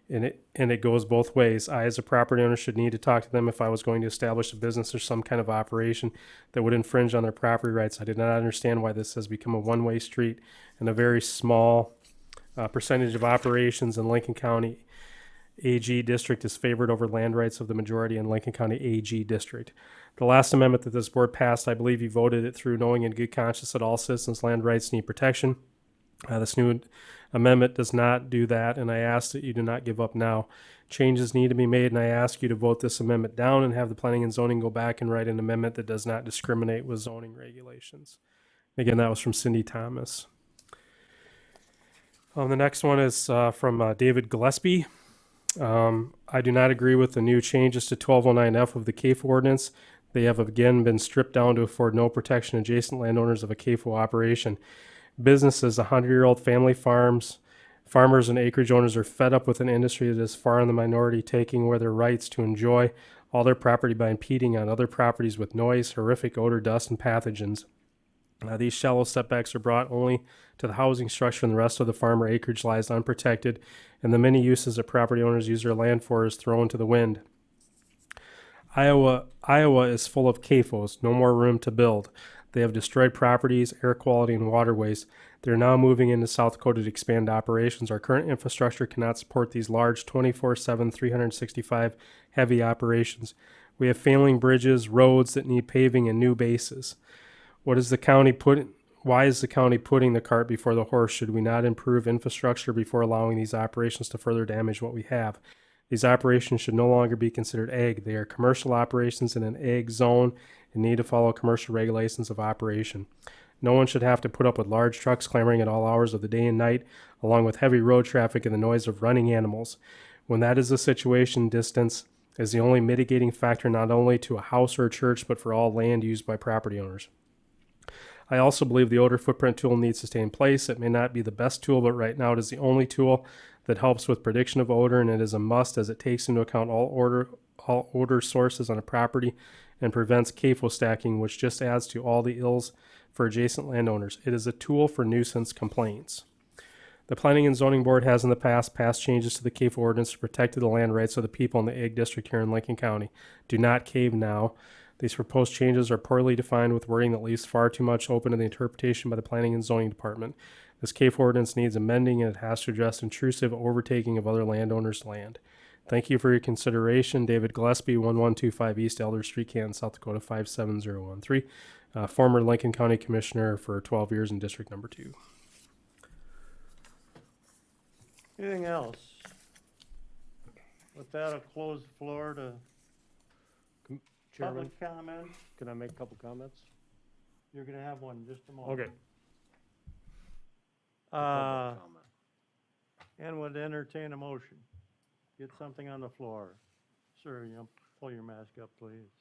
And it goes both ways. I, as a property owner, should need to talk to them if I was going to establish a business or some kind of operation that would infringe on their property rights. I did not understand why this has become a one-way street, and a very small percentage of operations in Lincoln County AG district is favored over land rights of the majority in Lincoln County AG district. The last amendment that this board passed, I believe you voted it through knowing in good conscience that all citizens' land rights need protection. This new amendment does not do that, and I ask that you do not give up now. Changes need to be made, and I ask you to vote this amendment down and have the planning and zoning go back and write an amendment that does not discriminate with zoning regulations. Again, that was from Cindy Thomas. The next one is from David Gillespie. I do not agree with the new changes to 1209F of the CAFO ordinance. They have again been stripped down to afford no protection adjacent landowners of a CAFO operation. Businesses, 100-year-old family farms, farmers and acreage owners are fed up with an industry that is far in the minority, taking away their rights to enjoy all their property by impeding on other properties with noise, horrific odor, dust, and pathogens. These shallow setbacks are brought only to the housing structure, and the rest of the farm or acreage lies unprotected, and the many uses that property owners use their land for is thrown to the wind. Iowa is full of CAFOs, no more room to build. They have destroyed properties, air quality, and waterways. They're now moving into South Dakota to expand operations. Our current infrastructure cannot support these large 24/7, 365 heavy operations. We have failing bridges, roads that need paving, and new bases. Why is the county putting the cart before the horse? Should we not improve infrastructure before allowing these operations to further damage what we have? These operations should no longer be considered ag. They are commercial operations in an ag zone and need to follow commercial regulations of operation. No one should have to put up with large trucks clamoring at all hours of the day and night, along with heavy road traffic and the noise of running animals. When that is the situation, distance is the only mitigating factor not only to a house or a church, but for all land used by property owners. I also believe the odor footprint tool needs to stay in place. It may not be the best tool, but right now it is the only tool that helps with prediction of odor, and it is a must as it takes into account all odor sources on a property and prevents CAFO stacking, which just adds to all the ills for adjacent landowners. It is a tool for nuisance complaints. The Planning and Zoning Board has in the past passed changes to the CAFO ordinance to protect the land rights of the people in the Ag District here in Lincoln County. Do not cave now. These proposed changes are poorly defined with wording that leaves far too much open to the interpretation by the Planning and Zoning Department. This CAFO ordinance needs amending, and it has to address intrusive overtaking of other landowners' land. Thank you for your consideration. David Gillespie, 1125 East Elder Street, Canton, South Dakota, 57013. Former Lincoln County Commissioner for 12 years in District Number 2. Anything else? With that, I'll close the floor to Chairman, public comment. can I make a couple comments? You're gonna have one in just a moment. Okay. And would entertain a motion. Get something on the floor. Sir, you know, pull your mask up, please.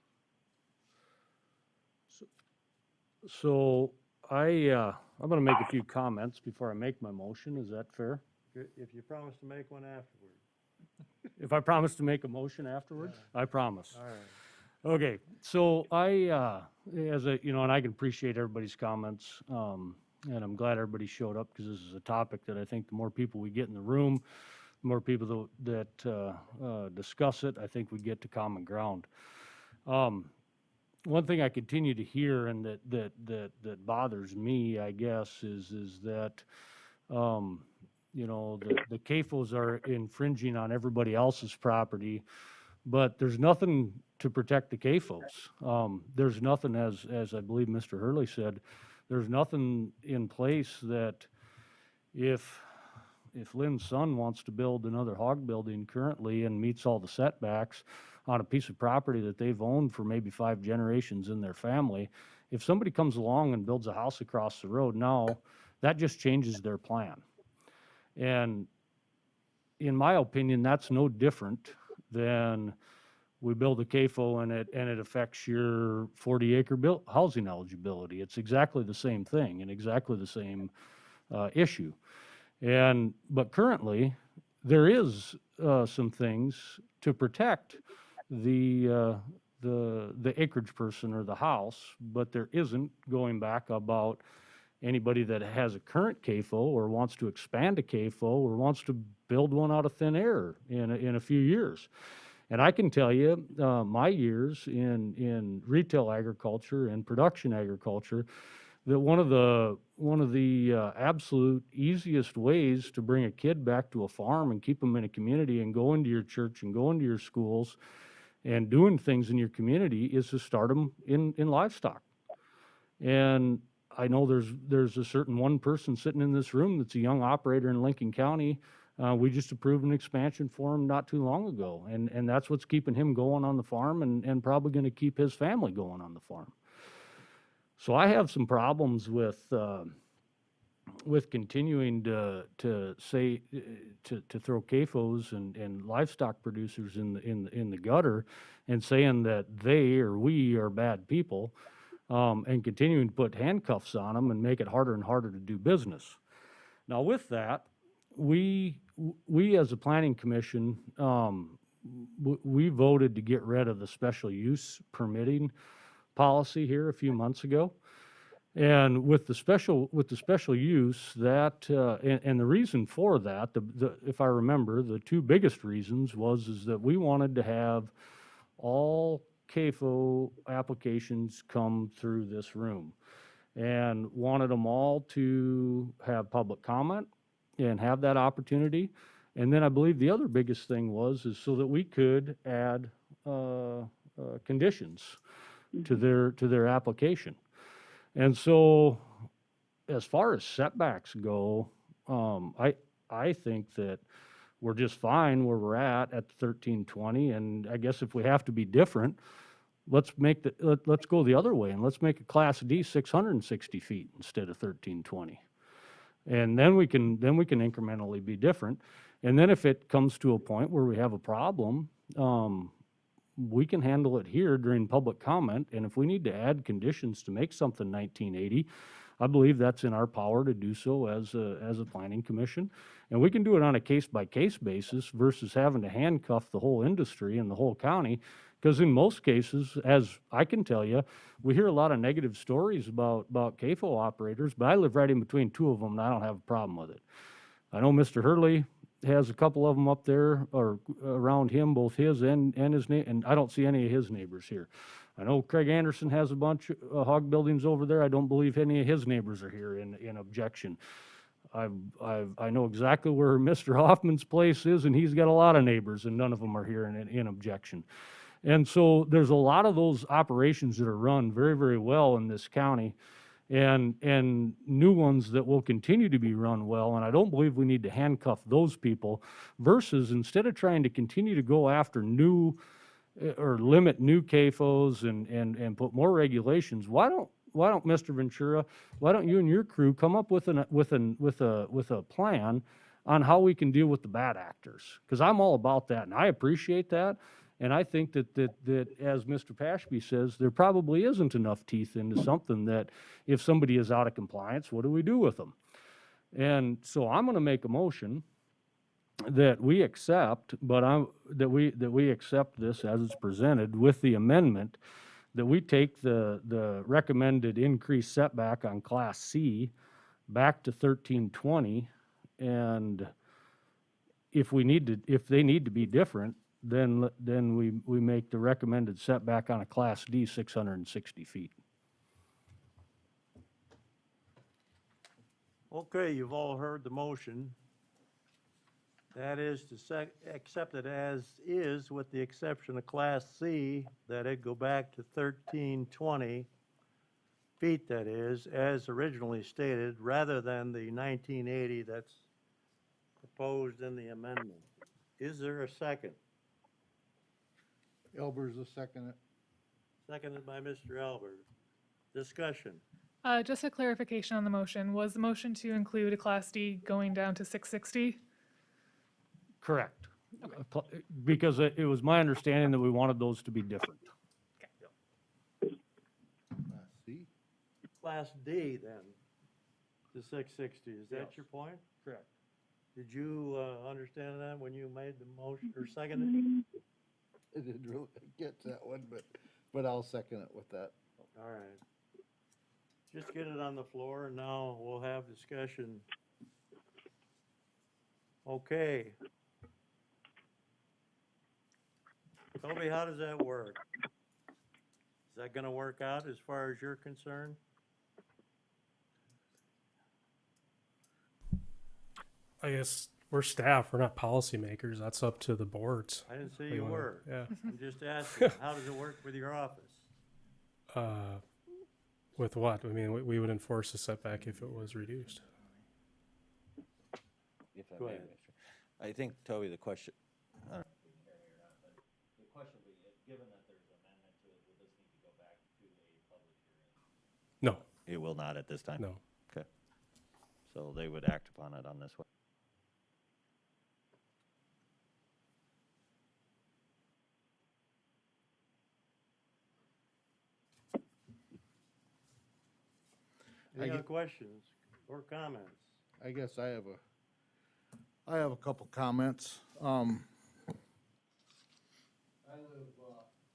So I'm going to make a few comments before I make my motion. Is that fair? If you promise to make one afterward. If I promise to make a motion afterwards? Yeah. I promise. All right. Okay, so and I can appreciate everybody's comments, and I'm glad everybody showed up because this is a topic that I think the more people we get in the room, the more people that discuss it, I think we get to common ground. One thing I continue to hear and that bothers me, I guess, is that the CAFOs are infringing on everybody else's property But there's nothing to protect the CAFOs. There's nothing, as I believe Mr. Hurley said, there's nothing in place that if Lynn's son wants to build another hog building currently and meets all the setbacks on a piece of property that they've owned for maybe 5 generations in their family, if somebody comes along and builds a house across the road now, that just changes their plan. And in my opinion, that's no different than we build a CAFO and it affects your 40-acre housing eligibility. It's exactly the same thing and exactly the same issue. But currently, there is some things to protect the acreage person or the house, but there isn't, going back, about anybody that has a current CAFO or wants to expand a CAFO or wants to build one out of thin air in a few years. And I can tell you, my years in retail agriculture and production agriculture, that one of the absolute easiest ways to bring a kid back to a farm and keep them in a community and go into your church and go into your schools and doing things in your community is to start them in livestock. And I know there's a certain one person sitting in this room that's a young operator in Lincoln County. We just approved an expansion for him not too long ago, and that's what's keeping him going on the farm and probably going to keep his family going on the farm. So I have some problems with continuing to throw CAFOs and livestock producers in the gutter and saying that they or we are bad people, and continuing to put handcuffs on them and make it harder and harder to do business. Now, with that, we as a planning commission, we voted to get rid of the special use permitting policy here a few months ago. And with the special use, that and the reason for that, if I remember, the 2 biggest reasons is that we wanted to have all CAFO applications come through this room, and wanted them all to have public comment and have that opportunity. And then I believe the other biggest thing is so that we could add conditions to their application. And so, as far as setbacks go, I think that we're just fine where we're at the 1320. And I guess if we have to be different, let's go the other way and let's make a Class D 660 feet instead of 1320. And then we can incrementally be different. And then if it comes to a point where we have a problem, we can handle it here during public comment. And if we need to add conditions to make something 1980, I believe that's in our power to do so as a planning commission. And we can do it on a case-by-case basis versus having to handcuff the whole industry and the whole county. Because in most cases, as I can tell you, we hear a lot of negative stories about CAFO operators, but I live right in between 2 of them and I don't have a problem with it. I know Mr. Hurley has a couple of them up there or around him, both his and his and I don't see any of his neighbors here. I know Craig Anderson has a bunch of hog buildings over there. I don't believe any of his neighbors are here in objection. I know exactly where Mr. Hoffman's place is, and he's got a lot of neighbors, and none of them are here in objection. And so there's a lot of those operations that are run very, very well in this county, and new ones that will continue to be run well. And I don't believe we need to handcuff those people versus instead of trying to continue to go after new or limit new CAFOs and put more regulations, why don't Mr. Ventura, why don't you and your crew come up with a plan on how we can deal with the bad actors? Because I'm all about that, and I appreciate that. And I think that as Mr. Pashby says, there probably isn't enough teeth into something that if somebody is out of compliance, what do we do with them? And so I'm going to make a motion that we accept, that we accept this as it's presented with the amendment that we take the recommended increased setback on Class C back to 1320, and if they need to be different, then we make the recommended setback on a Class D 660 feet. Okay, you've all heard the motion. That is to accept it as is with the exception of Class C, that it go back to 1320 feet, that is, as originally stated, rather than the 1980 that's proposed in the amendment. Is there a second? Elber's a second. Seconded by Mr. Albert. Discussion. Just a clarification on the motion. Was the motion to include a Class D going down to 660? Correct. Because it was my understanding that we wanted those to be different. See? Class D then, to 660, is that your point? Correct. Did you understand that when you made the motion, or seconded it? I didn't really get that one, but I'll second it with that. All right. Just get it on the floor, and now we'll have discussion. Okay. Toby, how does that work? Is that gonna work out as far as you're concerned? I guess we're staff, we're not policymakers. That's up to the boards. I didn't say What you wanna- were. Yeah. I'm just asking, how does it work with your office? With what? I mean, we would enforce the setback if it was reduced. If I Go may, ahead. Mr. I think, Toby, the question, I don't know if you can hear me or not, but the question would be, given that there's an amendment to it, will this need to go back to a public hearing? No, It will not at this time? no. Okay. So they would act upon it on this one? Any other questions or comments? I guess I have a couple comments. I live,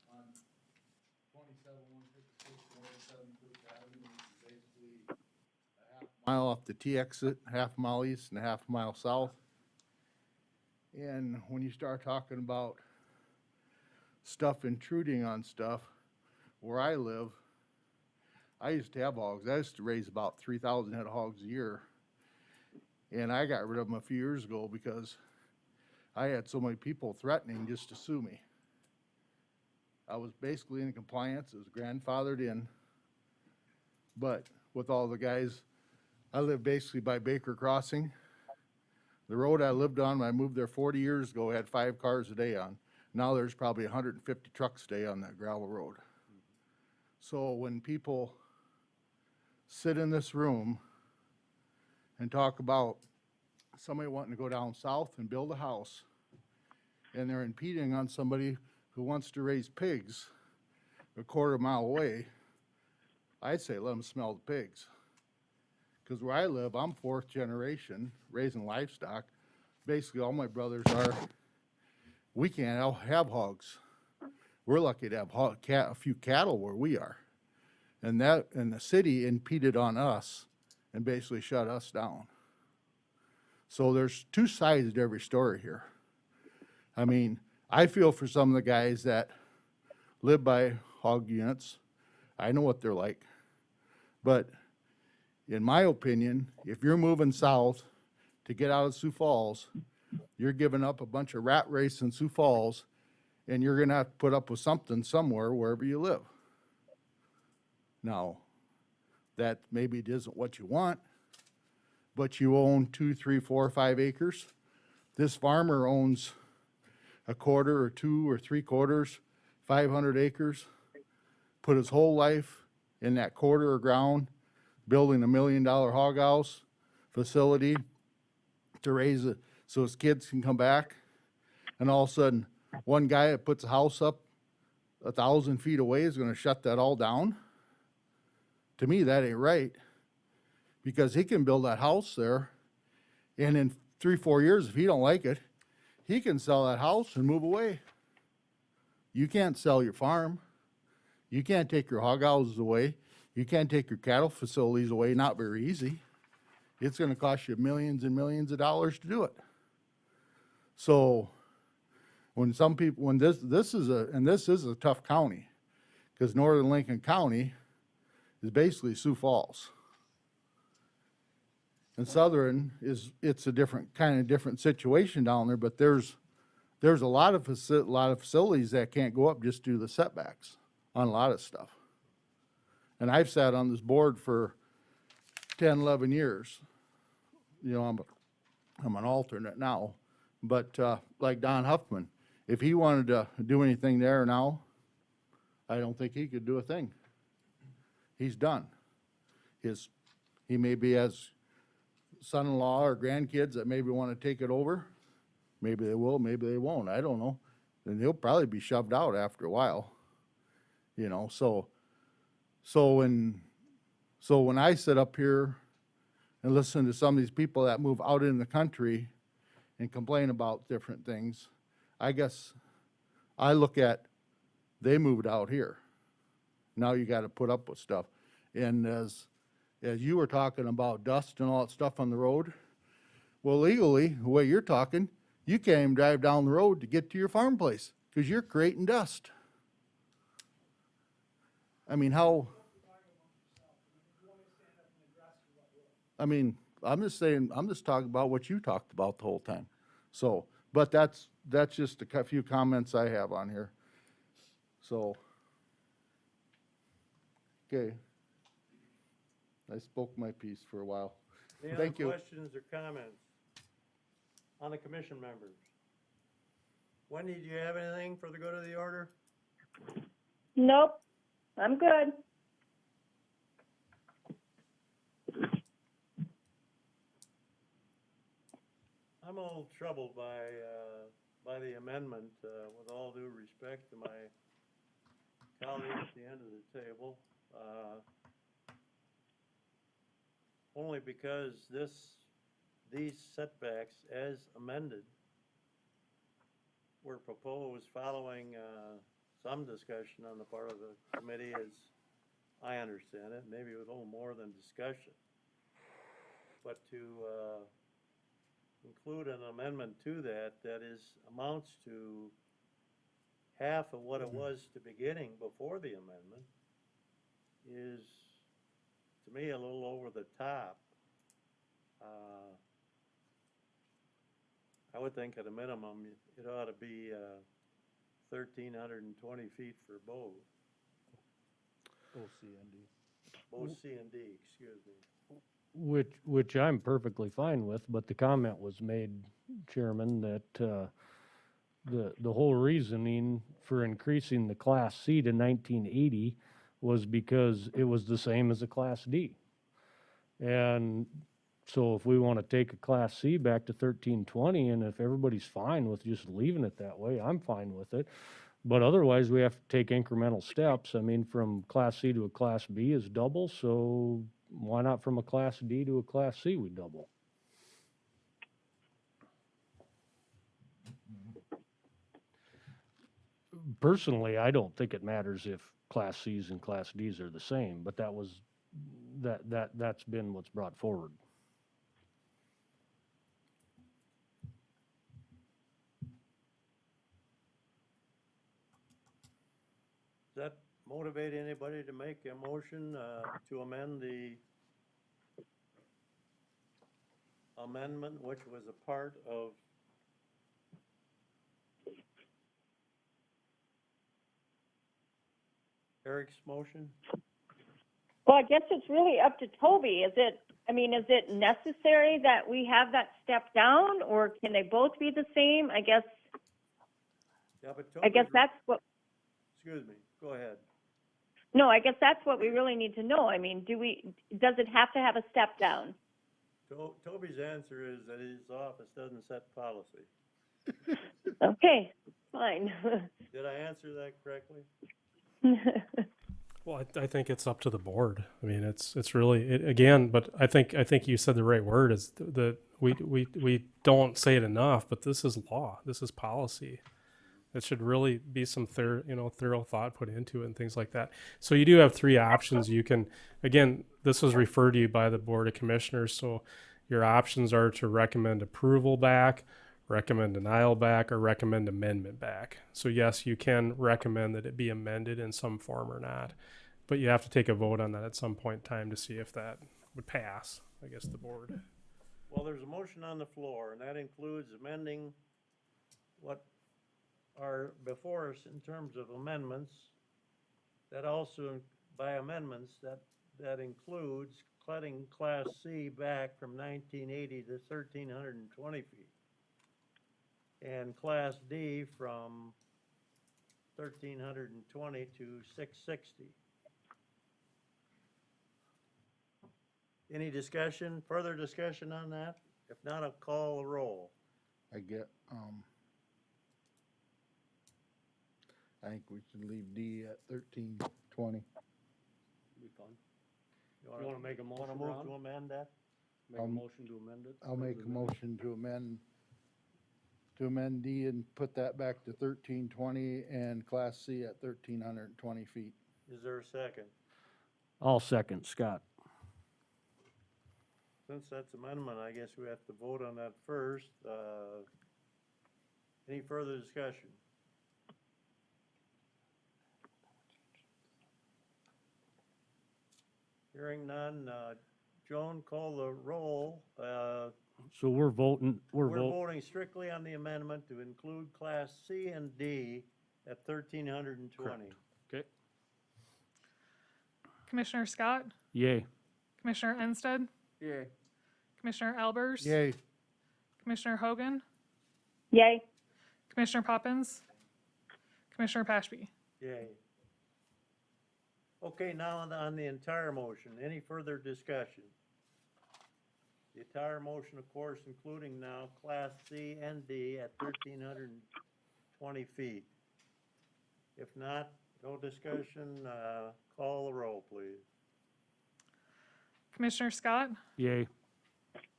on 27156 107 First Avenue, which is basically a half mile off the T exit, half mile east and a half mile south. And when you start talking about stuff intruding on stuff, where I live, I used to have hogs. I used to raise about 3,000 head of hogs a year. And I got rid of them a few years ago because I had so many people threatening just to sue me. I was basically in compliance. It was grandfathered in. But with all the guys, I live basically by Baker Crossing. The road I lived on when I moved there 40 years ago had 5 cars a day on. Now there's probably 150 trucks a day on that gravel road. So when people sit in this room and talk about somebody wanting to go down south and build a house, and they're impeding on somebody who wants to raise pigs a quarter mile away, I'd say let them smell the pigs. Because where I live, I'm 4th generation raising livestock. Basically, all my brothers are, we can't have hogs. We're lucky to have a few cattle where we are. And the city impeded on us and basically shut us down. So there's two sides to every story here. I mean, I feel for some of the guys that live by hog units. I know what they're like. But in my opinion, if you're moving south to get out of Sioux Falls, you're giving up a bunch of rat race in Sioux Falls, and you're gonna have to put up with something somewhere wherever you live. Now, that maybe it isn't what you want, but you own 2, 3, 4, 5 acres. This farmer owns a quarter or 2 or 3 quarters, 500 acres, put his whole life in that quarter of ground, building $1 million hog house facility to raise it so his kids can come back. And all of a sudden, one guy that puts a house up 1,000 feet away is gonna shut that all down. To me, that ain't right, because he can build that house there, and in 3, 4 years, if he don't like it, he can sell that house and move away. You can't sell your farm. You can't take your hog houses away. You can't take your cattle facilities away, not very easy. It's gonna cost you millions and millions of dollars to do it. So, when some people, when this is a tough county, because northern Lincoln County is basically Sioux Falls. And Southern it's a different situation down there, but there's a lot of facilities that can't go up just due to the setbacks on a lot of stuff. And I've sat on this board for 10, 11 years. You know, I'm an alternate now, but, like Don Huffman, if he wanted to do anything there now, I don't think he could do a thing. He's done. He maybe has son-in-law or grandkids that maybe want to take it over. Maybe they will, maybe they won't, I don't know. And he'll probably be shoved out after a while. You know, so when I sit up here and listen to some of these people that move out in the country and complain about different things, I guess I look at, they moved out here. Now you gotta put up with stuff. And as you were talking about dust and all that stuff on the road, well, legally, the way you're talking, you can't even drive down the road to get to your farm place, because you're creating dust. I mean, I'm just saying, I'm just talking about what you talked about the whole time. So, but that's just a few comments I have on here. So, okay. I spoke my piece for a while. Any other Thank you. questions or comments on the commission members? Wendy, do you have anything for the good of the order? Nope, I'm good. I'm a little troubled by the amendment, with all due respect to my colleague at the end of the table. Only because these setbacks as amended were proposed following, some discussion on the part of the committee, as I understand it, maybe with a little more than discussion. But to, include an amendment to that amounts to half of what it was to beginning before the amendment is, to me, a little over the top. I would think at a minimum, it ought to be 1,320 feet for both. Both C and D. Both C and D, excuse me. Which I'm perfectly fine with, but the comment was made, Chairman, that the whole reasoning for increasing the Class C to 1980 was because it was the same as a Class D. And so if we want to take a Class C back to 1320, and if everybody's fine with just leaving it that way, I'm fine with it. But otherwise, we have to take incremental steps. I mean, from Class C to a Class B is double, so why not from a Class D to a Class C, we double? Personally, I don't think it matters if Class Cs and Class Ds are the same, but that's been what's brought forward. Does that motivate anybody to make a motion to amend the amendment, which was a part of Eric's motion? Well, I guess it's really up to Toby. Is it necessary that we have that step down, or can they both be the same? I guess Yeah, but that's what, excuse me, go ahead. no, I guess that's what we really need to know. I mean, does it have to have a step down? Toby's answer is that his office doesn't set policy. Okay, fine. Did I answer that correctly? Well, I think it's up to the board. I mean, it's really, again, but I think you said the right word is we don't say it enough, but this is law. This is policy. It should really be some thorough thought put into it and things like that. So you do have three options. You can, again, this was referred to you by the Board of Commissioners. So your options are to recommend approval back, recommend denial back, or recommend amendment back. So yes, you can recommend that it be amended in some form or not, but you have to take a vote on that at some point in time to see if that would pass, I guess, the board. Well, there's a motion on the floor, and that includes amending what are before us in terms of amendments. That also, by amendments, that includes cutting Class C back from 1980 to 1,320 feet. And Class D from 1,320 to 660. Any discussion, further discussion on that? If not, I'll call the roll. I get, I think we should leave D at 1320. Be fine. You wanna make a motion, Wanna move Ron? to amend that? Make a motion to amend it? I'll make a motion to amend D and put that back to 1320 and Class C at 1,320 feet. Is there a second? I'll second, Scott. Since that's amendment, I guess we have to vote on that first. Any further discussion? Hearing none, Joan, call the roll. So we're voting, We're voting strictly on the amendment to include Class C and D at 1,320. Okay. Commissioner Scott, Yay. Commissioner Ensted, Yay. Commissioner Albers, Yay. Commissioner Hogan, Yay. Commissioner Poppins, Commissioner Pashby. Yay. Okay, now on the entire motion, any further discussion? The entire motion, of course, including now Class C and D at 1,320 feet. If not, no discussion, call the roll, please. Commissioner Scott, Yay.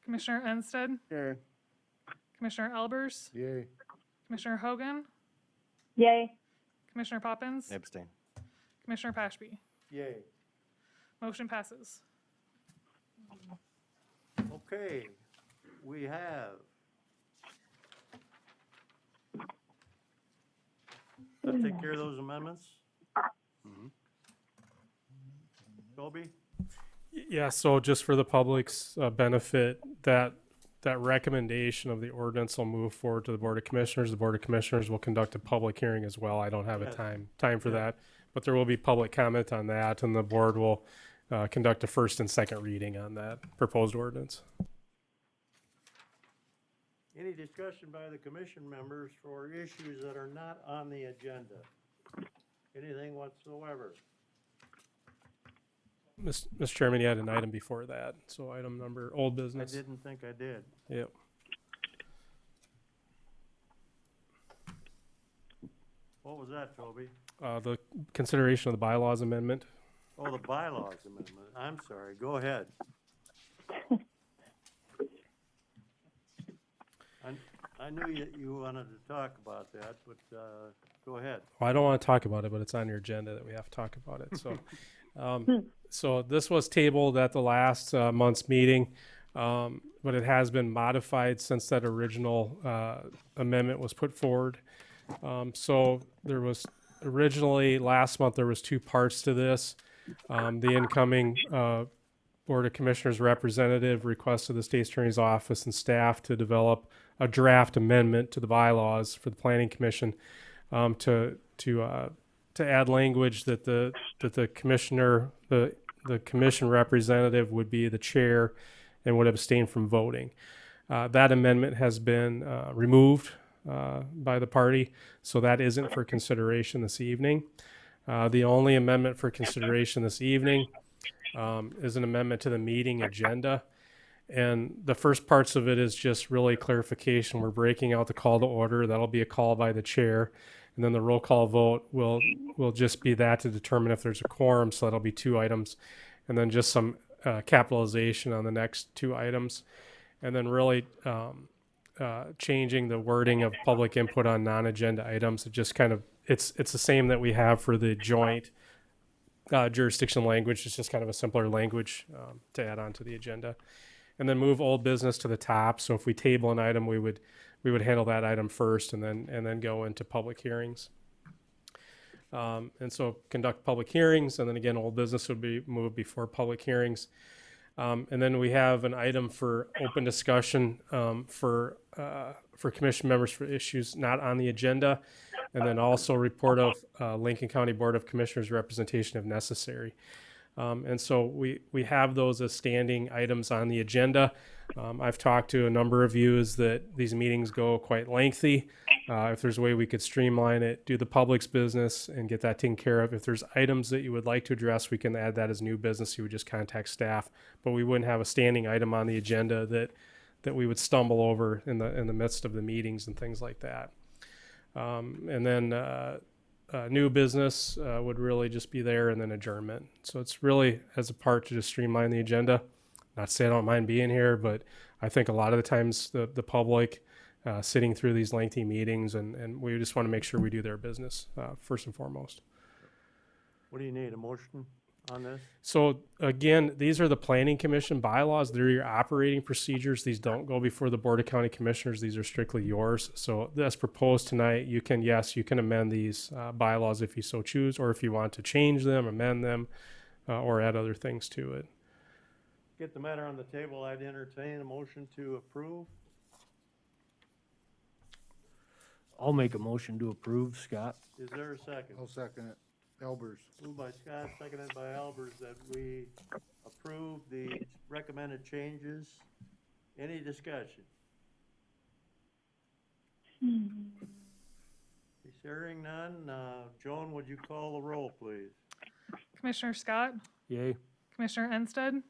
Commissioner Ensted, Yay. Commissioner Albers, Yay. Commissioner Hogan, Yay. Commissioner Poppins, Abstain. Commissioner Pashby. Yay. Motion passes. Okay, we have. That take care of those amendments? Toby? Yeah, so just for the public's benefit, that recommendation of the ordinance will move forward to the Board of Commissioners. The Board of Commissioners will conduct a public hearing as well. I don't have a Yes. time for that, but there will be public comment on that, and the board will conduct a first and second reading on that proposed ordinance. Any discussion by the commission members for issues that are not on the agenda? Anything whatsoever? Mr. Chairman, you had an item before that, so item number, old I business. didn't think I did. Yep. What was that, Toby? The consideration of the bylaws amendment. Oh, the bylaws amendment. I'm sorry. Go ahead. I knew you wanted to talk about that, but go ahead. Well, I don't want to talk about it, but it's on your agenda that we have to talk about it. So, so this was tabled at the last month's meeting, but it has been modified since that original amendment was put forward. So there was originally last month there was two parts to this. The incoming Board of Commissioners representative requested the State's Attorney's Office and staff to develop a draft amendment to the bylaws for the Planning Commission to add language that the commissioner, the commission representative would be the chair and would abstain from voting. That amendment has been removed by the party, so that isn't for consideration this evening. The only amendment for consideration this evening is an amendment to the meeting agenda. And the first parts of it is just really clarification. We're breaking out the call to order. That'll be a call by the chair. And then the roll call vote will just be that to determine if there's a quorum. So that'll be two items. And then just some capitalization on the next two items. And then really changing the wording of public input on non-agenda items. It just kind of, it's the same that we have for the joint jurisdiction language. It's just kind of a simpler language to add on to the agenda. And then move old business to the top. So if we table an item, we would handle that item first and then go into public hearings. And so conduct public hearings, and then again, old business would be moved before public hearings. And then we have an item for open discussion for commission members for issues not on the agenda. And then also report of Lincoln County Board of Commissioners representation if necessary. And so we have those as standing items on the agenda. I've talked to a number of you is that these meetings go quite lengthy. If there's a way we could streamline it, do the public's business and get that taken care of. If there's items that you would like to address, we can add that as new business. You would just contact staff, but we wouldn't have a standing item on the agenda that we would stumble over in the midst of the meetings and things like that. And then new business would really just be there, and then adjournment. So it's really as a part to just streamline the agenda. Not to say I don't mind being here, but I think a lot of the times the public sitting through these lengthy meetings, and we just want to make sure we do their business first and foremost. What do you need, a motion on this? So again, these are the Planning Commission bylaws. They're your operating procedures. These don't go before the Board of County Commissioners. These are strictly yours. So as proposed tonight, you can amend these bylaws if you so choose, or if you want to change them, amend them, or add other things to it. Get the matter on the table, I'd entertain a motion to approve. I'll make a motion to approve, Scott. Is there a second? I'll second it. Elbers. Moved by Scott, seconded by Albers, that we approve the recommended changes. Any discussion? Hearing none, Joan, would you call the roll, please? Commissioner Scott, Yay. Commissioner Ensted,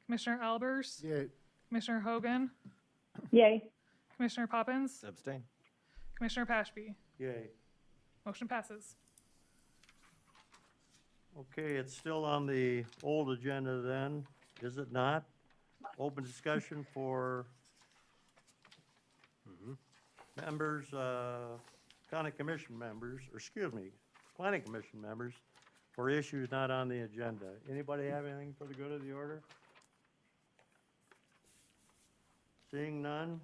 Commissioner Albers, Yay. Commissioner Hogan, Yay. Commissioner Poppins, Abstain. Commissioner Pashby. Yay. Motion passes. Okay, it's still on the old agenda then, is it not? Open discussion for members, county commission members, or excuse me, planning commission members for issues not on the agenda. Anybody have anything for the good of the order? Seeing none,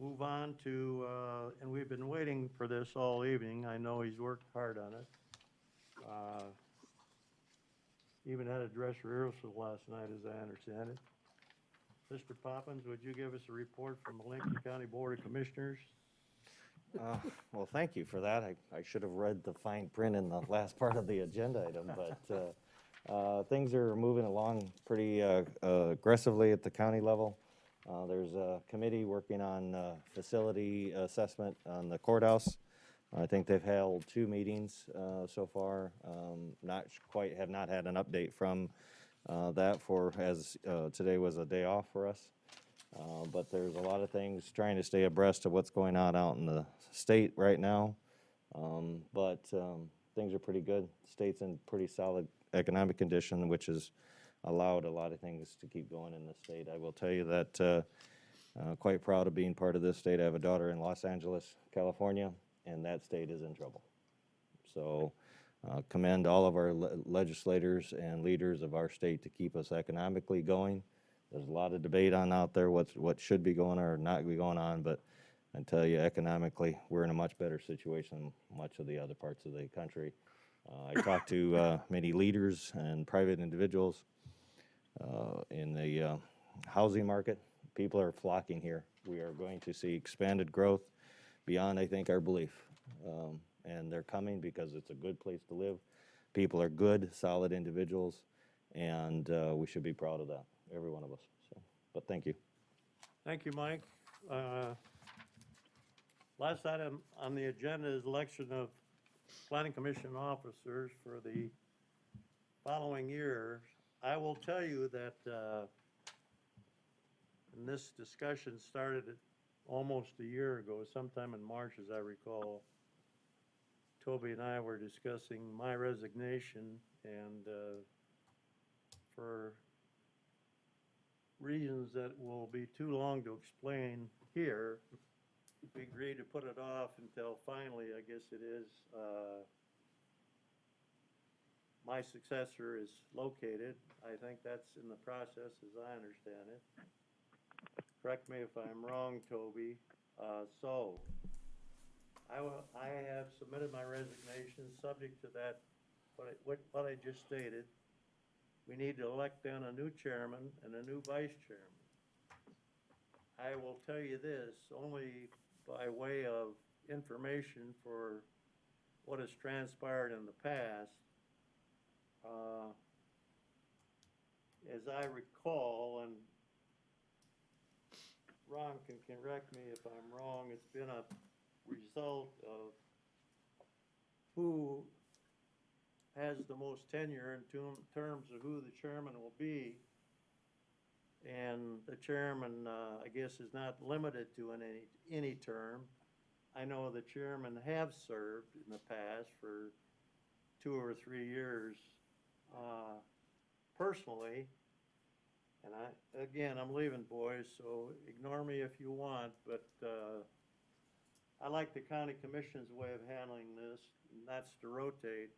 move on to, and we've been waiting for this all evening. I know he's worked hard on it. Even had a dress rehearsal last night, as I understand it. Mr. Poppins, would you give us a report from the Lincoln County Board of Commissioners? Well, thank you for that. I should have read the fine print in the last part of the agenda item, but things are moving along pretty aggressively at the county level. There's a committee working on facility assessment on the courthouse. I think they've held 2 meetings so far. Have not had an update from that as today was a day off for us. But there's a lot of things trying to stay abreast of what's going on out in the state right now. But things are pretty good. The state's in pretty solid economic condition, which has allowed a lot of things to keep going in the state. I will tell you that quite proud of being part of this state. I have a daughter in Los Angeles, California, and that state is in trouble. So commend all of our legislators and leaders of our state to keep us economically going. There's a lot of debate on out there what should be going on or not be going on, but I tell you, economically, we're in a much better situation than much of the other parts of the country. I talked to many leaders and private individuals in the housing market. People are flocking here. We are going to see expanded growth beyond, I think, our belief. And they're coming because it's a good place to live. People are good, solid individuals, and we should be proud of that, every one of us. So, but thank you. Thank you, Mike. Last item on the agenda is election of planning commission officers for the following year. I will tell you that, and this discussion started almost a year ago, sometime in March, as I recall. Toby and I were discussing my resignation, and for reasons that will be too long to explain here, we agreed to put it off until finally, I guess it is, my successor is located. I think that's in the process, as I understand it. Correct me if I'm wrong, Toby. So, I have submitted my resignation, subject to that, what I just stated. we need to elect then a new chairman and a new vice chairman. I will tell you this, only by way of information for what has transpired in the past. As I recall, and Ron can correct me if I'm wrong, it's been a result of who has the most tenure in terms of who the chairman will be. And the chairman, I guess, is not limited to any term. I know the chairman have served in the past for 2 or 3 years personally. And again, I'm leaving, boys, so ignore me if you want, but I like the county commission's way of handling this, and that's to rotate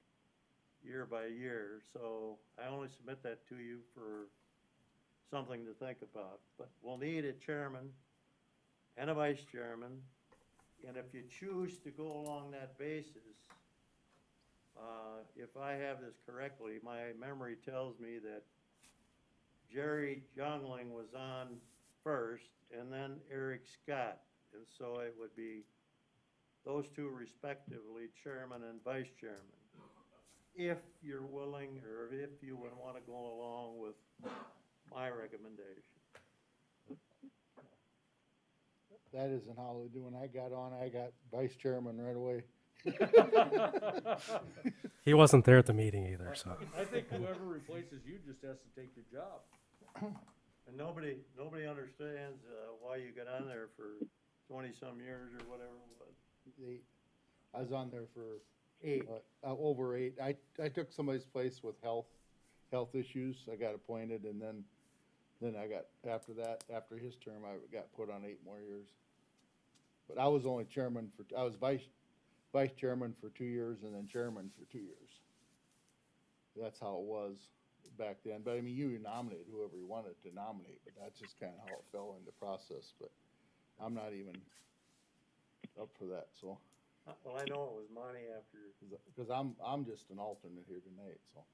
year by year. So I only submit that to you for something to think about. But we'll need a chairman and a vice chairman, and if you choose to go along that basis, if I have this correctly, my memory tells me that Jerry Jungling was on first, and then Eric Scott. And so it would be those two respectively, chairman and vice chairman. If you're willing, or if you would want to go along with my recommendation. That isn't how they do. When I got on, I got vice chairman right away. He wasn't there at the meeting either, so. I think whoever replaces you just has to take your job. And nobody understands why you got on there for 20-some years or whatever it was. I was on there for 8. over 8. I took somebody's place with health issues. I got appointed, and then I got, after his term, I got put on 8 more years. But I was only chairman I was vice chairman for 2 years and then chairman for 2 years. That's how it was back then. But I mean, you nominate whoever you wanted to nominate, but that's just kind of how it fell in the process. But I'm not even up for that, so. Well, I know it was Monty after. Because I'm just an alternate here tonight, so.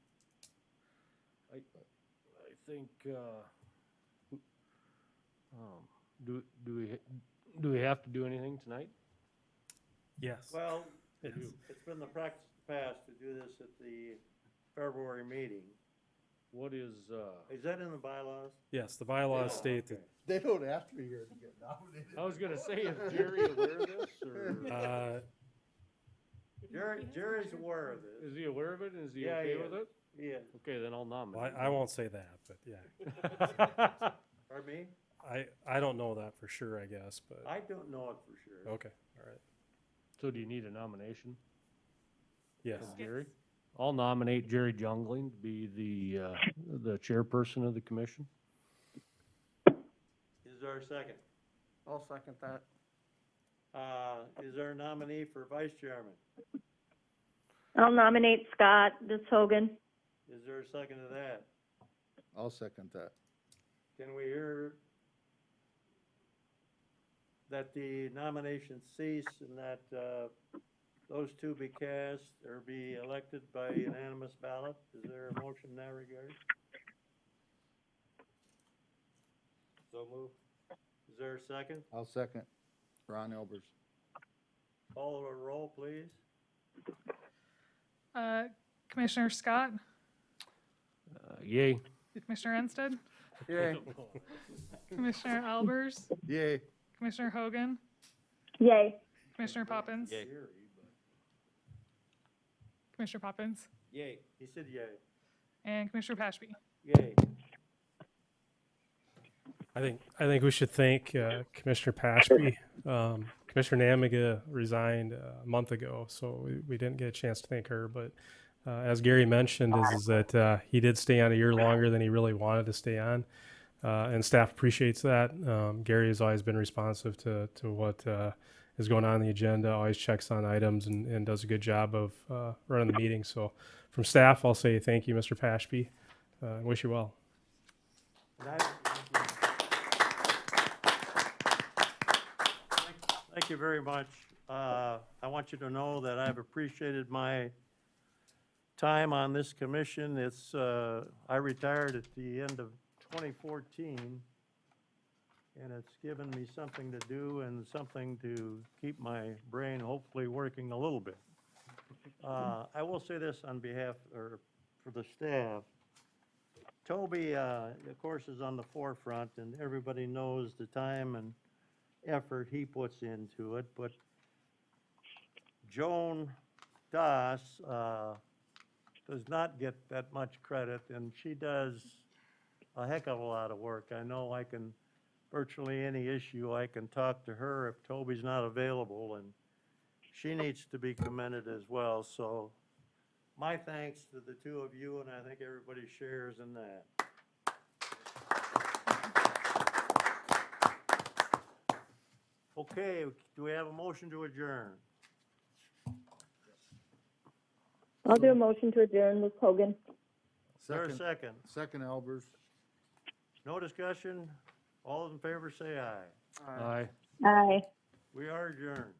I think, do we have to do anything tonight? Yes. Well, Yes. it's been the practice in the past to do this at the February meeting. What is that in the bylaws? Yes, the bylaws state that. They don't have to be here to get nominated. I was gonna say, is Jerry aware of this, or? Jerry's aware of it. Is he aware of it, and is he Yeah, okay he with is. it? Yeah. Okay, then I'll Well, nominate. I won't say that, but yeah. Pardon me? I don't know that for sure, I guess, but, I don't know it for sure. okay, all right. So do you need a nomination Yes. of Jerry? I'll nominate Jerry Jungling to be the chairperson of the commission. Is there a second? I'll second that. Is there a nominee for vice chairman? I'll nominate Scott Hogan. Is there a second to that? I'll second that. Can we hear that the nominations cease and that those two be cast or be elected by unanimous ballot? Is there a motion in that regard? So move. Is there a second? I'll second. Ron Elbers. Call the roll, please. Commissioner Scott, Yay. Commissioner Ensted, Yay. Commissioner Albers, Yay. Commissioner Hogan, Yay. Commissioner Poppins, Yay. Commissioner Poppins, Yay. He said yay. and Commissioner Pashby. Yay. I think we should thank Commissioner Pashby. Commissioner Namiga resigned a month ago, so we didn't get a chance to thank her. But as Gary mentioned, is that he did stay on a year longer than he really wanted to stay on, and staff appreciates that. Gary has always been responsive to what is going on the agenda, always checks on items and does a good job of running the meeting. So from staff, I'll say thank you, Mr. Pashby, and wish you well. Thank you very much. I want you to know that I've appreciated my time on this commission. It's, I retired at the end of 2014, and it's given me something to do and something to keep my brain hopefully working a little bit. I will say this on behalf, or for the staff. Toby, of course, is on the forefront, and everybody knows the time and effort he puts into it, but Joan Doss does not get that much credit, and she does a heck of a lot of work. I know I can, virtually any issue, I can talk to her if Toby's not available, and she needs to be commended as well. So my thanks to the two of you, and I think everybody shares in that. Okay, do we have a motion to adjourn? I'll do a motion to adjourn, Ms. Hogan. Is there a second? Second, Albers. No discussion? All those in favor say aye. Aye. Aye. We are adjourned.